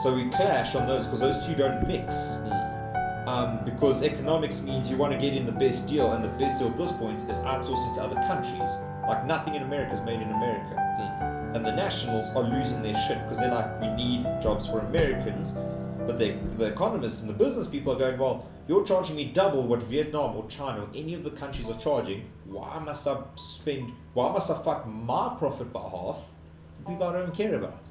So we clash on those because those two don't mix. Because economics means you want to get in the best deal, and the best deal at this point is outsourcing to other countries. Like nothing in America is made in America. And the nationals are losing their shit because they're like, we need jobs for Americans. But the economists and the business people are going, well, you're charging me double what Vietnam or China or any of the countries are charging. Why must I fuck my profit by half for people I don't care about?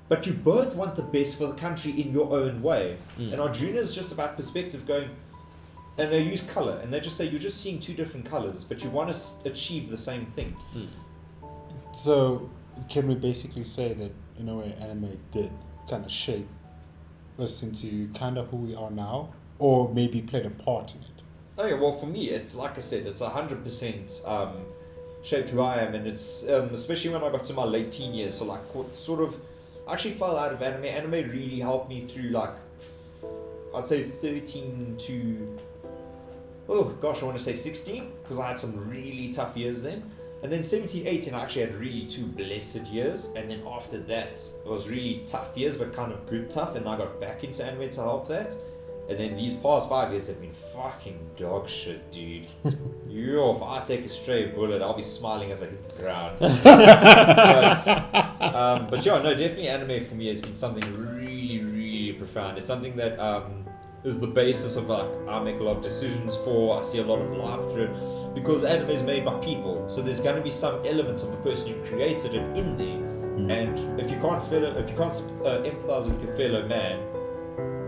But you both want the best for the country in your own way. And Arjuna is just about perspective going, and they use color, and they just say, you're just seeing two different colors, but you want to achieve the same thing. So, can we basically say that, in a way, anime did kind of shape us into kind of who we are now, or maybe played a part in it? Oh yeah, well for me, it's like I said, it's 100% shaped who I am, and it's especially when I got to my late teen years, so like sort of, I actually fell out of anime. Anime really helped me through like, I'd say 13 to, oh gosh, I want to say 16, because I had some really tough years then. And then 17, 18, I actually had really two blessed years. And then after that, it was really tough years, but kind of good tough. And I got back into anime to help that. And then these past 5 years have been fucking dog shit, dude. If I take a stray bullet, I'll be smiling as I hit the ground. But yeah, no, definitely anime for me has been something really, really profound. It's something that is the basis of like I make a lot of decisions for. I see a lot of life through it because anime is made by people. So there's going to be some elements of the person who created it in there. And if you can't empathize with your fellow man,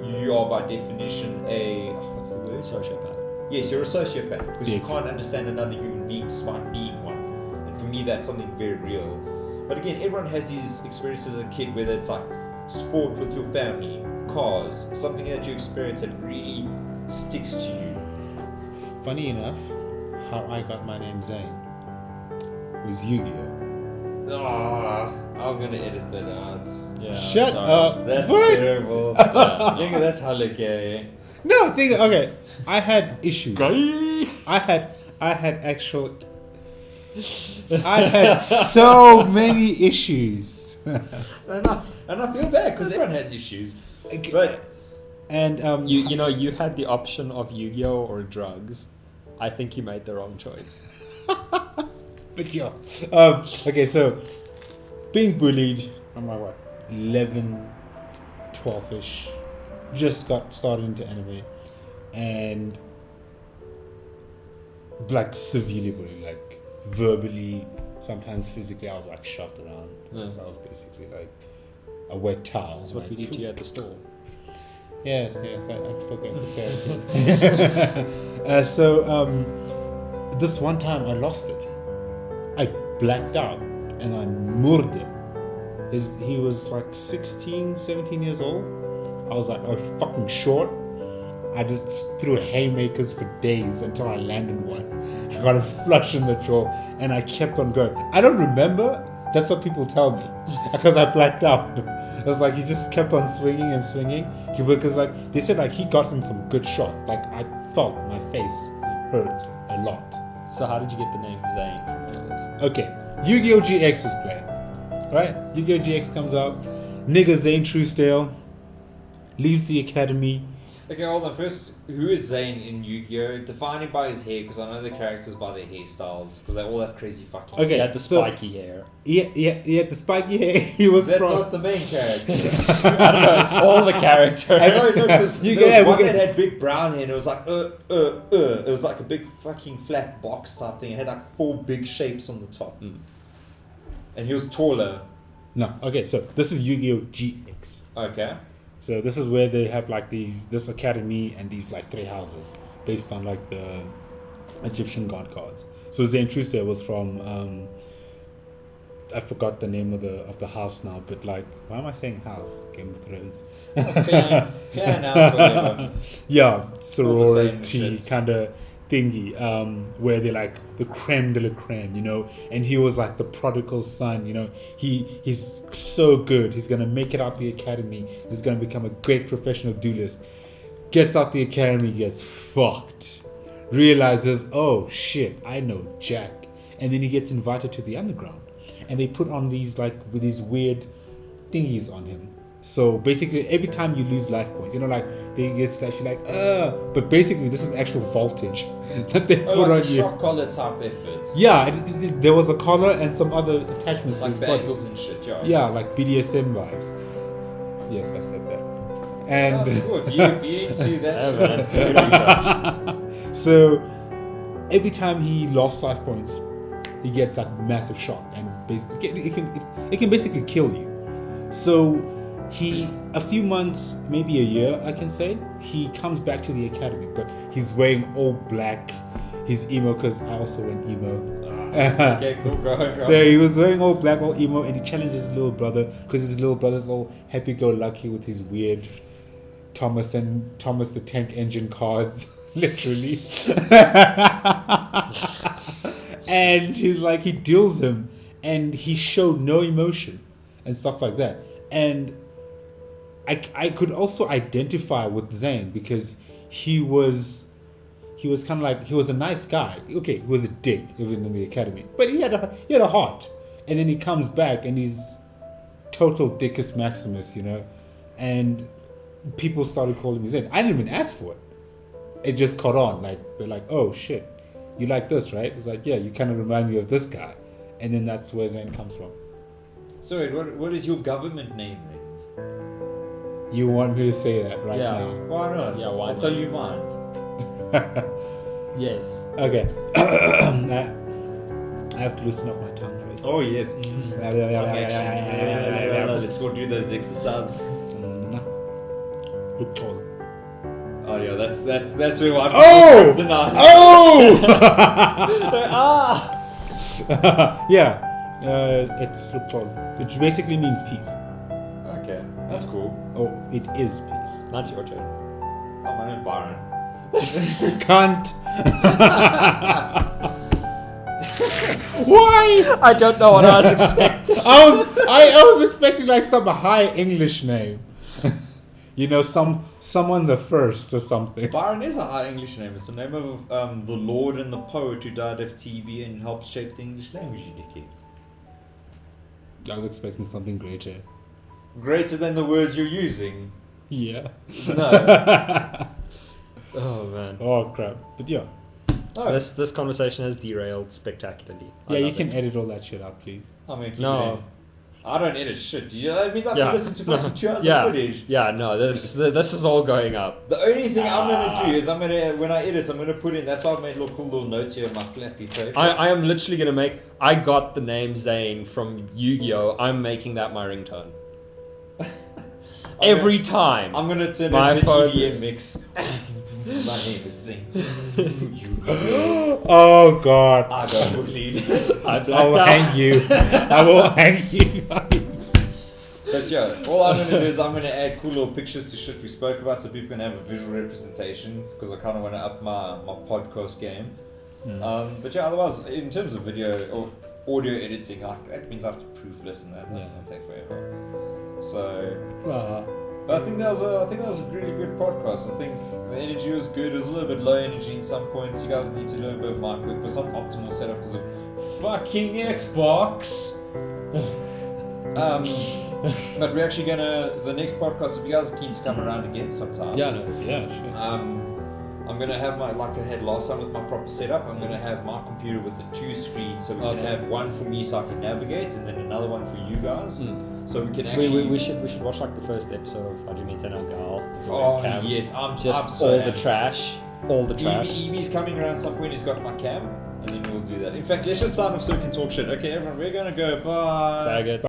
you are by definition a what's the word? Sociopath. Yes, you're a sociopath because you can't understand another human being despite being one. And for me, that's something very real. But again, everyone has these experiences as a kid, whether it's like sport with your family, cars, something that you experience that really sticks to you. Funny enough, how I got my name Zane was Yu-Gi-Oh. I'm gonna edit that out. Yeah. Shut sorry. up. That's What? terrible. Yeah, that's hella gay. No, okay. I had issues. I had so many issues. And I feel bad because everyone has issues. But And you had the option of Yu-Gi-Oh or drugs. I think you made the wrong choice. but yeah. Okay, so being bullied, I'm like what, 11, 12ish, just got started into anime, and like severely bullied, like verbally, sometimes physically. I was like shoved around. Yeah. I was basically like a wet towel. That's what like, we did to you at the store. Yes, I'm still going to prepare. So this one time I lost it. I blacked out and I murdered him. He was like 16, 17 years old. I was like, oh, fucking short. I just threw haymakers for days until I landed one. I got a flush in the jaw and I kept on going. I don't remember. That's what people tell me because I blacked out. It was like he just kept on swinging and swinging. Because like they said, like he got in some good shot. Like I felt my face hurt a lot. So how did you get the name Zane from all this? Okay, Yu-Gi-Oh! GX was playing. Right? Yu-Gi-Oh! GX comes out. Nigga Zane Truesdale leaves the academy. Okay, hold on. First, who is Zane in Yu-Gi-Oh? Define him by his hair, because I know the characters by their hairstyles, because they all have crazy fucking. Okay. He had the so- spiky hair. Yeah, the spiky hair. He was Is that from. not the main character? I don't know. It's all the characters. I know, because You there can- was one we can- that had big brown hair, and it was like, It was like a big fucking flat box type thing. It had like 4 big shapes on the top. And he was taller. No, okay, so this is Yu-Gi-Oh! GX. Okay. So this is where they have like this academy and these like 3 houses based on like the Egyptian god cards. So Zane Truster was from I forgot the name of the house now, but like why am I saying house? Game of Thrones. Clan house, whatever. Yeah, same sorority shit. kind of thingy, where they're like the creme de la creme, you know, and he was like the prodigal son, you know, he's so good, he's gonna make it out the academy, he's gonna become a great professional duelist, gets out the academy, gets fucked, realizes, oh shit, I know Jack, and then he gets invited to the underground, and they put on these like with these weird thingies on him. So basically, every time you lose life points, you know, like they get slashy, like but basically, this is actual voltage that they put Like on a you. shock collar type efforts. Yeah, there was a collar and some other attachments. to Like his body. bangles and shit, yeah. Yeah, like BDSM vibes. Yes, I said that. Oh, And cool. If you into that Yeah, shit, man, that's it's good research. so every time he lost life points, he gets that massive shock, and it can basically kill you. So he, a few months, maybe a year, I can say, he comes back to the academy, but he's wearing all black. He's emo because I also went emo. Okay, cool, go. So he was wearing all black, all emo, and he challenges his little brother because his little brother's all happy-go-lucky with his weird Thomas the Tank Engine cards, literally. And he's like, he deals him, and he showed no emotion and stuff like that. And I could also identify with Zane because he was kind of like, he was a nice guy. Okay, he was a dick even in the academy, but he had a heart. And then he comes back and he's total Dickus Maximus, you know. And people started calling me Zane. I didn't even ask for it. It just caught on. Like they're like, oh shit, you like this, right? It's like, yeah, you kind of remind me of this guy. And then that's where Zane comes from. So wait, what is your government name then? You want me to say that right Yeah. now? Why not? Yeah, why I'll not? tell you mine. Yes. Okay. I have to loosen up my tongue first. Oh yes. Let's go do those exercises. Look taller. Oh yeah, that's where I Oh! tonight. Oh! Ah! Yeah. It's look taller, which basically means peace. Okay, that's cool. Oh, it is peace. That's your turn. Oh, my name's Byron. Cunt. Why? I don't know what I was expecting. I was expecting like some high English name. You know, someone the first or something. Byron is a high English name. It's the name of the Lord and the poet who died of TB and helped shape the English language, you dickhead. I was expecting something greater. Greater than the words you're using. Yeah. No. Oh man. Oh crap. But yeah. Oh, This conversation has derailed spectacularly. I Yeah, you love can it. edit all that shit out, please. I'm gonna keep No. it in. I don't edit shit. Do you? That means I have Yeah. to listen to fucking 2 hours Yeah. of footage. Yeah, no, this is all going up. The only thing I'm gonna do is when I edit, I'm gonna put in. That's why I've made little cool little notes here on my flappy paper. I am literally gonna make. I got the name Zane from Yu-Gi-Oh. I'm making that my ringtone. Every time. I'm gonna turn My it into phone- an EDM mix. My name is Zing. Oh god. I got bullied. I I will blacked out. hang you. I will hang you guys. But yeah, all I'm gonna do is I'm gonna add cool little pictures to shit we spoke about, so people can have a visual representations. Because I kind of want to up my podcast game. But yeah, otherwise, in terms of video or audio editing, like that means I have to proof listen that. That's gonna take forever. So. But I think that was a really good podcast. I think the energy was good. It was a little bit low energy in some points. You guys need to learn a bit of mic work, but some optimal setup because of fucking Xbox. But we're actually the next podcast, if you guys are keen to come around again sometime. Yeah, no. Yeah, sure. I'm gonna have like I had last time with my proper setup. I'm gonna have my computer with the 2 screens, so we can have one for me so I can navigate, and then another one for you guys. So we can actually. We should watch like the first episode of How Do You Meet An Gal. Oh yes, I'm just so all happy. the trash. All the trash. Evie's coming around some point. He's got my cam, and then we'll do that. In fact, let's just sign off so we can talk shit. Okay, everyone, we're gonna go. Bye. Faggot.